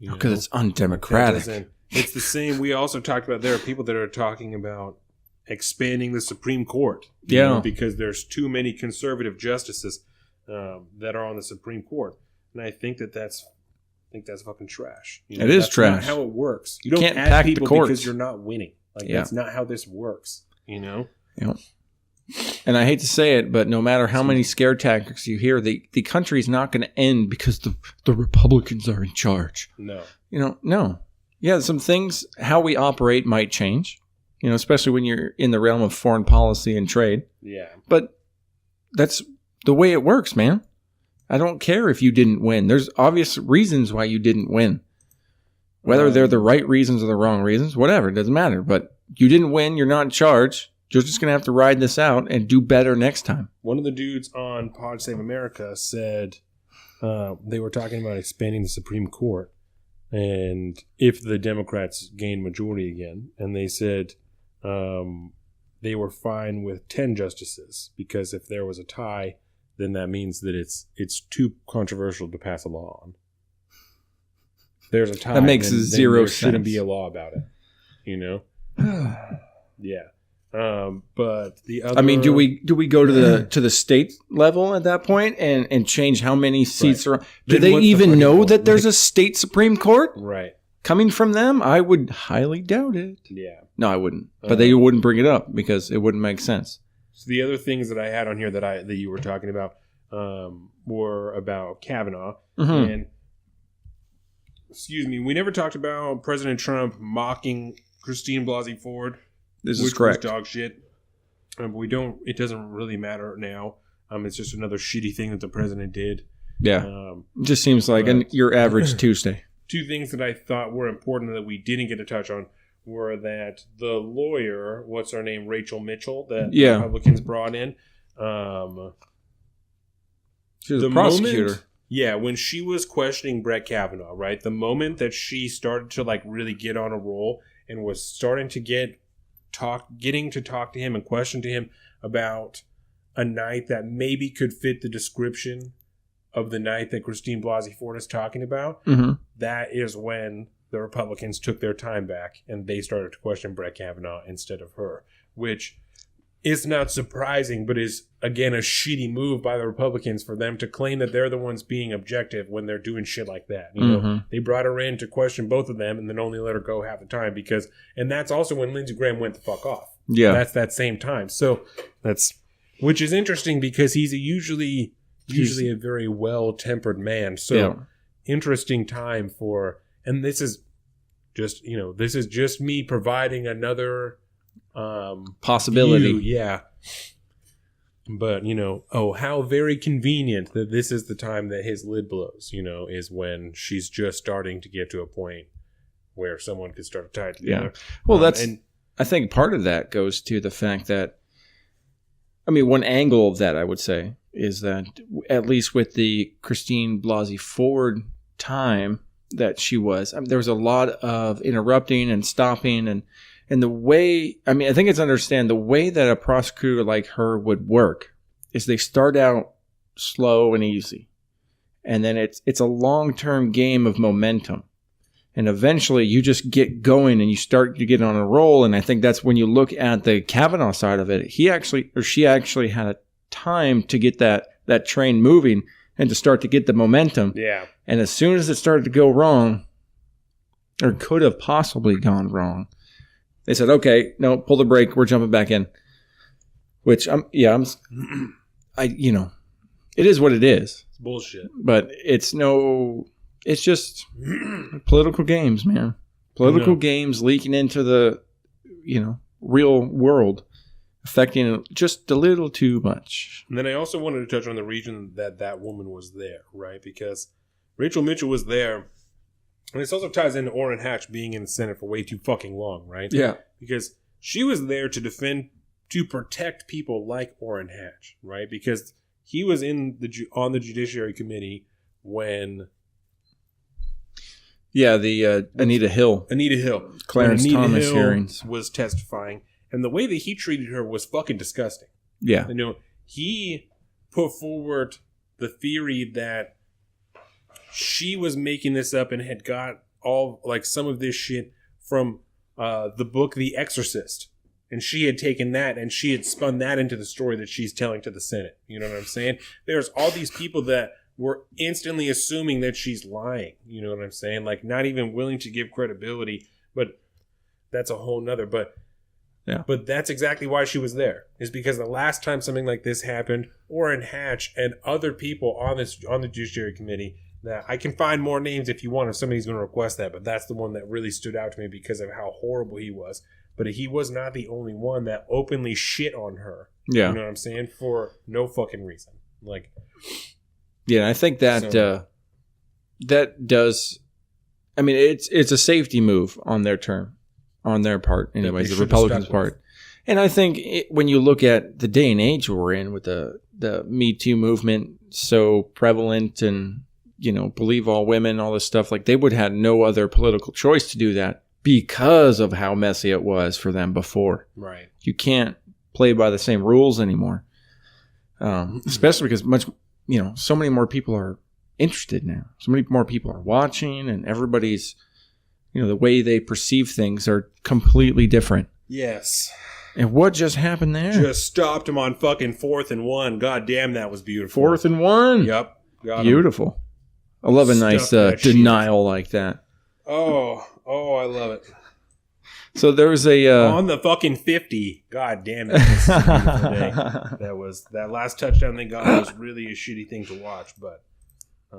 Because it's undemocratic. It's the same. We also talked about, there are people that are talking about expanding the Supreme Court. Because there's too many conservative justices that are on the Supreme Court. And I think that's fucking trash. It is trash. That's not how it works. You don't can't add pack people the courts because you're not winning. That's not how this works. Yeah. And I hate to say it, but no matter how many scare tactics you hear, the country's not going to end because the Republicans are in charge. No. No. Yeah, some things, how we operate might change, especially when you're in the realm of foreign policy and trade. Yeah. But that's the way it works, man. I don't care if you didn't win. There's obvious reasons why you didn't win. Whether they're the right reasons or the wrong reasons, whatever, it doesn't matter. But you didn't win, you're not in charge. You're just going to have to ride this out and do better next time. One of the dudes on Pod Save America said they were talking about expanding the Supreme Court and if the Democrats gain majority again. And they said they were fine with 10 justices because if there was a tie, then that means that it's too controversial to pass a law on. If there's a tie, that makes then zero there sense. Shouldn't be a law about it. Yeah. But the other, I mean, do we go to the state level at that point and change how many seats are? Do they even know that there's a state Supreme Court? Right. Coming from them? I would highly doubt it. Yeah. No, I wouldn't. But they wouldn't bring it up because it wouldn't make sense. So the other things that I had on here that you were talking about were about Kavanaugh. Mm-hmm. And excuse me, we never talked about President Trump mocking Christine Blasey Ford. This is correct. Which was dog shit. But we don't. It doesn't really matter now. It's just another shitty thing that the president did. Yeah. It just seems like your average Tuesday. 2 things that I thought were important that we didn't get to touch on were that the lawyer, what's her name, Rachel Mitchell, that the Republicans brought in. She was a prosecutor. When she was questioning Brett Kavanaugh, right? The moment that she started to really get on a roll and was starting to getting to talk to him and question to him about a night that maybe could fit the description of the night that Christine Blasey Ford is talking about, that is when the Republicans took their time back and they started to question Brett Kavanaugh instead of her, which is not surprising, but is, again, a shitty move by the Republicans for them to claim that they're the ones being objective when they're doing shit like that. They brought her in to question both of them and then only let her go half the time and that's also when Lindsey Graham went the fuck off. Yeah. That's that same time. So which is interesting because he's usually usually a very well-tempered man. So interesting time for, and this is just me providing another possibility. view, yeah. But, how very convenient that this is the time that his lid blows, is when she's just starting to get to a point where someone could start to tie it together. Yeah. Well, I think part of that goes to the fact that, one angle of that, I would say, is that at least with the Christine Blasey Ford time that she was, there was a lot of interrupting and stopping and the way, I think it's understand the way that a prosecutor like her would work is they start out slow and easy. And then it's a long-term game of momentum. And eventually you just get going and you start to get on a roll. And I think that's when you look at the Kavanaugh side of it, she actually had a time to get that train moving and to start to get the momentum. Yeah. And as soon as it started to go wrong, or could have possibly gone wrong, they said, okay, no, pull the brake. We're jumping back in. Which it is what it is. It's bullshit. But it's just political games, man. Political games leaking into the, real world, affecting just a little too much. And then I also wanted to touch on the reason that woman was there, right? Because Rachel Mitchell was there. And this also ties into Orrin Hatch being in the Senate for way too fucking long, right? Yeah. Because she was there to protect people like Orrin Hatch, right? Because he was on the Judiciary Committee when... Yeah, the Anita Hill. Clarence Thomas hearings. Was testifying. And the way that he treated her was fucking disgusting. Yeah. He put forward the theory that she was making this up and had got some of this shit from the book The Exorcist. And she had taken that and she had spun that into the story that she's telling to the Senate. You know what I'm saying? There's all these people that were instantly assuming that she's lying. You know what I'm saying? Not even willing to give credibility. But that's a whole nother. But that's exactly why she was there. Is because the last time something like this happened, Orrin Hatch and other people on the Judiciary Committee, that I can find more names if you want, if somebody's going to request that, but that's the one that really stood out to me because of how horrible he was. But he was not the only one that openly shit on her. Yeah. You know what I'm saying? For no fucking reason. Yeah, I think that that does, it's a safety move on their part, anyways, the Republicans' part. And I think when you look at the day and age we're in with the Me Too movement so prevalent and, believe all women, all this stuff, they would have no other political choice to do that because of how messy it was for them before. Right. You can't play by the same rules anymore. Especially because so many more people are interested now. So many more people are watching and everybody's, the way they perceive things are completely different. Yes. And what just happened there? Just stopped him on fucking 4th and 1. God damn, that was beautiful. 4th and 1. Yep. Beautiful. I love a nice denial like that. Oh, I love it. So there was on the fucking 50. God damn it. This is a beautiful day. That last touchdown they got was really a shitty thing to watch, but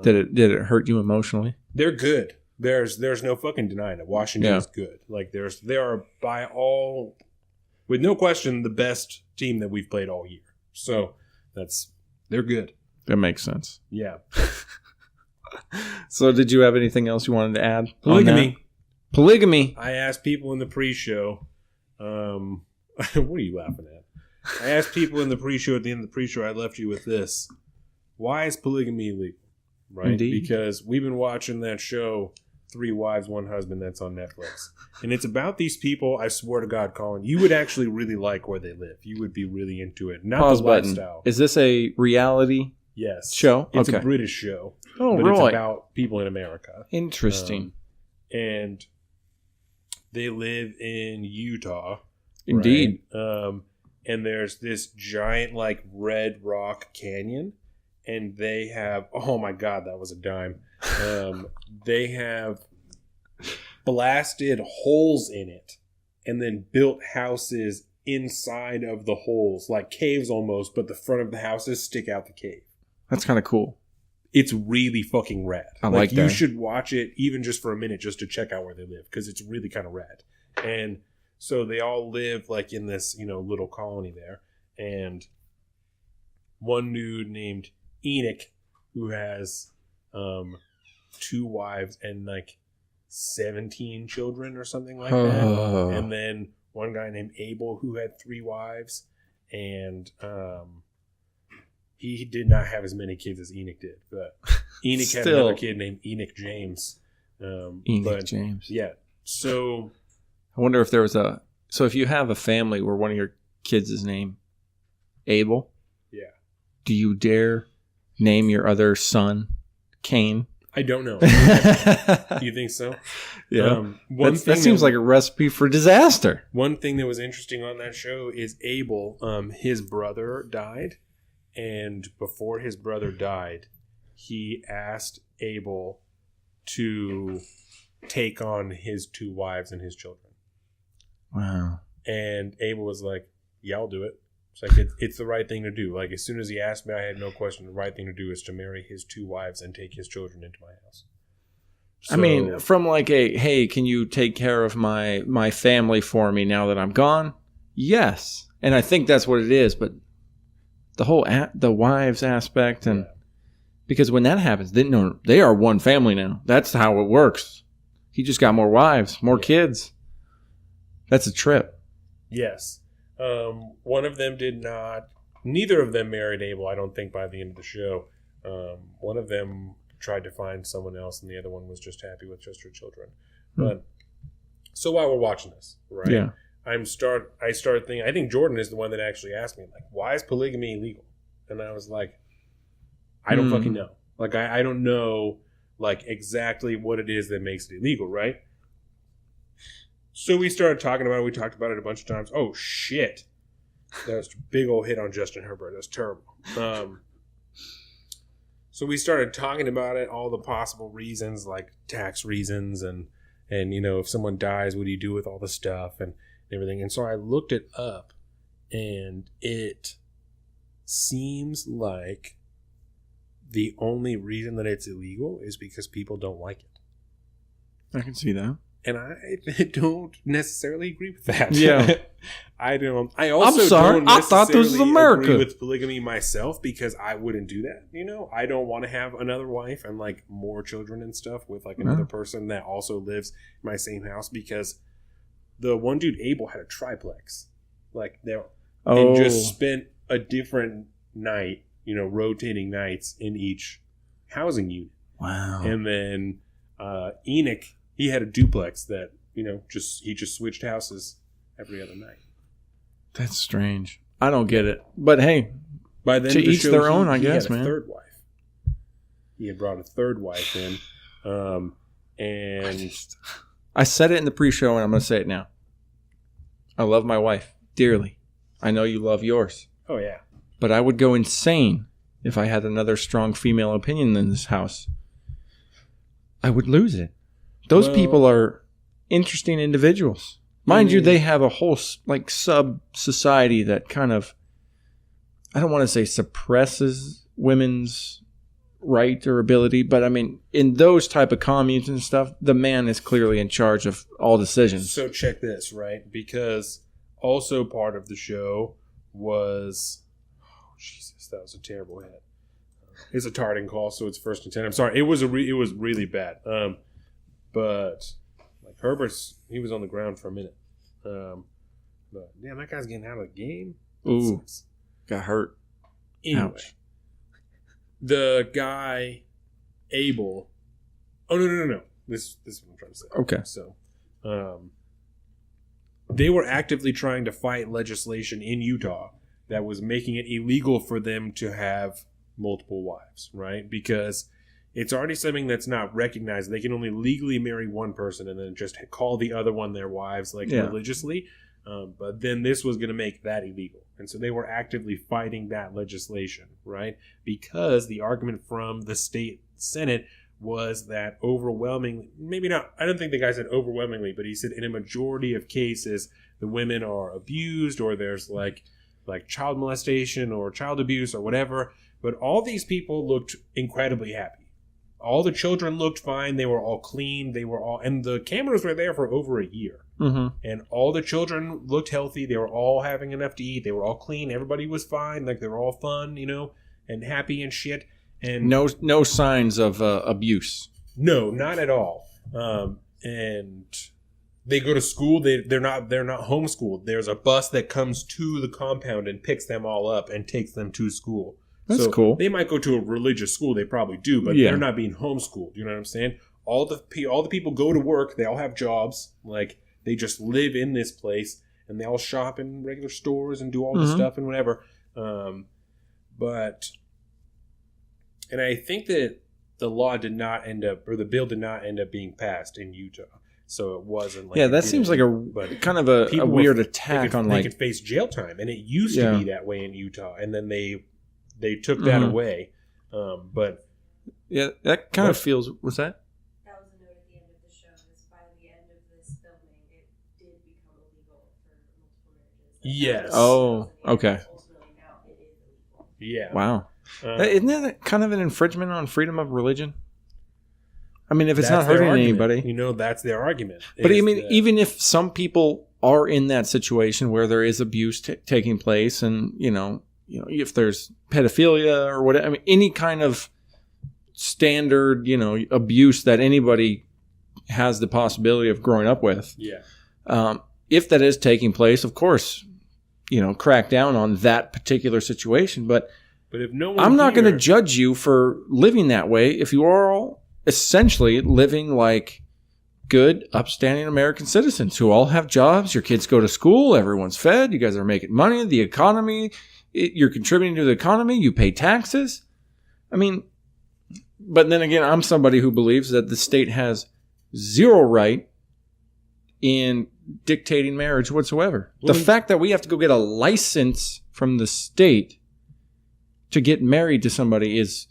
did it hurt you emotionally? They're good. There's no fucking denying it. Washington is good. They are by all, with no question, the best team that we've played all year. So they're good. That makes sense. Yeah. So did you have anything else you wanted to add? Polygamy. I asked people in the pre-show, what are you laughing at? I asked people in the pre-show, at the end of the pre-show, I left you with this. Why is polygamy illegal? Right? Indeed. Because we've been watching that show, 3 Wives, 1 Husband, that's on Netflix. And it's about these people, I swear to God, Colin, you would actually really like where they live. You would be really into it. Not Pause the button. lifestyle. Is this a reality show? It's a British show. Oh, but really? It's about people in America. Interesting. And they live in Utah. Indeed. Right? And there's this giant, red rock canyon. And they have, oh my God, that was a dime. They have blasted holes in it and then built houses inside of the holes, like caves almost, but the front of the houses stick out the cave. That's kind of cool. It's really fucking rad. I like that. You should watch it even just for a minute just to check out where they live because it's really kind of rad. And so they all live like in this, little colony there. And one dude named Enoch who has 2 wives and like 17 children or something like that. And then one guy named Abel who had 3 wives and he did not have as many kids as Enoch did, but Enoch had another kid named Enoch James. James. Yeah. So I wonder if there was so if you have a family where one of your kids is named Abel, yeah, do you dare name your other son Cain? I don't know. You think so? Yeah. That seems like a recipe for disaster. One thing that was interesting on that show is Abel, his brother died. And before his brother died, he asked Abel to take on his 2 wives and his children. Wow. And Abel was like, yeah, I'll do it. It's like, it's the right thing to do. Like, as soon as he asked me, I had no question. The right thing to do is to marry his 2 wives and take his children into my house. So, I mean, from like hey, can you take care of my family for me now that I'm gone? Yes. And I think that's what it is, but the whole the wives aspect, and because when that happens, they are one family now. That's how it works. He just got more wives, more kids. That's a trip. Yes. One of them did not. Neither of them married Abel, I don't think, by the end of the show. One of them tried to find someone else, and the other one was just happy with just her children. But so while we're watching this, right? Yeah. I start thinking. I think Jordan is the one that actually asked me, like, why is polygamy illegal? And I was like, I don't fucking know. Like, I don't know, like, exactly what it is that makes it illegal, right? So we started talking about it. We talked about it a bunch of times. Oh, shit. That was a big old hit on Justin Herbert. That was terrible. So we started talking about it, all the possible reasons, like tax reasons, and if someone dies, what do you do with all the stuff and everything? And so I looked it up, and it seems like the only reason that it's illegal is because people don't like it. I can see that. And I don't necessarily agree with that. Yeah. I don't. I also I'm sorry. don't I thought this was America. agree with polygamy myself because I wouldn't do that. I don't want to have another wife and like more children and stuff with like another person that also lives in my same house because the one dude, Abel, had a triplex. Like and just spent a different night, rotating nights in each housing unit. Wow. And then Enoch, he had a duplex that, he just switched houses every other night. That's strange. I don't get it. But hey, by then to each their own, I guess, had a man. Third wife. He had brought a third wife in. And I said it in the pre-show, and I'm going to say it now. I love my wife dearly. I know you love yours. Oh, yeah. But I would go insane if I had another strong female opinion in this house. I would lose it. Those people are interesting individuals. Mind you, they have a whole like sub-society that kind of, I don't want to say suppresses women's right or ability, but I mean, in those type of communes and stuff, the man is clearly in charge of all decisions. So check this, right? Because also part of the show was, oh, Jesus, that was a terrible hit. It's a targeting call, so it's 1st and 10. I'm sorry. It was really bad. But like he was on the ground for a minute. But damn, that guy's getting out of the game. Ooh, got hurt. Anyway, ouch. The guy Abel. Oh no. This is what I'm trying to say. Okay. So, they were actively trying to fight legislation in Utah that was making it illegal for them to have multiple wives, right? Because it's already something that's not recognized. They can only legally marry one person and then just call the other one their wives, religiously. But then this was going to make that illegal. And so they were actively fighting that legislation, right? Because the argument from the state Senate was that overwhelmingly, maybe not, I don't think the guy said overwhelmingly, but he said in a majority of cases, the women are abused or there's like like child molestation or child abuse or whatever. But all these people looked incredibly happy. All the children looked fine. They were all clean. And the cameras were there for over a year. Mm-hmm. And all the children looked healthy. They were all having enough to eat. They were all clean. Everybody was fine. Like, they were all fun, and happy and shit. And no signs of abuse. No, not at all. And they go to school. They're not homeschooled. There's a bus that comes to the compound and picks them all up and takes them to school. That's cool. They might go to a religious school. They probably do, but they're not being homeschooled. You know what I'm saying? All the people go to work. They all have jobs. Like, they just live in this place, and they all shop in regular stores and do all this stuff and whatever. And I think that the law did not end up, or the bill did not end up being passed in Utah. So it wasn't like... Yeah, that seems like a kind of a weird attack on, like... They could face jail time, and it used to be that way in Utah, and then they took that away. But... Yeah, that kind of feels... What's that? That was a note at the end of the show. Is by the end of this filming, it did become illegal for multiple marriages. Yes. Oh, okay. Ultimately, now it is illegal. Yeah. Wow. Isn't that kind of an infringement on freedom of religion? I mean, if it's not hurting anybody. That's their argument. But I mean, even if some people are in that situation where there is abuse taking place, and, if there's pedophilia or whatever, I mean, any kind of standard, abuse that anybody has the possibility of growing up with. Yeah. If that is taking place, of course, crack down on that particular situation. But if no one I'm not going to judge you for living that way if you are all essentially living like good, upstanding American citizens who all have jobs. Your kids go to school. Everyone's fed. You guys are making money. The economy, you're contributing to the economy. You pay taxes. I mean, but then again, I'm somebody who believes that the state has zero right in dictating marriage whatsoever. The fact that we have to go get a license from the state to get married to somebody is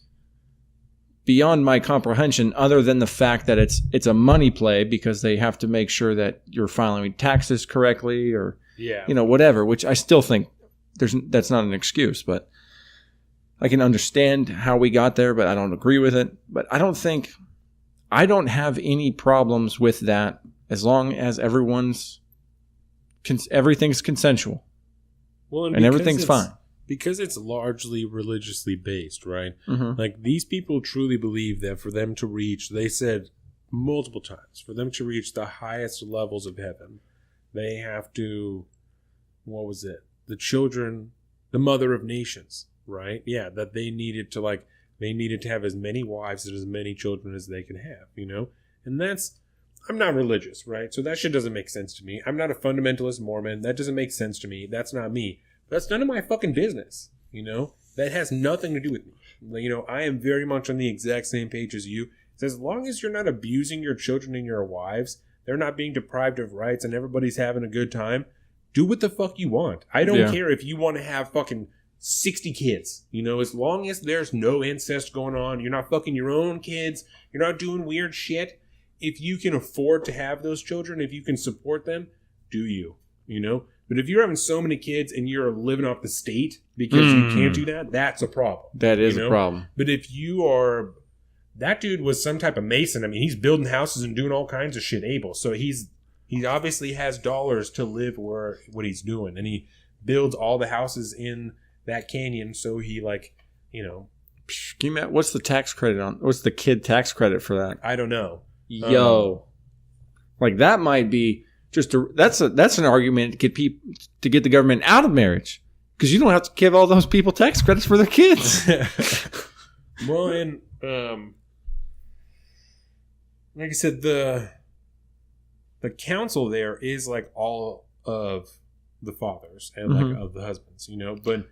beyond my comprehension, other than the fact that it's a money play because they have to make sure that you're filing taxes correctly or whatever, which I still think that's not an excuse, but I can understand how we got there, but I don't agree with it. But I don't have any problems with that as long as everything's consensual. Well, and everything's fine. Because it's largely religiously based, right? Mm-hmm. Like, these people truly believe that for them to reach, they said multiple times, for them to reach the highest levels of heaven, they have to, what was it? The children, the mother of nations, right? Yeah, that they needed to have as many wives and as many children as they could have, And I'm not religious, right? So that shit doesn't make sense to me. I'm not a fundamentalist Mormon. That doesn't make sense to me. That's not me. That's none of my fucking business, That has nothing to do with me. I am very much on the exact same page as you. It's as long as you're not abusing your children and your wives, they're not being deprived of rights, and everybody's having a good time, do what the fuck you want. I don't care if you want to have fucking 60 kids. As long as there's no incest going on, you're not fucking your own kids, you're not doing weird shit. If you can afford to have those children, if you can support them, do you, But if you're having so many kids and you're living off the state because you can't do that, that's a problem. That is a problem. But if you are... That dude was some type of mason. I mean, he's building houses and doing all kinds of shit able. So he obviously has dollars to live what he's doing. And he builds all the houses in that canyon. So he what's the tax credit on? What's the kid tax credit for that? I don't know. Like, that might be... that's an argument to get the government out of marriage, because you don't have to give all those people tax credits for their kids. Well, and like I said, the council there is like all of the fathers and like of the husbands, But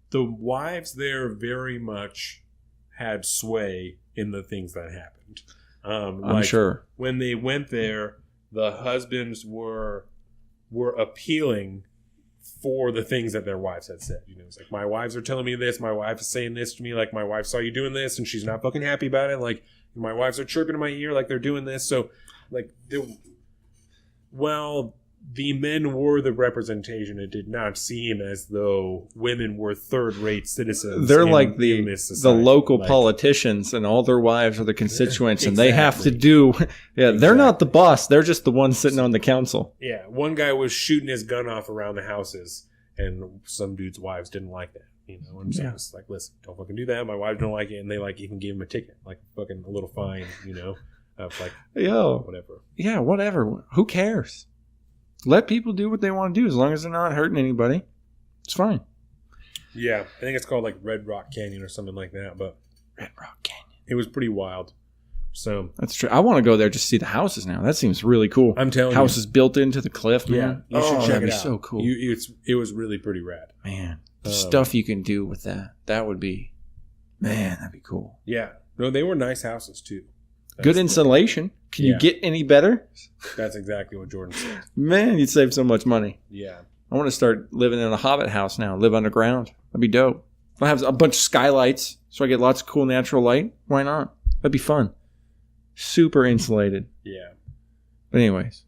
the wives there very much had sway in the things that happened. I'm sure. When they went there, the husbands were appealing for the things that their wives had said. It's like, my wives are telling me this, my wife is saying this to me, like, my wife saw you doing this and she's not fucking happy about it. Like, my wives are chirping in my ear like they're doing this. So, like, the men were the representation. It did not seem as though women were third-rate citizens. They're like the local like, politicians, and all their wives are the constituents, and they have to do. Yeah, they're not the boss. They're just the ones sitting on the council. Yeah, one guy was shooting his gun off around the houses, and some dudes' wives didn't like that. You know, and so it's like, listen, don't fucking do that. My wives don't like it, and they like even gave him a ticket, like fucking a little fine. You know, of like, whatever. Yeah, whatever. Who cares? Let people do what they want to do as long as they're not hurting anybody. It's fine. Yeah, I think it's called like Red Rock Canyon or something like that. But Red Rock Canyon. It was pretty wild. So that's true. I want to go there just to see the houses now. That seems really cool. I'm telling you, houses built into the cliff. Man. Yeah, you should check it out. So cool. It was really pretty rad. Man, the stuff you can do with that would be, man, that'd be cool. Yeah, no, they were nice houses too. Good insulation. Can you get any better? That's exactly what Jordan said. Man, you'd save so much money. Yeah. I want to start living in a hobbit house now. Live underground. That'd be dope. I'll have a bunch of skylights so I get lots of cool natural light. Why not? That'd be fun. Super insulated. Yeah. But anyways.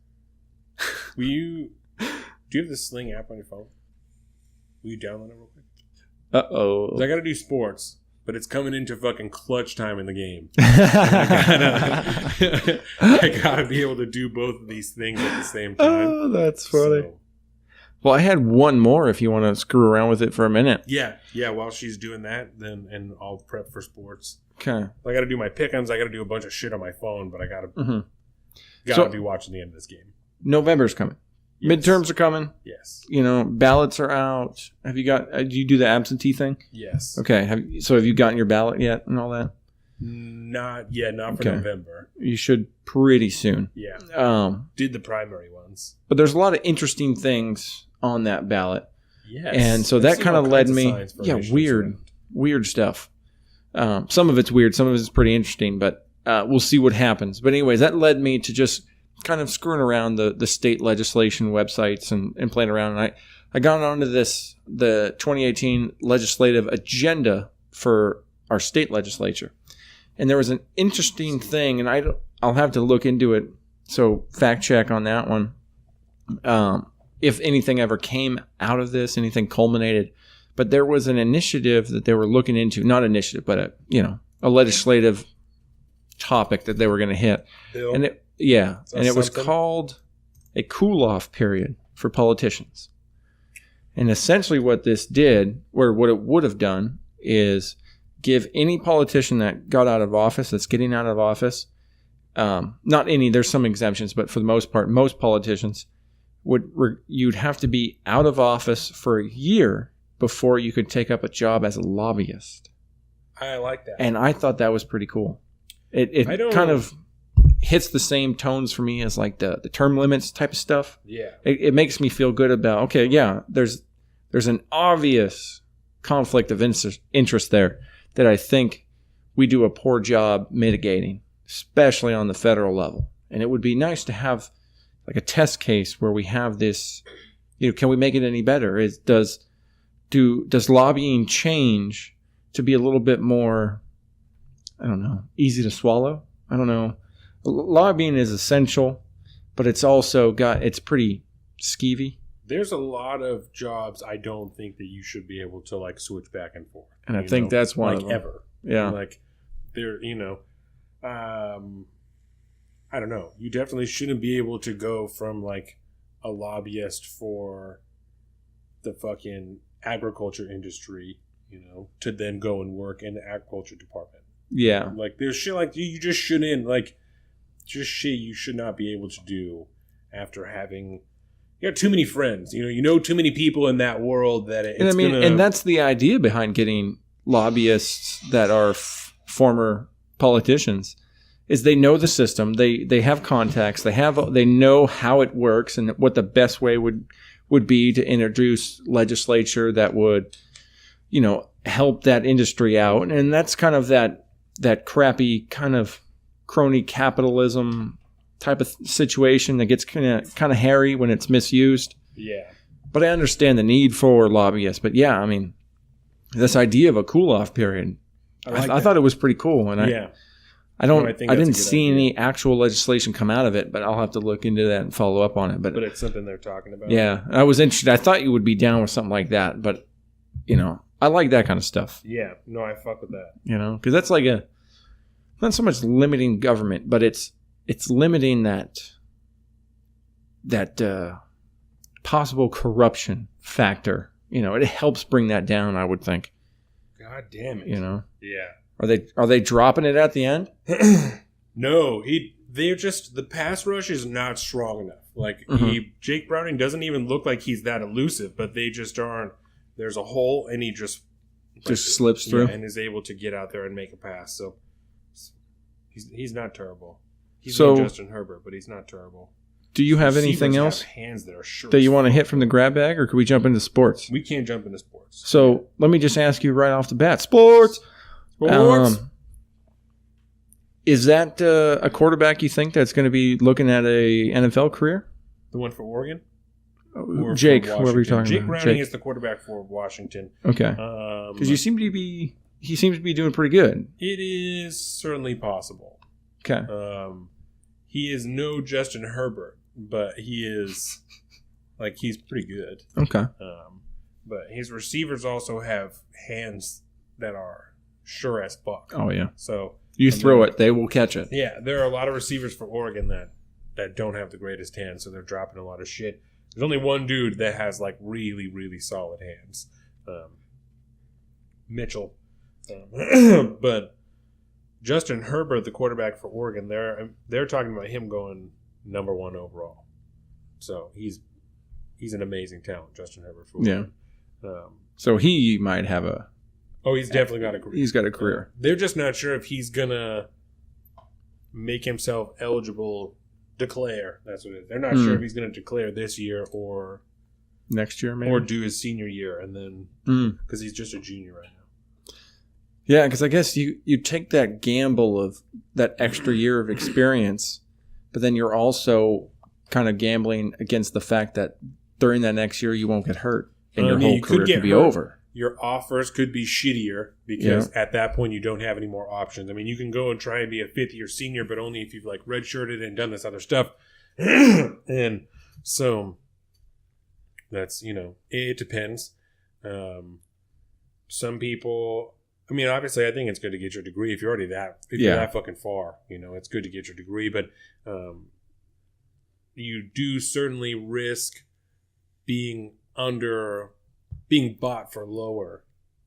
Do you have the Sling app on your phone? Will you download it real quick? Uh-oh. 'Cause I got to do sports. But it's coming into fucking clutch time in the game. I gotta be able to do both of these things at the same time. Oh, that's funny. Well, I had one more if you want to screw around with it for a minute. Yeah. While she's doing that, and I'll prep for sports. Okay. I got to do my pick-ems. I got to do a bunch of shit on my phone, but I gotta be watching the end of this game. November's coming. Yes. Midterms are coming. Yes. You know, ballots are out. Have you got? Do you do the absentee thing? Yes. Okay. Have you gotten your ballot yet and all that? Not yet. Not for November. You should pretty soon. Yeah. Did the primary ones. But there's a lot of interesting things on that ballot. Yes. And so that kind of led me. Weird stuff. Some of it's weird. Some of it's pretty interesting. But we'll see what happens. But anyways, that led me to just kind of screwing around the state legislation websites and playing around. And I got onto the 2018 legislative agenda for our state legislature. And there was an interesting thing, and I'll have to look into it, so fact check on that one. If anything ever came out of this, anything culminated. But there was an initiative that they were looking into, not initiative, but a legislative topic that they were going to hit. Bill. And it was called a cool-off period for politicians. And essentially what this did, or what it would have done, is give any politician that got out of office, that's getting out of office, not any, there's some exemptions, but for the most part, most politicians, you'd have to be out of office for a year before you could take up a job as a lobbyist. I like that. And I thought that was pretty cool. It kind of hits the same tones for me as like the term limits type of stuff. Yeah. It makes me feel good about, okay, yeah, there's an obvious conflict of interest there that I think we do a poor job mitigating, especially on the federal level. And it would be nice to have like a test case where we have this, can we make it any better? Does lobbying change to be a little bit more, I don't know, easy to swallow? I don't know. Lobbying is essential, but it's also it's pretty skeevy. There's a lot of jobs I don't think that you should be able to like switch back and forth. And I think that's one of them. Ever. Yeah. Like there, I don't know. You definitely shouldn't be able to go from like a lobbyist for the fucking agriculture industry, to then go and work in the agriculture department. Yeah. Like there's shit like you just shouldn't just shit you should not be able to do after having too many friends. You know too many people in that world that and that's the idea behind getting lobbyists that are former politicians. Is they know the system, they have contacts, they know how it works and what the best way would be to introduce legislature that would, help that industry out. And that's kind of that crappy kind of crony capitalism type of situation that gets kind of hairy when it's misused. Yeah. But I understand the need for lobbyists. But yeah, I mean, this idea of a cool-off period, I thought it was pretty cool. And I think that's didn't a good see idea. any actual legislation come out of it, but I'll have to look into that and follow up on it. But it's something they're talking about. Yeah, I was interested. I thought you would be down with something like that, but I like that kind of stuff. Yeah, no, I fuck with that. Because that's like not so much limiting government, but it's limiting that possible corruption factor. It helps bring that down, I would think. God damn it. Yeah. Are they dropping it at the end? No, they're just, the pass rush is not strong enough. Like Jake Browning doesn't even look like he's that elusive, but they just aren't. There's a hole, and he just slips through and is able to get out there and make a pass. So he's not terrible. He's So- no Justin Herbert, but he's not terrible. Do you have Receivers anything else have hands that are sure that you as want to fuck. hit from the grab bag, or could we jump into sports? We can't jump into sports. So let me just ask you right off the bat. Sports! Is that a quarterback you think that's going to be looking at a NFL career? The one for Oregon? Or Jake, for whoever you're Washington? talking Jake about. Browning is the quarterback for Washington. Okay. Because he seems to be doing pretty good. It is certainly possible. Okay. He is no Justin Herbert, but he is he's pretty good. Okay. But his receivers also have hands that are sure as fuck. Oh yeah. So you throw it, they will catch it. yeah, there are a lot of receivers for Oregon that don't have the greatest hands, so they're dropping a lot of shit. There's only one dude that has really, really solid hands, Mitchell. But Justin Herbert, the quarterback for Oregon, they're talking about him going number 1 overall. So he's an amazing talent, Justin Herbert for Oregon. Yeah. So he might have he's definitely got a career. He's got a career. They're just not sure if he's gonna make himself eligible. Declare. That's what it is. They're not sure if he's going to declare this year or next year, maybe, or do his senior year, and then because he's just a junior right now. Yeah, because I guess you take that gamble of that extra year of experience, but then you're also kind of gambling against the fact that during that next year you won't get hurt and your whole career could be over. Your offers could be shittier because at that point you don't have any more options. I mean, you can go and try and be a 5th-year senior, but only if you've redshirted and done this other stuff. And so that's, it depends. Some people, I mean, obviously I think it's good to get your degree if you're already you're that fucking far, it's good to get your degree, but you do certainly risk being bought for lower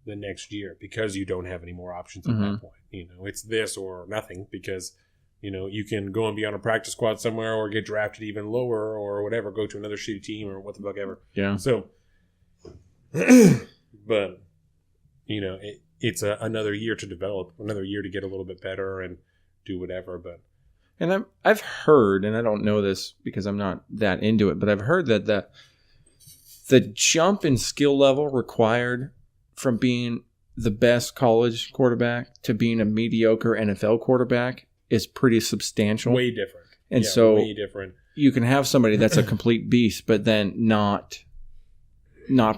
the next year because you don't have any more options at that point. It's this or nothing because, you can go and be on a practice squad somewhere or get drafted even lower or whatever, go to another shitty team or what the fuck ever. Yeah. So, but, it's another year to develop, another year to get a little bit better and do whatever. But and I've heard, and I don't know this because I'm not that into it, but I've heard that the jump in skill level required from being the best college quarterback to being a mediocre NFL quarterback is pretty substantial. Way different. And so way different. You can have somebody that's a complete beast, but then not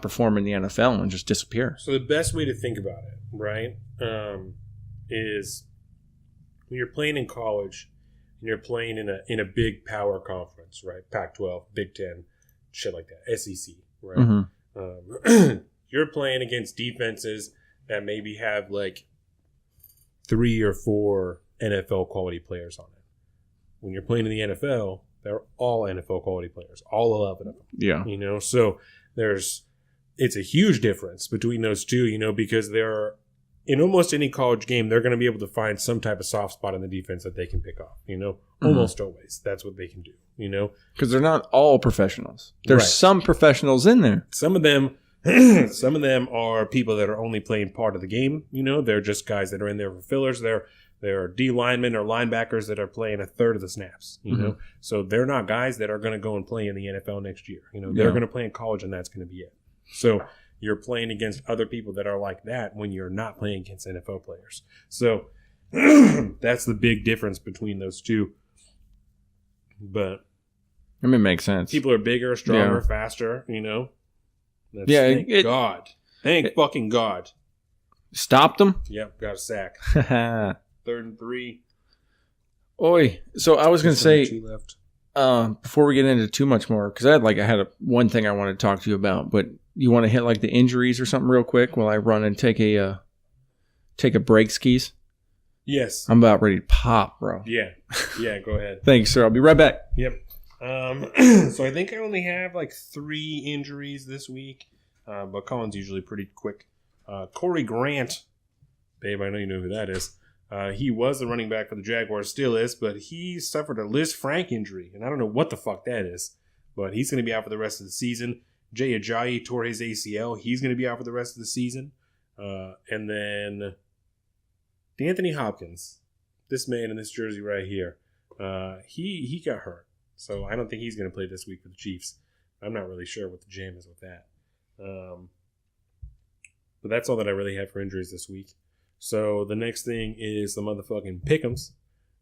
perform in the NFL and just disappear. So the best way to think about it, right, is when you're playing in college and you're playing in a big power conference, right, Pac-12, Big Ten, shit like that, SEC. Right. You're playing against defenses that maybe have 3 or 4 NFL quality players on it. When you're playing in the NFL, they're all NFL quality players, all 11 of them. Yeah. So it's a huge difference between those two, because they're in almost any college game, they're going to be able to find some type of soft spot in the defense that they can pick off, almost always. That's what they can do. Because they're not all professionals. There's some professionals in there. Some of them are people that are only playing part of the game. They're just guys that are in there for fillers. They're D linemen or linebackers that are playing a third of the snaps. So they're not guys that are going to go and play in the NFL next year. They're going to play in college, and that's going to be it. So you're playing against other people that are like that when you're not playing against NFL players. So that's the big difference between those two. But I mean, it makes sense. People are bigger, stronger, faster, That's, thank God. Thank fucking God. Stopped them? Yep, got a sack. 3rd and 3. Oi. So I was going to say, Two left. before we get into too much more, because I had one thing I wanted to talk to you about, but you want to hit like the injuries or something real quick while I run and take a break skis? Yes. I'm about ready to pop, bro. Yeah. Yeah, go ahead. Thanks, sir. I'll be right back. Yep. So I think I only have like 3 injuries this week, but Colin's usually pretty quick. Corey Grant, babe, I know you know who that is. He was the running back for the Jaguars, still is, but he suffered a Liz Frank injury, and I don't know what the fuck that is, but he's going to be out for the rest of the season. Jay Ajayi tore his ACL. He's going to be out for the rest of the season. And then D'Anthony Hopkins, this man in this jersey right here, he got hurt. So I don't think he's going to play this week for the Chiefs. I'm not really sure what the jam is with that. But that's all that I really have for injuries this week. So the next thing is the motherfucking pick'ems.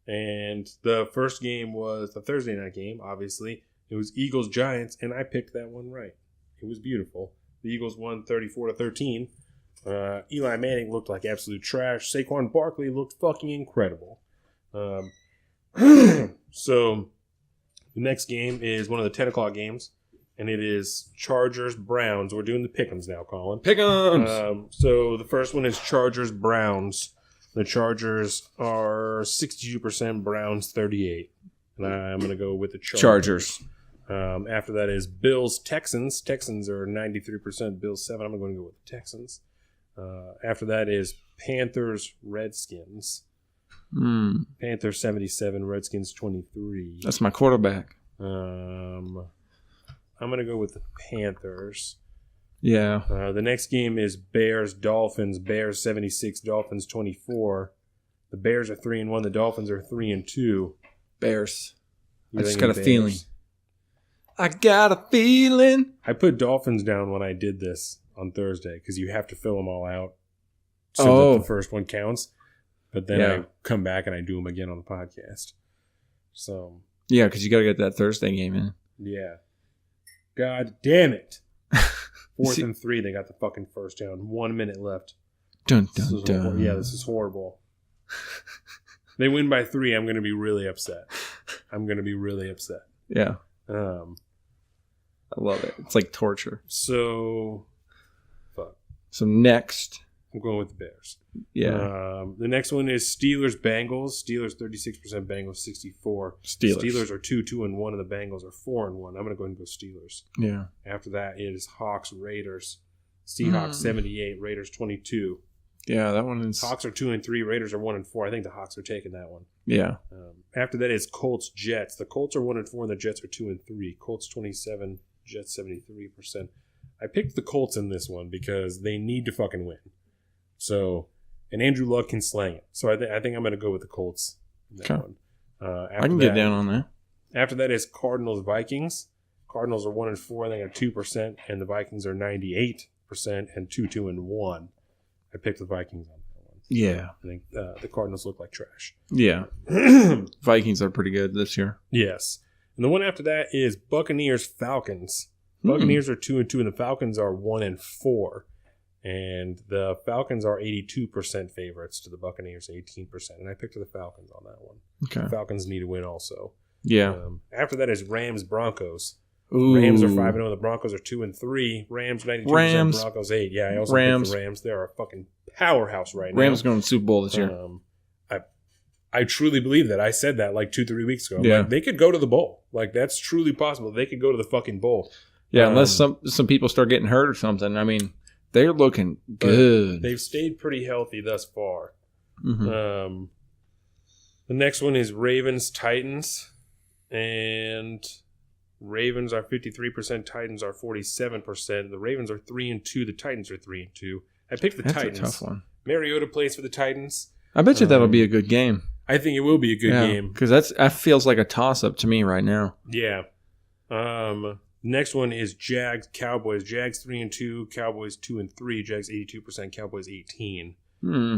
And the first game was the Thursday night game, obviously. It was Eagles-Giants, and I picked that one right. It was beautiful. The Eagles won 34-13. Eli Manning looked like absolute trash. Saquon Barkley looked fucking incredible. So the next game is one of the 10 o'clock games, and it is Chargers-Browns. We're doing the pick'ems now, Colin. Pick'ems! So the first one is Chargers-Browns. The Chargers are 62%, Browns 38. And I'm going to go with the Chargers. After that is Bills-Texans. Texans are 93%, Bills 7. I'm going to go with the Texans. After that is Panthers-Redskins. Panthers 77, Redskins 23. That's my quarterback. I'm going to go with the Panthers. Yeah. The next game is Bears-Dolphins. Bears 76, Dolphins 24. The Bears are 3-1. The Dolphins are 3-2. Bears. You I just thinking got a Bears? feeling. I got a feeling. I put Dolphins down when I did this on Thursday because you have to fill them all out so that the first one counts. But then I come back and I do them again on the podcast. So yeah, because you got to get that Thursday game in. Yeah. God damn it. 4th and 3, they got the fucking first down. 1 minute left. Dun, dun, dun. Yeah, this is horrible. They win by 3, I'm going to be really upset. Yeah. I love it. It's like torture. So next. I'm going with the Bears. Yeah. The next one is Steelers-Bengals. Steelers 36%, Bengals 64. Steelers are 2-1, and the Bengals are 4-1. I'm going to go ahead and go Steelers. Yeah. After that is Hawks-Raiders. Seahawks 78, Raiders 22. Yeah, that one is. Hawks are 2-3, Raiders are 1-4. I think the Hawks are taking that one. Yeah. After that is Colts-Jets. The Colts are 1-4, and the Jets are 2-3. Colts 27, Jets 73%. I picked the Colts in this one because they need to fucking win. So, and Andrew Luck can slang it. So I think I'm going to go with the Colts in that one. I can get down on that. After that is Cardinals-Vikings. Cardinals are 1-4, they got 2%, and the Vikings are 98% and 2-1. I picked the Vikings on that one. Yeah. I think the Cardinals look like trash. Yeah. Vikings are pretty good this year. Yes. And the one after that is Buccaneers-Falcons. Buccaneers are 2-2, and the Falcons are 1-4. And the Falcons are 82% favorites to the Buccaneers, 18%. And I picked the Falcons on that one. Okay. The Falcons need to win also. Yeah. After that is Rams-Broncos. Ooh. Rams are 5-0. The Broncos are 2-3. Rams 92%. Broncos 8. Yeah, I also picked the Rams. They're a fucking powerhouse right now. Rams going to the Super Bowl this year. I truly believe that. I said that like 2-3 weeks ago. Yeah. Like, they could go to the bowl. Like, that's truly possible. They could go to the fucking bowl. Yeah, unless some people start getting hurt or something. I mean, they're looking good. They've stayed pretty healthy thus far. Mm-hmm. The next one is Ravens-Titans. And Ravens are 53%. Titans are 47%. The Ravens are 3-2. The Titans are 3-2. I picked the Titans. That's a tough one. Mariota plays for the Titans. I bet you that'll be a good game. I think it will be a good game. Because that feels like a toss-up to me right now. Yeah. Next one is Jags-Cowboys. Jags 3-2, Cowboys 2-3. Jags 82%, Cowboys 18.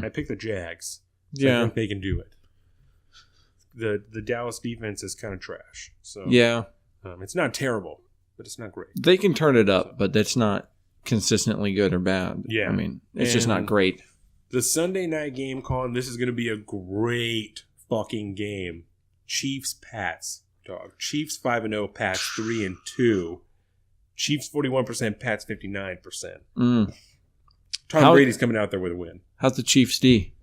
I picked the Jags. So I think they can do it. The Dallas defense is kind of trash. So yeah. It's not terrible, but it's not great. They can turn it up, but that's not consistently good or bad. Yeah. I mean, it's just not great. The Sunday night game, Colin, this is going to be a great fucking game. Chiefs, Pats, dog. Chiefs 5-0, Pats 3-2. Chiefs 41%, Pats 59%. Tom Brady's coming out there with a win. How's the Chiefs D?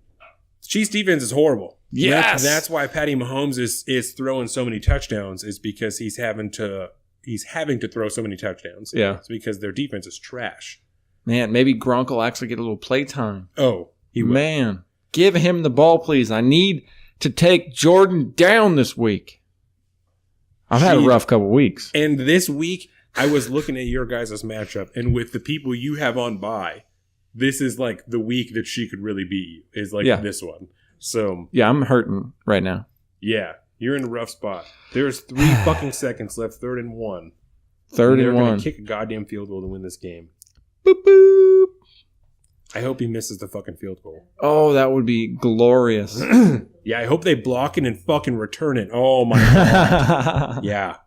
The Chiefs defense is horrible. Yes, that's why Patty Mahomes is throwing so many touchdowns. Is because he's having to throw so many touchdowns. Yeah, it's because their defense is trash. Man, maybe Gronk will actually get a little playtime. Oh, he will. Man, give him the ball, please. I need to take Jordan down this week. I've had a rough couple weeks. And this week, I was looking at your guys' matchup, and with the people you have on bye, this is like the week that she could really beat you, is like this one. So yeah, I'm hurting right now. Yeah, you're in a rough spot. There's 3 fucking seconds left, 3rd and 1. They're going to kick a goddamn field goal to win this game. Boop, boop. I hope he misses the fucking field goal. Oh, that would be glorious. Yeah, I hope they block it and fucking return it. Oh, my God. Yeah.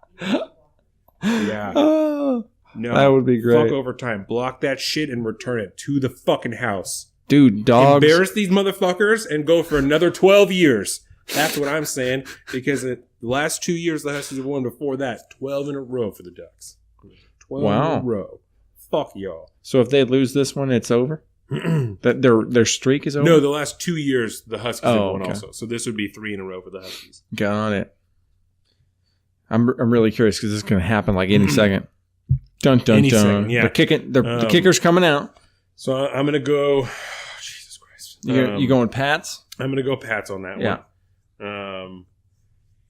Yeah. No. That would be great. Fuck overtime. Block that shit and return it to the fucking house. Dude, dogs. Embarrass these motherfuckers and go for another 12 years. That's what I'm saying. Because the last 2 years, the Huskies have won before that. 12 in a row for the Ducks. 12 in a row. Fuck y'all. So if they lose this one, it's over? That their streak is over? No, the last 2 years, the Huskies have won also. So this would be 3 in a row for the Huskies. Got it. I'm really curious because this is going to happen like any second. Dun, dun, any dun. Second, yeah. The kicker's coming out. So I'm going to go... Jesus Christ. You going Pats? I'm going to go Pats on that one.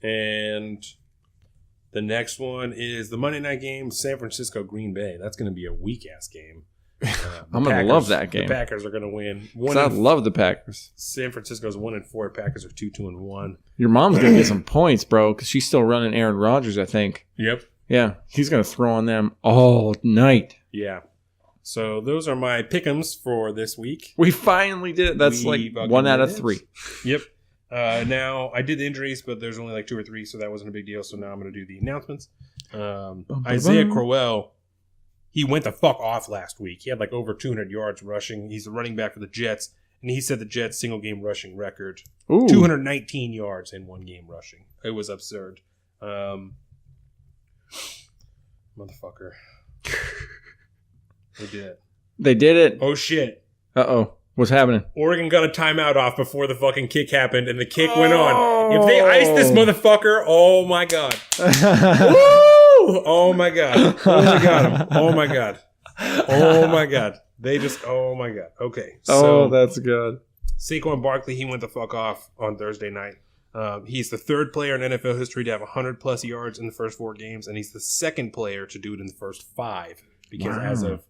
And the next one is the Monday night game, San Francisco, Green Bay. That's going to be a weak-ass game. I'm going to love that game. The Packers are going to win. I love the Packers. San Francisco's 1-4. Packers are 2-1. Your mom's going to get some points, bro, because she's still running Aaron Rodgers, I think. Yep. Yeah, he's going to throw on them all night. Yeah. So those are my pick'ems for this week. We finally did it. That's like 1 out of 3. Yep. Now, I did the injuries, but there's only like 2 or 3, so that wasn't a big deal. So now I'm going to do the announcements. Isaiah Crowell, he went the fuck off last week. He had like over 200 yards rushing. He's the running back for the Jets, and he set the Jets' single-game rushing record. Ooh. 219 yards in 1 game rushing. It was absurd. Motherfucker. They did it. They did it. Oh, shit. Uh-oh. What's happening? Oregon got a timeout off before the fucking kick happened, and the kick went on. If they ice this motherfucker, oh, my God. Woo! Oh, my God. Oh, they got him. Oh, my God. Oh, my God. They just, oh, my God. Okay. So, that's good. Saquon Barkley, he went the fuck off on Thursday night. He's the 3rd player in NFL history to have 100-plus yards in the first 4 games, and he's the 2nd player to do it in the first 5. Because as of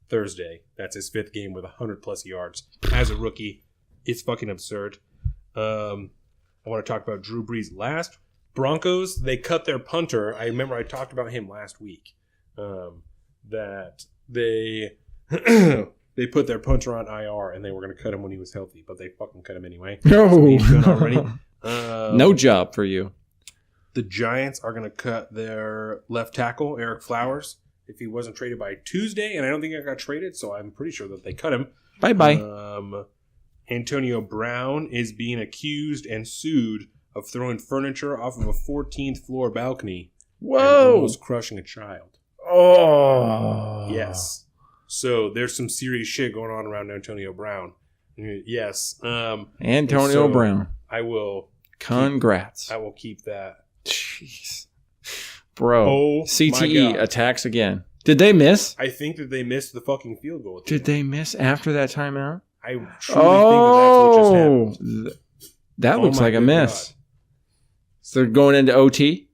Thursday, that's his 5th game with 100-plus yards. As a rookie, it's fucking absurd. I want to talk about Drew Brees last. Broncos, they cut their punter. I remember I talked about him last week. That they they put their punter on IR, and they were going to cut him when he was healthy, but they fucking cut him anyway. No. So he's done already. No job for you. The Giants are going to cut their left tackle, Eric Flowers, if he wasn't traded by Tuesday, and I don't think I got traded, so I'm pretty sure that they cut him. Bye-bye. Antonio Brown is being accused and sued of throwing furniture off of a 14th floor balcony. Whoa! And almost crushing a child. Oh. Yes. So there's some serious shit going on around Antonio Brown. Yes. Antonio Brown. I will. Congrats. I will keep that. Jeez. Bro. Oh, CTE attacks again. Did they miss? I think that they missed the fucking field goal. Did they miss after that timeout? I truly think that that's what just happened. That looks like a miss. God. So they're going into OT?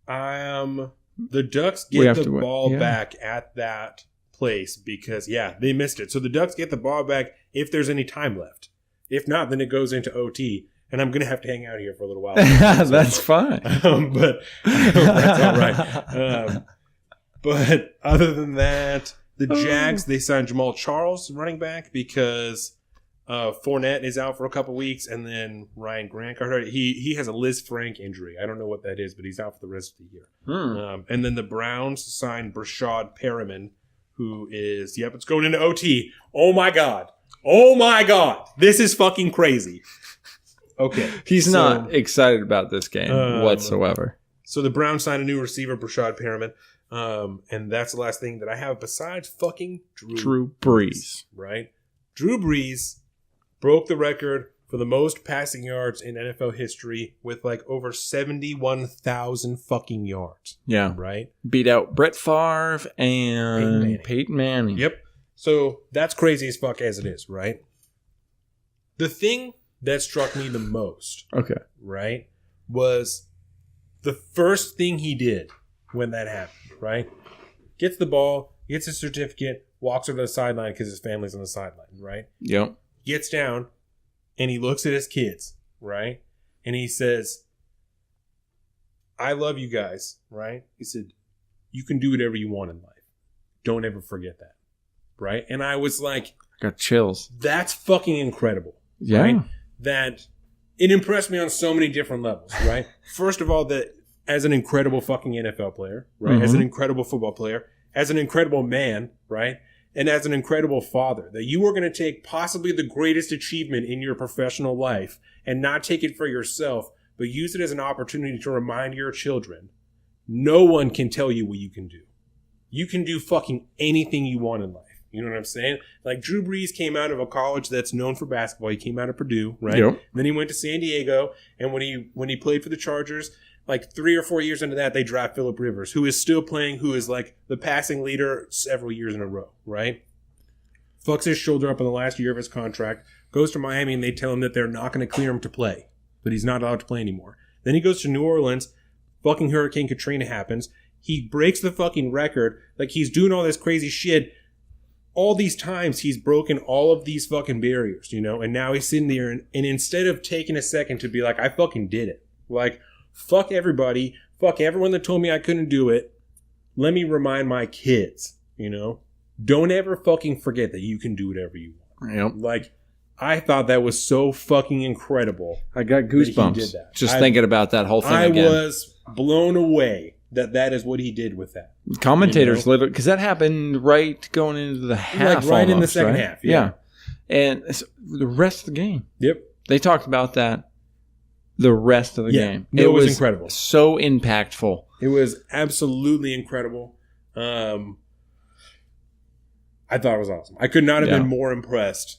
The Ducks get the ball back at that place because, they missed it. So the Ducks get the ball back if there's any time left. If not, then it goes into OT. And I'm going to have to hang out here for a little while. That's fine. But I hope that's all right. But other than that, the Jags, they signed Jamal Charles, running back, because Fournette is out for a couple weeks, and then Ryan Grant got hurt. He has a Liz Frank injury. I don't know what that is, but he's out for the rest of the year. And then the Browns signed Brashad Perriman, who is, it's going into OT. Oh, my God. Oh, my God. This is fucking crazy. Okay. He's not excited about this game whatsoever. So the Browns signed a new receiver, Brashad Perriman. And that's the last thing that I have besides fucking Drew Brees. Right? Drew Brees broke the record for the most passing yards in NFL history with like over 71,000 fucking yards. Yeah. Right? Beat out Brett Favre and Peyton Manning. Yep. So that's crazy as fuck as it is, right? The thing that struck me the most, right, was the first thing he did when that happened, right? Gets the ball, gets his certificate, walks over to the sideline because his family's on the sideline, right? Yep. Gets down, and he looks at his kids, right? And he says, I love you guys, right? He said, you can do whatever you want in life. Don't ever forget that, right? And I was like... I got chills. That's fucking incredible. Yeah. Right? That it impressed me on so many different levels, right? First of all, that as an incredible fucking NFL player, right? Mm-hmm. As an incredible football player, as an incredible man, right? And as an incredible father, that you are going to take possibly the greatest achievement in your professional life and not take it for yourself, but use it as an opportunity to remind your children, no one can tell you what you can do. You can do fucking anything you want in life. You know what I'm saying? Like Drew Brees came out of a college that's known for basketball. He came out of Purdue, right? Yep. Then he went to San Diego, and when he played for the Chargers, like 3 or 4 years into that, they draft Phillip Rivers, who is still playing, who is like the passing leader several years in a row, right? Fucks his shoulder up in the last year of his contract, goes to Miami, and they tell him that they're not going to clear him to play, but he's not allowed to play anymore. Then he goes to New Orleans, fucking Hurricane Katrina happens. He breaks the fucking record, like he's doing all this crazy shit. All these times he's broken all of these fucking barriers, you know, and now he's sitting there and instead of taking a second to be like, I fucking did it. Like, fuck everybody. Fuck everyone that told me I couldn't do it. Let me remind my kids, you know, don't ever fucking forget that you can do whatever you want. Yep. Like, I thought that was so fucking incredible. I got goosebumps just thinking about that whole thing again. I was blown away that is what he did with that. Commentators live it because that happened right going into the half, like right almost, in the second half. Yeah. And the rest of the game. Yep. They talked about that the rest of the game. No, it was incredible. So impactful. It was absolutely incredible. I thought it was awesome. I could not have been more impressed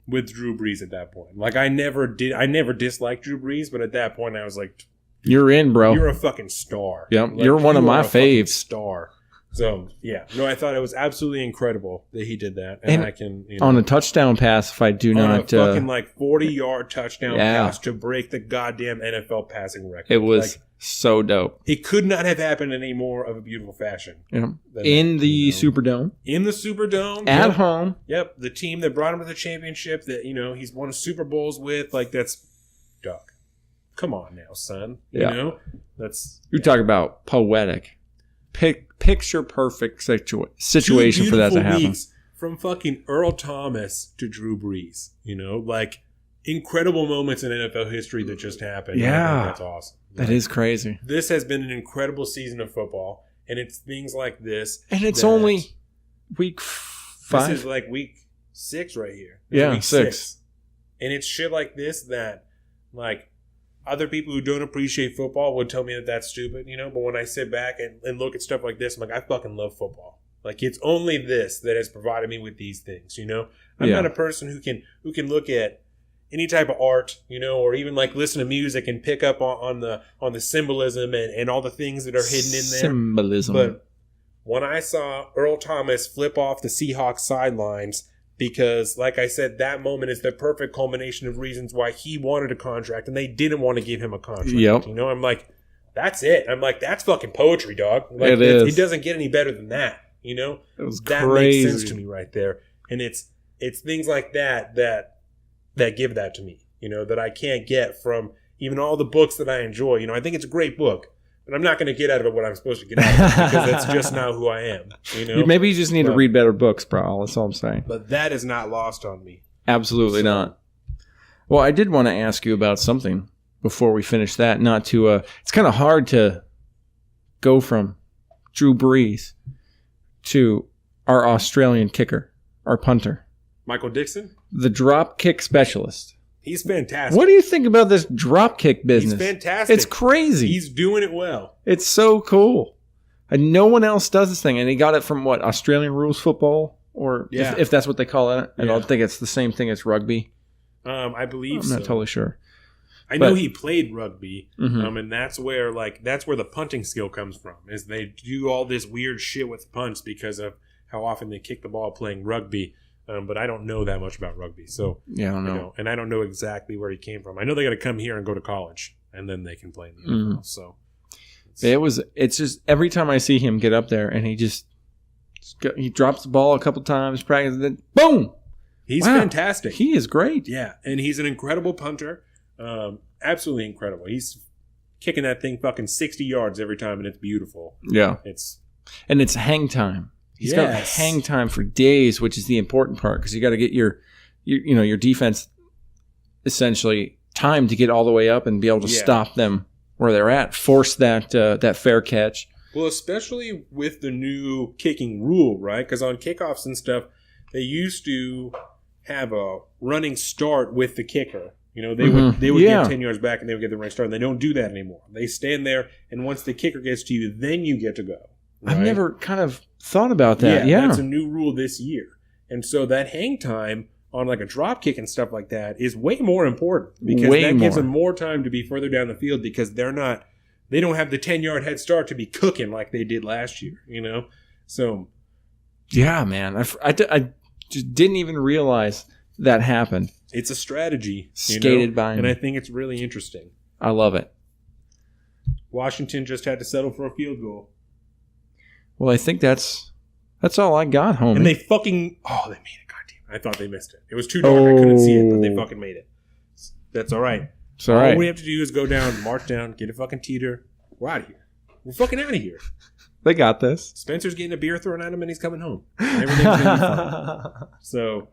with Drew Brees at that point. Like I never disliked Drew Brees, but at that point I was like, you're in, bro. You're a fucking star. Yep. Like, you're one of my faves. Star. So, yeah. No, I thought it was absolutely incredible that he did that. And I can, you know, on a touchdown pass, if I do not... On a fucking, 40-yard touchdown pass to break the goddamn NFL passing record. It was so dope. It could not have happened in any more of a beautiful fashion. Yeah. In the Superdome. In the Superdome. At home. Yep. The team that brought him to the championship that, you know, he's won Super Bowls with. Like, that's... Dog. Come on now, son. You know? That's... You talk about poetic. Picture perfect situation for that to happen. Weeks from fucking Earl Thomas to Drew Brees. You know? Like, incredible moments in NFL history that just happened. Yeah. That's awesome. That is crazy. This has been an incredible season of football. And it's things like this. And it's only week 5. This is like week 6 right here. Week 6. And it's shit like this that, like... Other people who don't appreciate football would tell me that that's stupid, you know? But when I sit back and look at stuff like this, I'm like, I fucking love football. Like, it's only this that has provided me with these things, you know? I'm not a person who can look at any type of art, you know, or even, like, listen to music and pick up on the symbolism and all the things that are hidden in there. Symbolism. But when I saw Earl Thomas flip off the Seahawks sidelines... Because, like I said, that moment is the perfect culmination of reasons why he wanted a contract and they didn't want to give him a contract. Yep. You know, I'm like, that's it. I'm like, that's fucking poetry, dog. Like, it is. It doesn't get any better than that. You know, it was that crazy. Makes sense to me right there. And it's things like that give that to me. You know, that I can't get from even all the books that I enjoy. You know, I think it's a great book. But I'm not going to get out of it what I'm supposed to get out of it because that's just not who I am. You know? Maybe you just need to read better books, bro. That's all I'm saying. But that is not lost on me. Absolutely not. Well, I did want to ask you about something before we finish that. Not to, it's kind of hard to go from Drew Brees to our Australian kicker, our punter. Michael Dixon? The drop kick specialist. He's fantastic. What do you think about this drop kick business? He's fantastic. It's crazy. He's doing it well. It's so cool. And no one else does this thing. And he got it from what, Australian rules football? Or if that's what they call it. I don't think it's the same thing as rugby. I believe so. I'm not totally sure. I know he played rugby, and that's where the punting skill comes from. Is they do all this weird shit with punts because of how often they kick the ball playing rugby. But I don't know that much about rugby, so I don't know. And I don't know exactly where he came from. I know they got to come here and go to college, and then they can play in the NFL. So it's just every time I see him get up there, and he drops the ball a couple times, practice, then boom. He's fantastic. He is great. Yeah, and he's an incredible punter. Absolutely incredible. He's kicking that thing fucking 60 yards every time, and it's beautiful. Yeah. It's hang time. He's got hang time for days, which is the important part because you got to get your defense essentially time to get all the way up and be able to stop them where they're at, force that fair catch. Well, especially with the new kicking rule, right? Because on kickoffs and stuff, they used to have a running start with the kicker. They would get 10 yards back and they would get the running start. And they don't do that anymore. They stand there, and once the kicker gets to you, then you get to go. Right? I've never kind of thought about that. Yeah, that's a new rule this year. And so that hang time on like a drop kick and stuff like that is way more important because gives them more time to be further down the field because they don't have the 10-yard head start to be cooking like they did last year, So, yeah, man, I just didn't even realize that happened. It's a strategy skated by him, and I think it's really interesting. I love it. Washington just had to settle for a field goal. Well, I think that's all I got, homie. And they made it. Goddamn! I thought they missed it. It was too dark. I couldn't see it, but they fucking made it. That's all right. It's all right. All we have to do is go down, march down, get a fucking teeter. We're out of here. We're fucking out of here. They got this. Spencer's getting a beer thrown at him, and he's coming home. Everything's gonna be fine. So,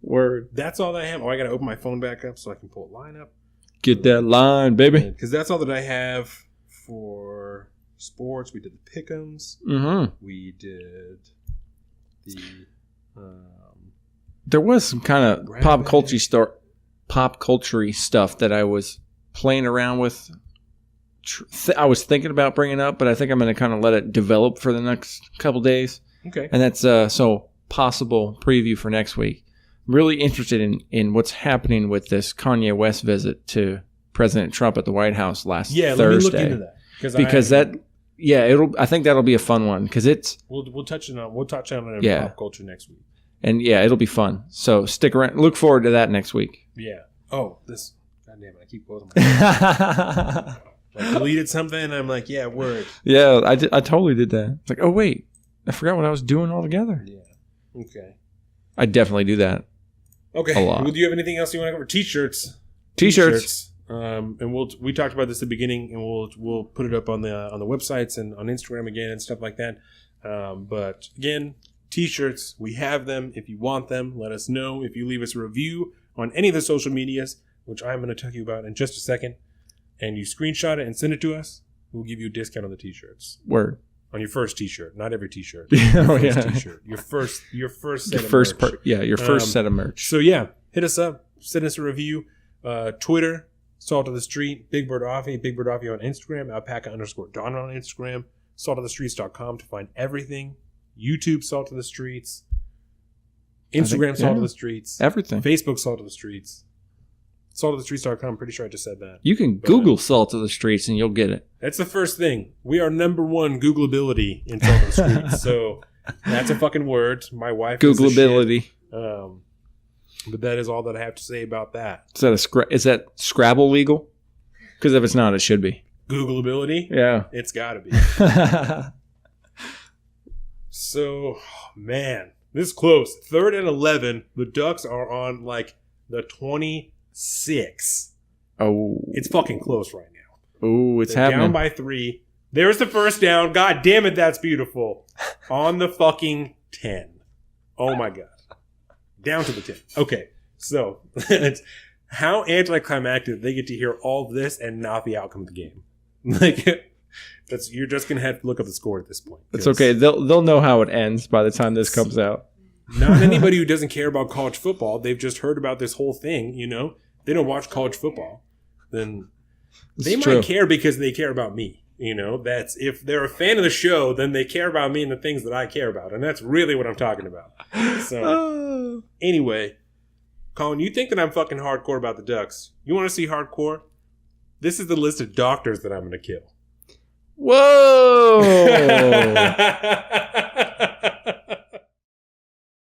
word. That's all that I have. Oh, I got to open my phone back up so I can pull a line up. Get that line, baby. Because that's all that I have for sports. We did the pick'ems. We did the. There was some kind of pop culture stuff that I was playing around with. I was thinking about bringing up, but I think I'm going to kind of let it develop for the next couple days. Okay. And that's so possible preview for next week. I'm really interested in what's happening with this Kanye West visit to President Trump at the White House last Thursday. Let me look into that because I think that'll be a fun one because it's we'll touch on it in pop culture next week. And it'll be fun. So stick around. Look forward to that next week. Yeah. Oh, this. Goddamn it! I keep closing my. I deleted something. And I'm like, yeah, word. Yeah, I totally did that. It's like, oh wait, I forgot what I was doing altogether. Yeah. Okay. I definitely do that. Okay. A lot. Well, do you have anything else you want to cover? T-shirts. And we talked about this at the beginning, and we'll put it up on the websites and on Instagram again and stuff like that. But again, T-shirts, we have them. If you want them, let us know. If you leave us a review on any of the social medias, which I'm going to tell you about in just a second, and you screenshot it and send it to us, we'll give you a discount on the T-shirts. Word. On your first T-shirt, not every T-shirt. T-shirt. Your first set of merch. Your first set of merch. So yeah, hit us up, send us a review. Twitter, Salt of the Street, Big Bird Offie on Instagram, Alpaca_Don on Instagram, saltofthestreets.com to find everything. YouTube, Salt of the Streets. Instagram, Salt of the Streets. Everything. Facebook, Salt of the Streets. Saltofthestreets.com. Pretty sure I just said that. You can Google Salt of the Streets and you'll get it. That's the first thing. We are #1 Googleability in Salt of the Streets. So that's a fucking word. My wife Googleability. But that is all that I have to say about that. Is that Scrabble legal? Because if it's not, it should be. Googleability? Yeah. It's got to be. So, man, this is close. 3rd and 11. The Ducks are on like the 26. Oh. It's fucking close right now. Oh, it's happening. Down by 3. There's the first down. God damn it, that's beautiful. On the fucking 10. Oh my God. Down to the 10. Okay, so it's how anticlimactic they get to hear all this and not the outcome of the game. Like you're just gonna have to look up the score at this point. It's okay. They'll know how it ends by the time this comes out. Not anybody who doesn't care about college football. They've just heard about this whole thing, They don't watch college football. Then they might care because they care about me. That's if they're a fan of the show, then they care about me and the things that I care about. And that's really what I'm talking about. So anyway, Colin, you think that I'm fucking hardcore about the Ducks. You want to see hardcore? This is the list of doctors that I'm going to kill. Whoa!